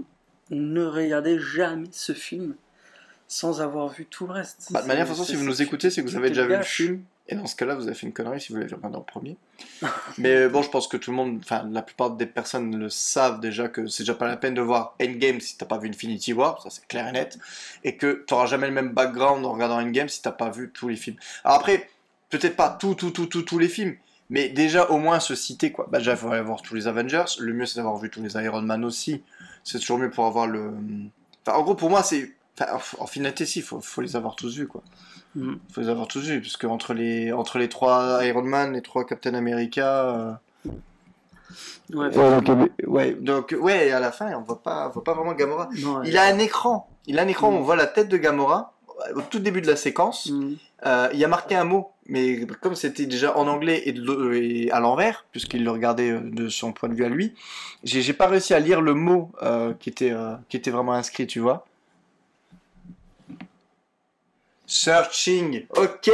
ne regardez jamais ce film sans avoir vu tout le reste. De manière façon, si vous nous écoutez, c'est que vous avez déjà vu le film. Et dans ce cas-là, vous avez fait une connerie si vous l'avez regardé en premier. Mais bon, je pense que tout le monde, enfin, la plupart des personnes le savent déjà que c'est déjà pas la peine de voir Endgame si t'as pas vu Infinity War, ça c'est clair et net. Et que t'auras jamais le même background en regardant Endgame si t'as pas vu tous les films. Alors après, peut-être pas tous les films, mais déjà au moins se citer, quoi. Bah, déjà, il faudrait voir tous les Avengers. Le mieux, c'est d'avoir vu tous les Iron Man aussi. C'est toujours mieux pour avoir le. Enfin, en gros, pour moi, c'est. Enfin, en finalité, si, faut les avoir tous vus, quoi. Faut les avoir tous vus, parce que entre les 3 Iron Man, les 3 Captain America. Donc à la fin, on voit pas vraiment Gamora. Non, il a un écran, on voit la tête de Gamora au tout début de la séquence. Il y a marqué un mot, mais comme c'était déjà en anglais et à l'envers, puisqu'il le regardait de son point de vue à lui, j'ai pas réussi à lire le mot qui était vraiment inscrit, tu vois. Searching, ok.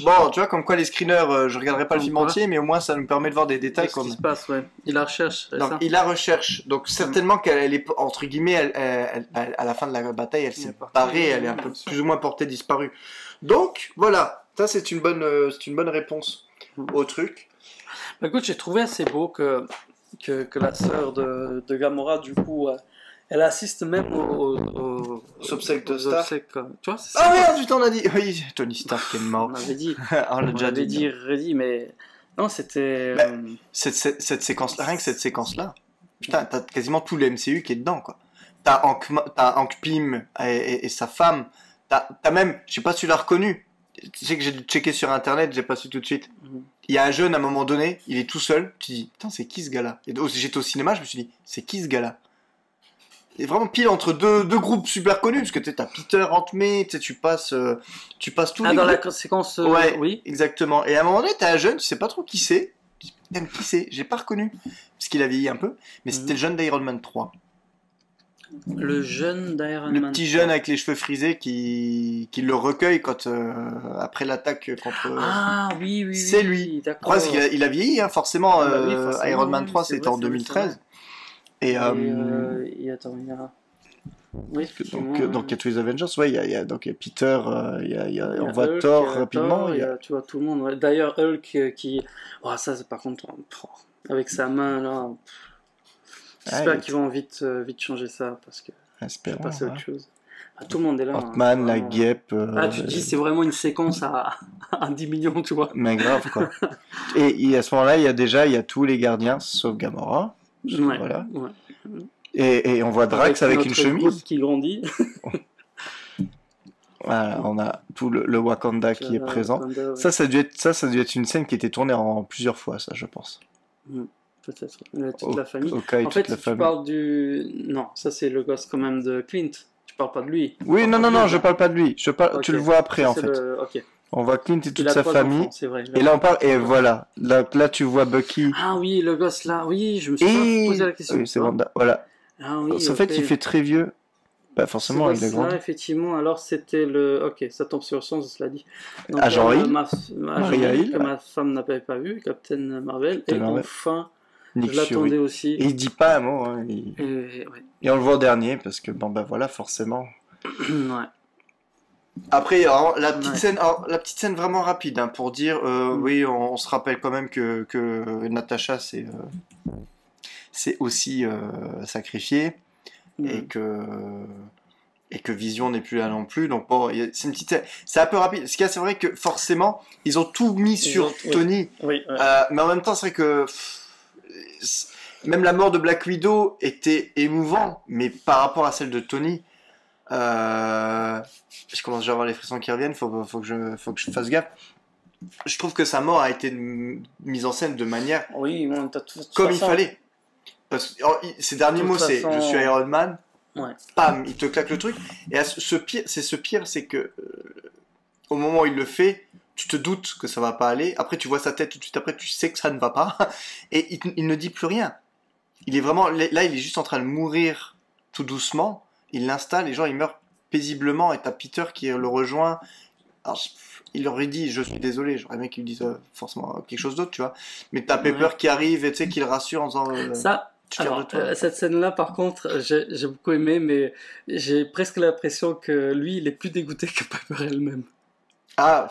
Bon, tu vois, comme quoi les screeners, je regarderai pas le film entier, mais au moins ça nous permet de voir des détails. Qu'est-ce qui se passe, ouais. Il la recherche. Donc, il la recherche. Donc certainement qu'elle est entre guillemets, à la fin de la bataille, elle s'est barrée, elle est un peu plus ou moins portée disparue. Donc voilà, ça c'est une bonne réponse au truc. Bah, écoute, j'ai trouvé assez beau que la sœur de Gamora, du coup. Elle assiste même aux obsèques de Stark. Tu vois, ah merde, putain, on a dit. Oui, Tony Stark est mort. On avait dit. On l'a déjà dit. Redit, mais non, c'était. Cette séquence-là, rien que cette séquence-là. Putain, t'as quasiment tout le MCU qui est dedans, quoi. T'as Hank Pym et sa femme. T'as même, je sais pas si tu l'as reconnu. Tu sais que j'ai checké sur internet, j'ai pas su tout de suite. Il y a un jeune à un moment donné, il est tout seul. Tu dis, putain, c'est qui ce gars-là? J'étais au cinéma, je me suis dit, c'est qui ce gars-là? Et vraiment pile entre deux groupes super connus, parce que tu as Peter, Aunt May, tu passes tous les dans groupes. La séquence, oui, exactement. Et à un moment donné, t'as un jeune, tu sais pas trop qui c'est. Putain, qui c'est? J'ai pas reconnu, parce qu'il a vieilli un peu, mais c'était le jeune d'Iron Man 3. Le jeune d'Iron Man 3. Le petit jeune avec les cheveux frisés qui le recueille quand après l'attaque contre... Ah oui. C'est lui. D'accord. Parce qu'il a vieilli, hein, forcément. Iron Man 3, c'était en 2013. Et attends, Oui, donc il y a tous les Avengers, ouais, il y a Peter, on voit Hulk, Thor rapidement. Tu vois tout le monde. Ouais. D'ailleurs, Hulk qui. Oh, ça, c'est par contre, avec sa main là. J'espère qu'ils vont vite changer ça parce que je vais passer à autre chose. Ah, tout le monde est là. Ant-Man, la guêpe. Tu te dis, c'est vraiment une séquence à 10 millions, tu vois. Mais grave, quoi. et à ce moment-là, il y a tous les gardiens, sauf Gamora. Ouais. Voilà. Ouais. Et on voit Drax avec une chemise. Qui grandit. Voilà, on a tout le Wakanda qui est présent. Wakanda, ouais. Ça a dû être une scène qui était tournée en plusieurs fois, ça, je pense. Peut-être. Toute la famille. En fait, tu parles du. Non, ça c'est le gosse quand même de Clint. Tu parles pas de lui. Oui, non, je parle pas de lui. Okay. Tu le vois après, en fait. Okay. On voit Clint et toute sa famille. Enfants, vrai, et là, on parle. Et voilà. Là, tu vois Bucky. Ah oui, le gosse là. Oui, je me suis pas posé la question. Oui, c'est Wanda. Voilà. Ah oui. En fait, il fait très vieux. Bah, forcément, il est grand. Effectivement, alors c'était le. Ok, ça tombe sur le sens, cela dit. Donc, Agent Hill. Maria Hill. Que ma femme n'avait pas vu, Captain Marvel. Et enfin. Nick je l'attendais Fury. aussi. Et il dit pas un mot. Hein. Et on le voit au dernier, parce que, voilà, forcément. Ouais. Après, alors, la petite scène vraiment rapide, hein, pour dire, oui, on se rappelle quand même que Natasha c'est aussi sacrifié, et que Vision n'est plus là non plus. Donc bon, c'est une petite scène. C'est un peu rapide. Ce qu'il y a, c'est vrai que forcément, ils ont tout mis sur Tony. Oui. Mais en même temps, c'est vrai que même la mort de Black Widow était émouvant, mais par rapport à celle de Tony, je commence déjà à avoir les frissons qui reviennent. Faut que je fasse gaffe. Je trouve que sa mort a été mise en scène de manière comme il fallait. Parce que ces derniers mots, c'est je suis Iron Man. Ouais. Pam, il te claque le truc. Et ce pire, c'est que au moment où il le fait, tu te doutes que ça va pas aller. Après, tu vois sa tête tout de suite après, tu sais que ça ne va pas. Et il ne dit plus rien. Il est vraiment là, il est juste en train de mourir tout doucement. Il l'installe, les gens ils meurent paisiblement et t'as Peter qui le rejoint. Alors, il aurait dit je suis désolé, j'aurais aimé qu'il lui dise forcément quelque chose d'autre, tu vois. Mais t'as Pepper qui arrive et tu sais qui le rassure en disant ça. Alors, cette scène-là, par contre, j'ai beaucoup aimé, mais j'ai presque l'impression que lui, il est plus dégoûté que Pepper elle-même. Ah,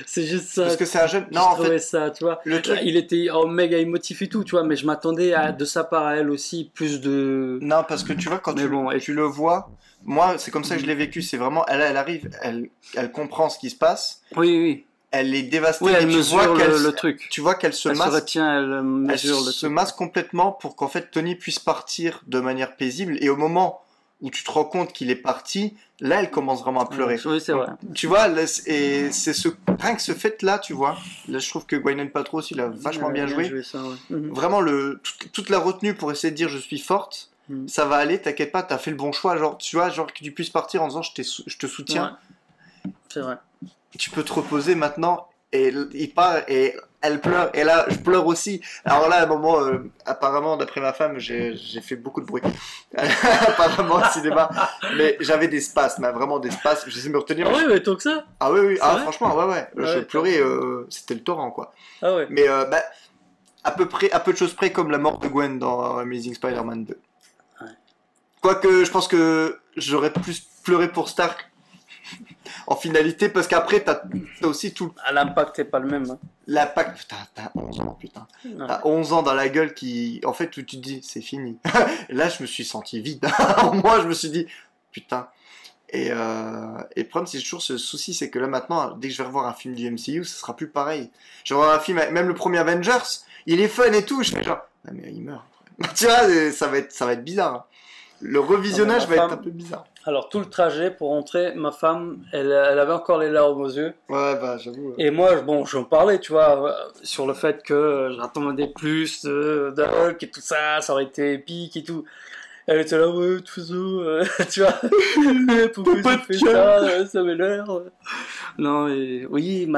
c'est juste ça. Parce que c'est un jeune. Non, en fait, ça, tu vois. Il était méga émotif et tout, tu vois, mais je m'attendais de sa part à elle aussi plus de. Non, parce que tu vois, quand tu le vois, moi, c'est comme ça que je l'ai vécu. C'est vraiment, elle arrive, elle comprend ce qui se passe. Oui. Elle est dévastée. Oui, elle mesure le truc. Tu vois qu'elle se masque. Se retient, elle mesure le truc. Se masque complètement pour qu'en fait Tony puisse partir de manière paisible. Et au moment où tu te rends compte qu'il est parti, là, elle commence vraiment à pleurer. Oui, c'est vrai. Tu vois, et c'est rien que ce fait-là, tu vois. Là, je trouve que Gwyneth Paltrow aussi, il a vachement bien joué. Ça, ouais. Vraiment, toute la retenue pour essayer de dire je suis forte, ça va aller, t'inquiète pas, t'as fait le bon choix. Genre, tu vois, genre que tu puisses partir en disant je te soutiens. Ouais. C'est vrai. Tu peux te reposer maintenant. Et il part et elle pleure. Et là, je pleure aussi. Alors là, à un moment, apparemment, d'après ma femme, j'ai fait beaucoup de bruit. Apparemment, au cinéma. Mais j'avais des spasmes, vraiment des spasmes. J'essaie de me retenir. Ah oui, mais tant que ça. Ah oui. Ah, franchement, ouais. Je pleurais. C'était le torrent, quoi. Ah ouais. Mais à peu de choses près, comme la mort de Gwen dans Amazing Spider-Man 2. Ouais. Quoique, je pense que j'aurais plus pleuré pour Stark en finalité, parce qu'après t'as aussi tout. L'impact est pas le même. Hein. L'impact, t'as 11 ans, putain. Ouais. T'as 11 ans dans la gueule qui, en fait, où tu te dis, c'est fini. Là, je me suis senti vide. Moi, je me suis dit, putain. Et le problème, c'est toujours ce souci, c'est que là, maintenant, dès que je vais revoir un film du MCU, ce sera plus pareil. Je vais revoir un film, même le premier Avengers, il est fun et tout, je fais genre, ah, mais il meurt. Tu vois, ça va être bizarre. Hein. Le revisionnage va être un peu bizarre. Alors, tout le trajet pour rentrer, ma femme, elle avait encore les larmes aux yeux. Ouais, j'avoue. Et moi, j'en parlais, tu vois, sur le fait que j'attendais plus de Hulk et tout ça, ça aurait été épique et tout. Elle était là, ouais, tout ça, tu vois, pourquoi tu fais ça, ça m'énerve. Non, et oui,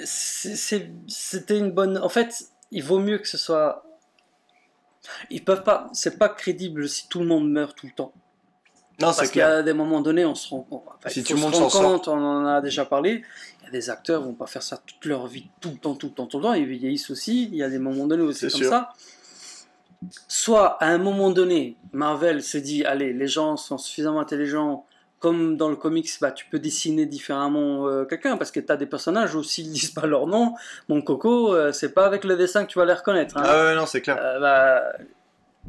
c'était une bonne. En fait, il vaut mieux que ce soit. Ils peuvent pas, c'est pas crédible si tout le monde meurt tout le temps. Non, parce qu'à des moments donnés, on se rend compte. Enfin, si tout le monde s'en sort, on en a déjà parlé. Il y a des acteurs vont pas faire ça toute leur vie, tout le temps. Ils vieillissent aussi. Il y a des moments donnés où c'est comme ça. soit à un moment donné, Marvel se dit, allez, les gens sont suffisamment intelligents, comme dans le comics, bah, tu peux dessiner différemment quelqu'un, parce que tu as des personnages où s'ils disent pas leur nom, mon coco, c'est pas avec le dessin que tu vas les reconnaître. Hein. Ah ouais, non, c'est clair.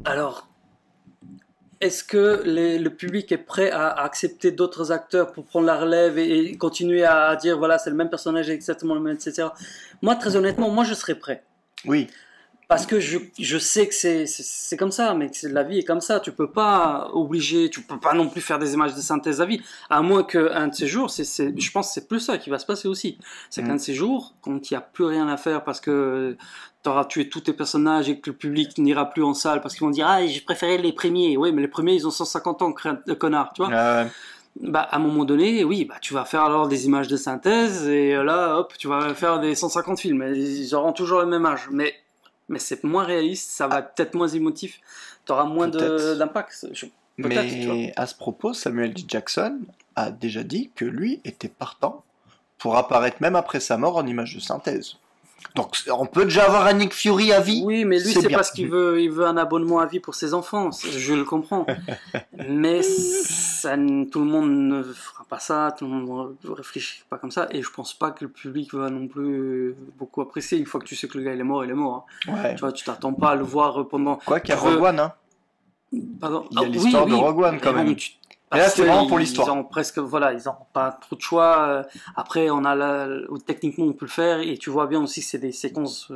Alors, est-ce que le public est prêt à accepter d'autres acteurs pour prendre la relève et continuer à dire, voilà, c'est le même personnage, exactement le même, etc. Moi, très honnêtement, moi, je serais prêt. Oui. Parce que je sais que c'est comme ça, mais que la vie est comme ça. Tu peux pas non plus faire des images de synthèse à vie. À moins qu'un de ces jours, je pense que c'est plus ça qui va se passer aussi. C'est qu'un de ces jours, quand il n'y a plus rien à faire parce que tu auras tué tous tes personnages et que le public n'ira plus en salle parce qu'ils vont dire, ah, j'ai préféré les premiers. Oui, mais les premiers, ils ont 150 ans, connard, tu vois. Bah, à un moment donné, oui, bah, tu vas faire alors des images de synthèse et là, hop, tu vas faire des 150 films. Ils auront toujours le même âge. Mais c'est moins réaliste, ça va peut-être moins émotif, tu auras moins d'impact. Mais à ce propos, Samuel L. Jackson a déjà dit que lui était partant pour apparaître même après sa mort en image de synthèse. Donc on peut déjà avoir un Nick Fury à vie. Oui, mais lui c'est parce qu'il veut un abonnement à vie pour ses enfants, je le comprends. Mais tout le monde ne fera pas ça, tout le monde ne réfléchit pas comme ça, et je pense pas que le public va non plus beaucoup apprécier. Une fois que tu sais que le gars il est mort, il est mort. Hein. Ouais. Tu vois, tu t'attends pas à le voir pendant. Quoi qu'il y a Rogue One, hein. Pardon. Il y a l'histoire de Rogue One quand même. Et là, c'est vraiment pour l'histoire. Ils ont pas trop de choix. Après, techniquement, on peut le faire. Et tu vois bien aussi que c'est des séquences,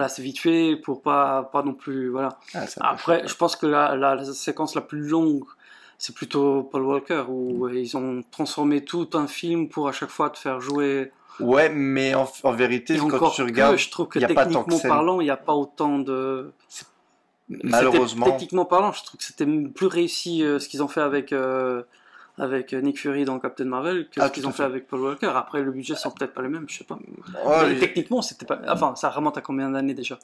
c'est vite fait pour pas non plus, voilà. Après, je pense que la séquence la plus longue, c'est plutôt Paul Walker, où ils ont transformé tout un film pour à chaque fois te faire jouer. Ouais, mais en vérité, quand tu regardes, je trouve que techniquement parlant, il n'y a pas autant de. Malheureusement. Techniquement parlant, je trouve que c'était plus réussi ce qu'ils ont fait avec Nick Fury dans Captain Marvel que ce qu'ils ont fait avec Paul Walker. Après, le budget sont peut-être pas les mêmes, je sais pas. Mais techniquement, c'était pas. Enfin, ça remonte à combien d'années déjà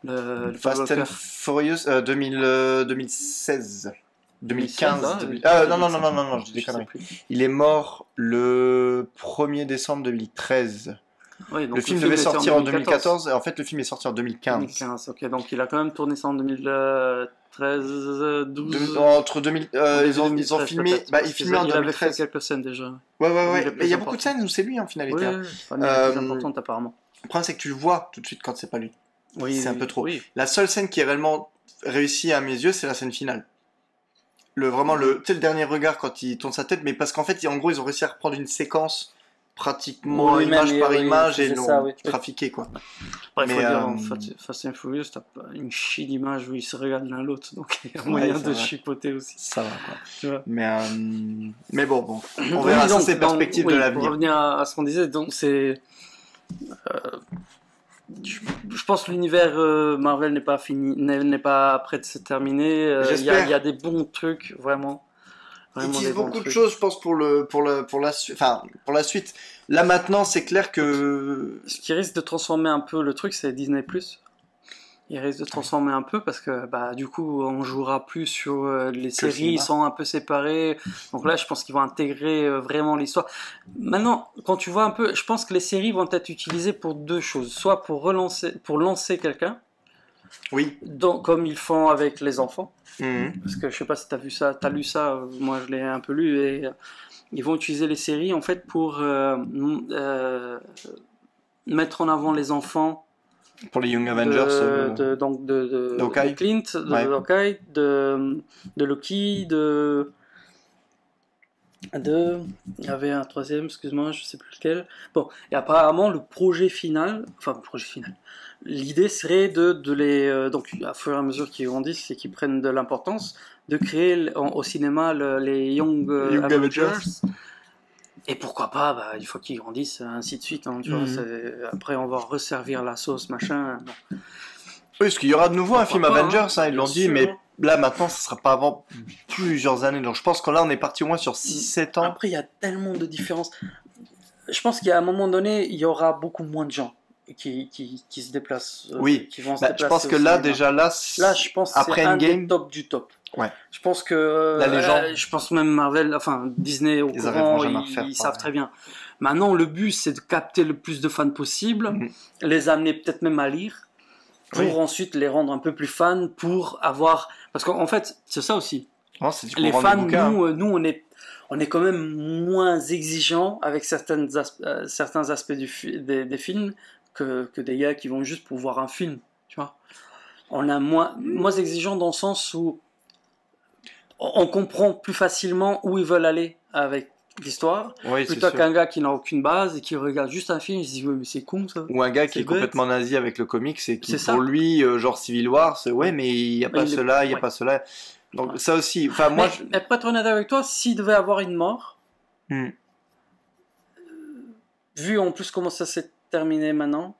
le Fast and Furious 2016. 2015. Non, je dis des conneries. Il est mort le 1er décembre 2013. Oui, le film devait sortir en 2014, et en fait le film est sorti en 2015. 2015, ok, donc il a quand même tourné ça en 2013, 12... Entre 2000, ils ont filmé, ils filmaient en 2013. Il avait fait quelques scènes déjà. Ouais, mais il y a beaucoup de scènes où c'est lui en finalité. Oui, c'est pas plus importante apparemment. Le problème c'est que tu le vois tout de suite quand c'est pas lui. Oui, c'est un peu trop. Oui. La seule scène qui est réellement réussie à mes yeux, c'est la scène finale. Le dernier regard quand il tourne sa tête, mais parce qu'en fait, en gros, ils ont réussi à reprendre une séquence pratiquement image par image et l'ont trafiqué quoi. Bref, faut dire, en Fast and Furious, t'as une chie d'image où ils se regardent l'un l'autre, donc il y a moyen de chipoter aussi. Ça va quoi. Tu vois. Mais bon, on verra ça, c'est perspectives de l'avenir. Pour revenir à ce qu'on disait, donc c'est. Je pense que l'univers Marvel n'est pas fini, n'est pas prêt de se terminer. Il y a des bons trucs vraiment. Ils disent beaucoup de choses, je pense, pour la suite. Là, maintenant, c'est clair que... Ce qui risque de transformer un peu le truc, c'est Disney+. Il risque de transformer un peu parce que, du coup, on jouera plus sur les séries, ils sont un peu séparés. Donc là, je pense qu'ils vont intégrer vraiment l'histoire. Maintenant, quand tu vois un peu, je pense que les séries vont être utilisées pour deux choses. Soit pour lancer quelqu'un. Oui. Comme ils font avec les enfants. Parce que je sais pas si t'as lu ça, moi je l'ai un peu lu, et ils vont utiliser les séries en fait pour mettre en avant les enfants. Pour les Young Avengers de Clint, de Hawkeye, de Loki, il y avait un troisième, excuse-moi, je sais plus lequel. Bon, et apparemment le projet final, l'idée serait de les, donc à fur et à mesure qu'ils grandissent et qu'ils prennent de l'importance, de créer au cinéma les Young Avengers. Et pourquoi pas, une fois qu'ils grandissent, ainsi de suite. Hein, tu vois, après, on va resservir la sauce, machin. Bon. Oui, parce qu'il y aura de nouveau un film Avengers, ils l'ont dit, mais là, maintenant, ce sera pas avant plusieurs années. Donc, je pense que là, on est parti au moins sur 6-7 ans. Après, il y a tellement de différences. Je pense qu'à un moment donné, il y aura beaucoup moins de gens qui se déplacent. Oui, qui vont se déplacer je pense que là, déjà, je pense que c'est un des top du top. Ouais. Je pense que je pense même Marvel, Disney au courant, ils savent très bien. Maintenant, le but, c'est de capter le plus de fans possible, les amener peut-être même à lire. pour ensuite les rendre un peu plus fans, pour avoir... Parce qu'en fait, c'est ça aussi. Non, les fans, nous on est quand même moins exigeants avec certains aspects des films que des gars qui vont juste pour voir un film, tu vois. On a moins exigeants dans le sens où on comprend plus facilement où ils veulent aller avec l'histoire, plutôt qu'un gars qui n'a aucune base et qui regarde juste un film, il se dit ouais mais c'est con ça. Ou un gars qui est complètement nazi avec le comics et qui pour lui genre Civil War, c'est ouais mais il y a pas cela, il y a pas cela. Donc ça aussi, enfin moi mais pour être honnête avec toi, s'il devait avoir une mort, vu en plus comment ça s'est terminé maintenant,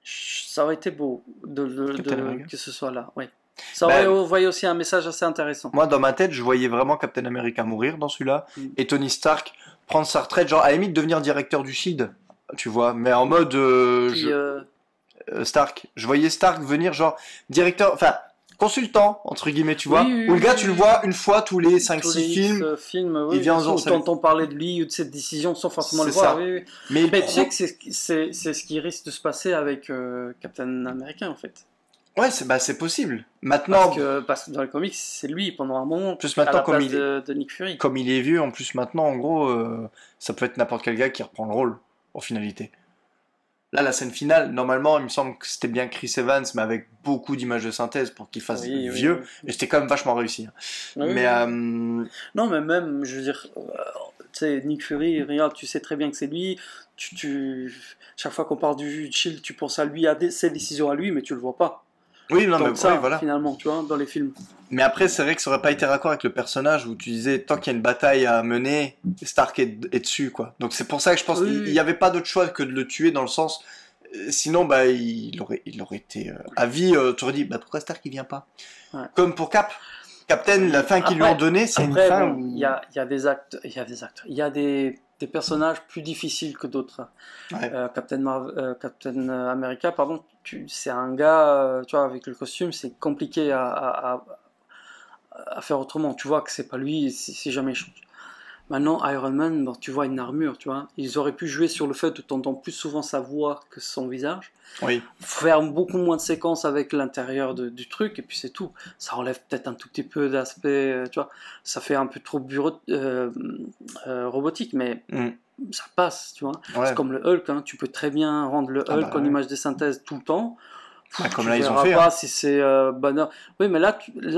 ça aurait été beau que ce soit là, oui. Ça aurait envoyé aussi un message assez intéressant. Moi, dans ma tête, je voyais vraiment Captain America mourir dans celui-là, et Tony Stark prendre sa retraite, genre à la limite devenir directeur du Shield, tu vois, mais en mode Stark. Je voyais Stark venir genre directeur, enfin consultant entre guillemets, tu vois, où le gars tu le vois une fois tous les 5-6 films, il vient en t'entends parler de lui ou de cette décision sans forcément le voir. Mais tu sais que c'est ce qui risque de se passer avec Captain America en fait. Ouais, c'est possible. Maintenant, parce que dans les comics, c'est lui pendant un moment. Plus maintenant, comme de Nick Fury. Comme il est vieux, en plus maintenant, en gros, ça peut être n'importe quel gars qui reprend le rôle en finalité. Là, la scène finale, normalement, il me semble que c'était bien Chris Evans, mais avec beaucoup d'images de synthèse pour qu'il fasse vieux. Et c'était quand même vachement réussi. Mais non, mais même, je veux dire, tu sais, Nick Fury, regarde, tu sais très bien que c'est lui. Chaque fois qu'on parle du Shield, tu penses à lui, à ses décisions à lui, mais tu le vois pas. Oui, non, donc mais ça, voilà. Finalement, tu vois, dans les films. Mais après, c'est vrai que ça aurait pas été raccord avec le personnage où tu disais, tant qu'il y a une bataille à mener, Stark est dessus, quoi. Donc c'est pour ça que je pense qu'il n'y avait pas d'autre choix que de le tuer dans le sens. Sinon, bah, il aurait été à vie. Tu aurais dit, bah, pourquoi Stark il vient pas Comme pour Captain, la fin qu'ils lui ont donnée, c'est une fin où. Il y a des actes. Il y a des personnages plus difficiles que d'autres. Captain America, pardon, c'est un gars, tu vois, avec le costume, c'est compliqué à faire autrement. Tu vois que c'est pas lui, si jamais il change. Maintenant, Iron Man, bon, tu vois une armure, tu vois. Ils auraient pu jouer sur le fait que tu entends plus souvent sa voix que son visage. Faire beaucoup moins de séquences avec l'intérieur du truc, et puis c'est tout. Ça enlève peut-être un tout petit peu d'aspect, tu vois. Ça fait un peu trop robotique, mais ça passe, tu vois. C'est comme le Hulk, hein. Tu peux très bien rendre le Hulk en image de synthèse tout le temps. Comme tu là, ils ont verras fait. Pas si c'est Banner. Oui, mais là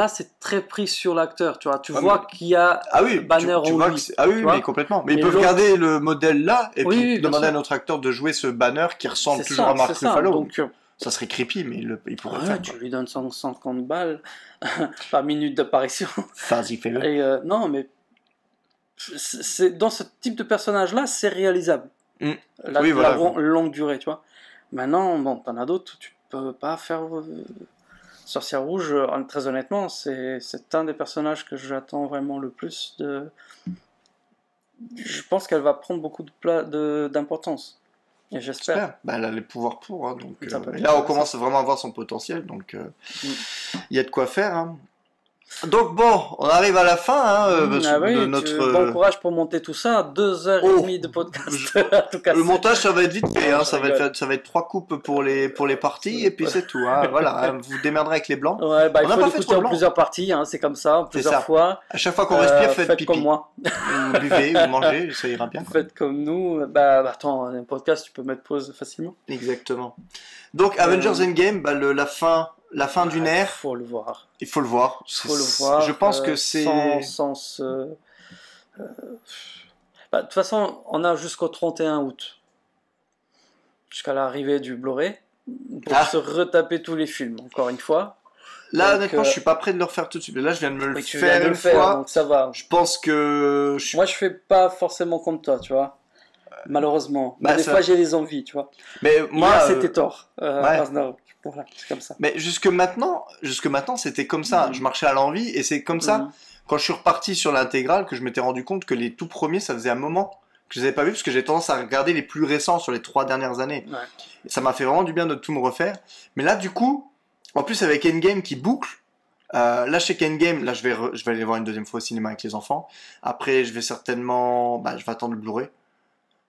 c'est très pris sur l'acteur, tu vois. Tu vois qu'il y a Banner en lui. Mais complètement. Mais ils peuvent garder le modèle là et puis demander à notre acteur de jouer ce Banner qui ressemble toujours à Mark Ruffalo. Donc, ça serait creepy, mais il pourrait le faire. Tu lui donnes 150 balles par minute d'apparition. Vas-y, fais-le. Non, mais dans ce type de personnage-là, c'est réalisable. La longue durée, tu vois. Maintenant, bon, t'en as d'autres, tu peux pas faire Sorcière Rouge. Très honnêtement, c'est un des personnages que j'attends vraiment le plus de. Je pense qu'elle va prendre beaucoup d'importance. Et j'espère. Elle a les pouvoirs pour. Hein, donc, et là, on commence vraiment à voir son potentiel. Donc, il y a de quoi faire. Hein. Donc bon, on arrive à la fin de notre... Bon courage pour monter tout ça, 2h30 de podcast. Le montage, ça va être vite fait, ça va être 3 coupes pour les parties, et puis c'est tout. Hein. Voilà, vous démerderez avec les blancs. Ouais, il faut l'écouter en plusieurs parties, c'est comme ça, plusieurs fois. À chaque fois qu'on respire, faites pipi. Comme moi. Vous buvez, vous mangez, ça ira bien. Faites comme nous. Attends, un podcast, tu peux mettre pause facilement. Exactement. Donc, Avengers Endgame, la fin d'une ère. Il faut le voir. Il faut le voir. Je pense que c'est... de toute façon, on a jusqu'au 31 août. Jusqu'à l'arrivée du Blu-ray. Pour se retaper tous les films, encore une fois. Là, donc, honnêtement, je suis pas prêt de le refaire tout de suite. Là, je viens de me le faire une fois. Donc ça va. Je pense que... Moi, je fais pas forcément comme toi, tu vois. Malheureusement. Des fois, j'ai des envies, tu vois. Mais moi, là, c'était tort. Voilà, c'est comme ça. Mais jusque maintenant, c'était comme ça. Je marchais à l'envie et c'est comme ça. Quand je suis reparti sur l'intégrale, que je m'étais rendu compte que les tout premiers, ça faisait un moment que je les avais pas vus parce que j'ai tendance à regarder les plus récents sur les 3 dernières années. Ça m'a fait vraiment du bien de tout me refaire. Mais là, du coup, en plus avec Endgame qui boucle, là chez Endgame, là je vais aller voir une deuxième fois au cinéma avec les enfants. Après, je vais certainement, je vais attendre le Blu-ray.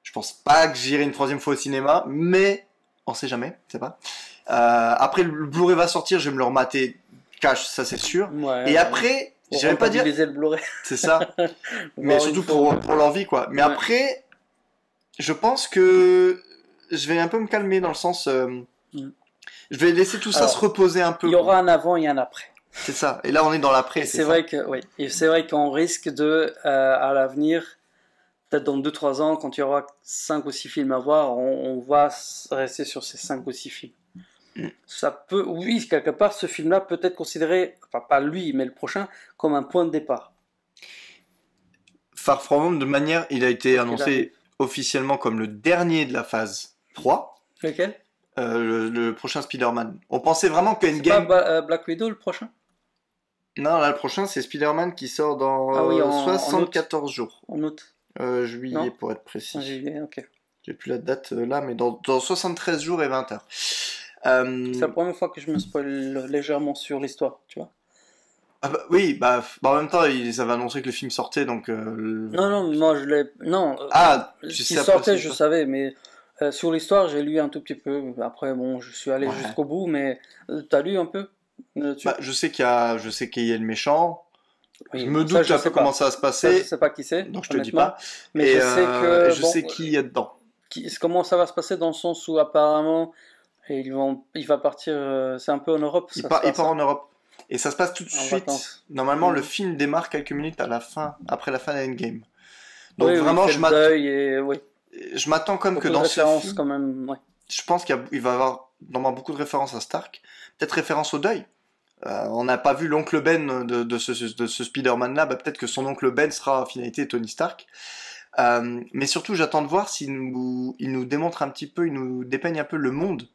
Je pense pas que j'irai une 3e fois au cinéma, mais on sait jamais, c'est pas. Après, le Blu-ray va sortir, je vais me le remater cash, ça c'est sûr. Ouais, Et après, je vais pas dire. Le Blu-ray. C'est ça. Mais surtout pour l'envie, quoi. Mais après, je pense que je vais un peu me calmer dans le sens. Je vais laisser tout ça se reposer un peu. Il y aura un avant et un après. C'est ça. Et là, on est dans l'après. C'est vrai que, oui. Et c'est vrai qu'on risque de, à l'avenir, peut-être dans 2-3 ans, quand il y aura 5 ou 6 films à voir, on va rester sur ces 5 ou 6 films. Ça peut, oui, quelque part, ce film-là peut être considéré, enfin pas lui, mais le prochain, comme un point de départ. Far From Home, de manière, il a été annoncé officiellement comme le dernier de la phase 3. Lequel le prochain Spider-Man. On pensait vraiment que Endgame... C'est pas Black Widow le prochain? Non, là, le prochain, c'est Spider-Man qui sort dans 74 jours. En août. Juillet, pour être précis. En juillet, ok. J'ai plus la date là, mais dans 73 jours et 20 heures. C'est la première fois que je me spoil légèrement sur l'histoire, tu vois. Ah bah, oui, en même temps, ils avaient annoncé que le film sortait, donc... Non, moi je l'ai... Non, tu sais sortait, je savais, mais sur l'histoire, j'ai lu un tout petit peu. Après, bon, je suis allé jusqu'au bout, mais t'as lu un peu je sais qu'il y a le méchant. Oui, je me doute un peu comment ça va se passer. Je sais pas qui c'est, donc je te dis pas. Mais je sais que... je sais qui il y a dedans. Comment ça va se passer dans le sens où apparemment... il va partir, c'est un peu en Europe. Il part en Europe. Et ça se passe tout de suite. Vacances. Normalement, le film démarre quelques minutes après la fin d'Endgame. Donc vraiment, je m'attends comme que dans ce film, quand même, je pense qu'il va y avoir normalement beaucoup de références à Stark. Peut-être référence au deuil. On n'a pas vu l'oncle Ben de ce Spider-Man-là. Peut-être que son oncle Ben sera en finalité Tony Stark. Mais surtout, j'attends de voir s'il nous démontre un petit peu, il nous dépeigne un peu le monde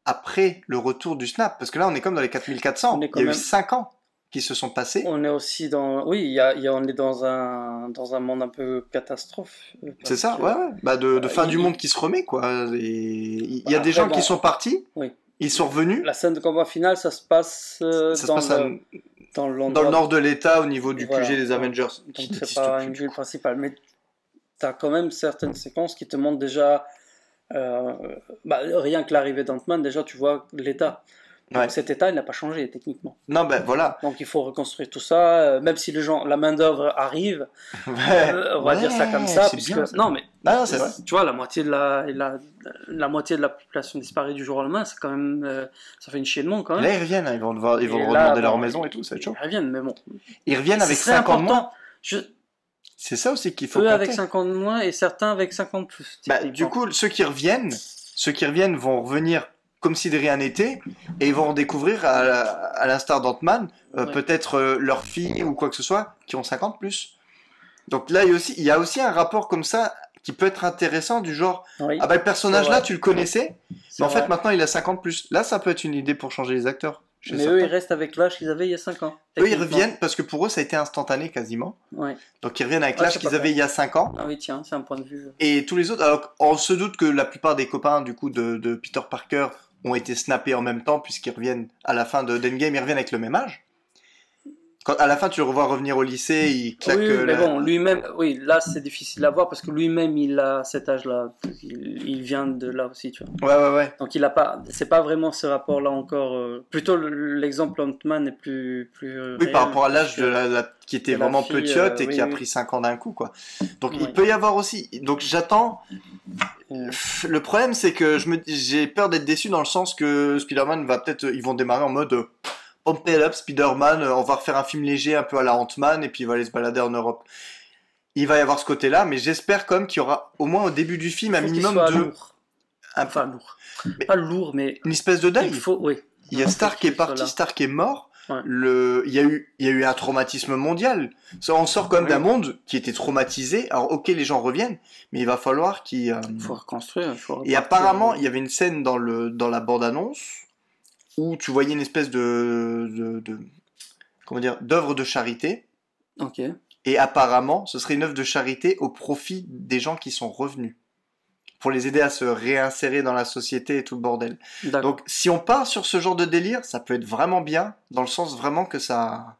après le retour du Snap. Parce que là, on est comme dans les 4400. Il y a eu 5 ans qui se sont passés. On est aussi dans... Oui, on est dans un monde un peu catastrophe. C'est ça, ouais. De fin du monde qui se remet, quoi. Il y a des gens qui sont partis. Oui. Ils sont revenus. La scène de combat finale, ça se passe dans le nord de l'État, au niveau du QG des Avengers. Donc c'est pas une ville principale. Mais t'as quand même certaines séquences qui te montrent déjà... rien que l'arrivée d'Ant-Man, déjà tu vois l'état. Donc cet état, il n'a pas changé techniquement. Non, voilà. Donc il faut reconstruire tout ça, même si la main d'œuvre arrive, on va dire ça comme ça, puisque bien, non mais tu vois la moitié de la moitié de la population disparaît du jour au lendemain, c'est quand même ça fait une chier de monde quand même. Là ils reviennent, ils vont redemander leur maison et tout, ça va être chaud. Ils reviennent, mais bon. Ils reviennent avec 5 ans de moins. C'est ça aussi qu'il faut. Eux avec 50 de moins et certains avec 50 plus. Du coup, ceux qui reviennent vont revenir comme si de rien n'était et ils vont découvrir, à l'instar d'Ant-Man, peut-être leur fille ou quoi que ce soit, qui ont 50 plus. Donc là, il y a aussi un rapport comme ça qui peut être intéressant, du genre, le personnage là, tu le connaissais, mais en fait maintenant il a 50 plus. Là, ça peut être une idée pour changer les acteurs. Mais eux, ils restent avec l'âge qu'ils avaient il y a 5 ans. Eux, ils reviennent parce que pour eux, ça a été instantané quasiment. Donc ils reviennent avec l'âge qu'ils avaient il y a 5 ans. Ah oui, tiens, c'est un point de vue. Et tous les autres, alors on se doute que la plupart des copains du coup de Peter Parker ont été snappés en même temps puisqu'ils reviennent à la fin d'Endgame, ils reviennent avec le même âge. Quand à la fin tu le revois revenir au lycée, il claque. Oui, mais bon, lui-même, là c'est difficile à voir parce que lui-même il a cet âge-là, il vient de là aussi, tu vois. Ouais. Donc il a pas, c'est pas vraiment ce rapport-là encore. Plutôt l'exemple Ant-Man est plus. Oui, par rapport à l'âge qui était vraiment petite et qui a pris 5 ans d'un coup, quoi. Donc il peut y avoir aussi. Donc j'attends. Le problème c'est que j'ai peur d'être déçu dans le sens que Spider-Man ils vont démarrer en mode. Pump it up, Spider-Man, on va refaire un film léger un peu à la Ant-Man et puis il va aller se balader en Europe. Il va y avoir ce côté-là, mais j'espère quand même qu'il y aura au moins au début du film un minimum de... lourd. Enfin lourd. Pas lourd, mais... Une espèce de deuil. Il y a Stark qui est parti, Stark qui est mort. Ouais. Il y a eu un traumatisme mondial. On sort quand même d'un monde qui était traumatisé. Alors ok, les gens reviennent, mais il va falloir qu'il... faut reconstruire. Et apparemment, il y avait une scène dans la bande-annonce où tu voyais une espèce d'œuvre de charité. Ok. Et apparemment, ce serait une œuvre de charité au profit des gens qui sont revenus. Pour les aider à se réinsérer dans la société et tout le bordel. Donc, si on part sur ce genre de délire, ça peut être vraiment bien, dans le sens vraiment que ça...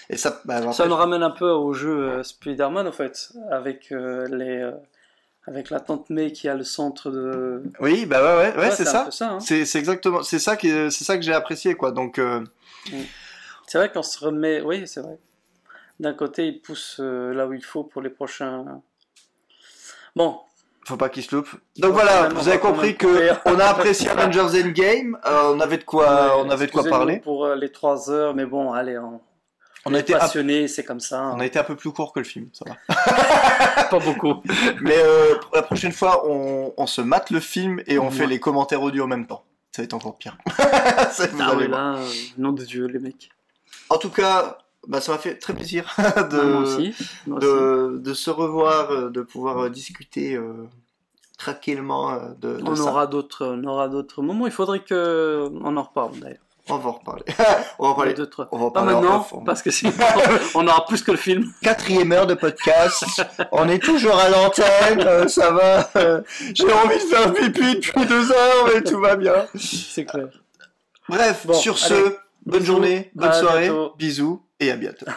Et ça nous ramène un peu au jeu Spider-Man, en fait, avec Avec la tante May qui a le centre de... Oui, bah ouais, c'est ça. Hein. C'est exactement, c'est ça que j'ai apprécié, quoi. Donc... C'est vrai qu'on se remet... Oui, c'est vrai. D'un côté, il pousse là où il faut pour les prochains... Bon. Faut pas qu'il se loupe. Donc voilà, vous avez compris qu'on a apprécié Avengers Endgame. On avait de quoi parler. Pour les 3 heures, mais bon, allez, on a été passionnés, c'est comme ça. On a été un peu plus court que le film, ça va. Pas beaucoup. Mais la prochaine fois, on se mate le film et on fait les commentaires audio en même temps. Ça va être encore pire. Nom de Dieu, les mecs. En tout cas, ça m'a fait très plaisir de se revoir, de pouvoir discuter tranquillement de on aura d'autres moments. Il faudrait qu'on en reparle d'ailleurs. On va en reparler. On va en parler. Pas maintenant, parce que sinon, on aura plus que le film. 4e heure de podcast. On est toujours à l'antenne. Ça va. J'ai envie de faire pipi depuis 2 heures, mais tout va bien. C'est clair. Bref, sur ce, bonne journée, bonne soirée, bisous et à bientôt.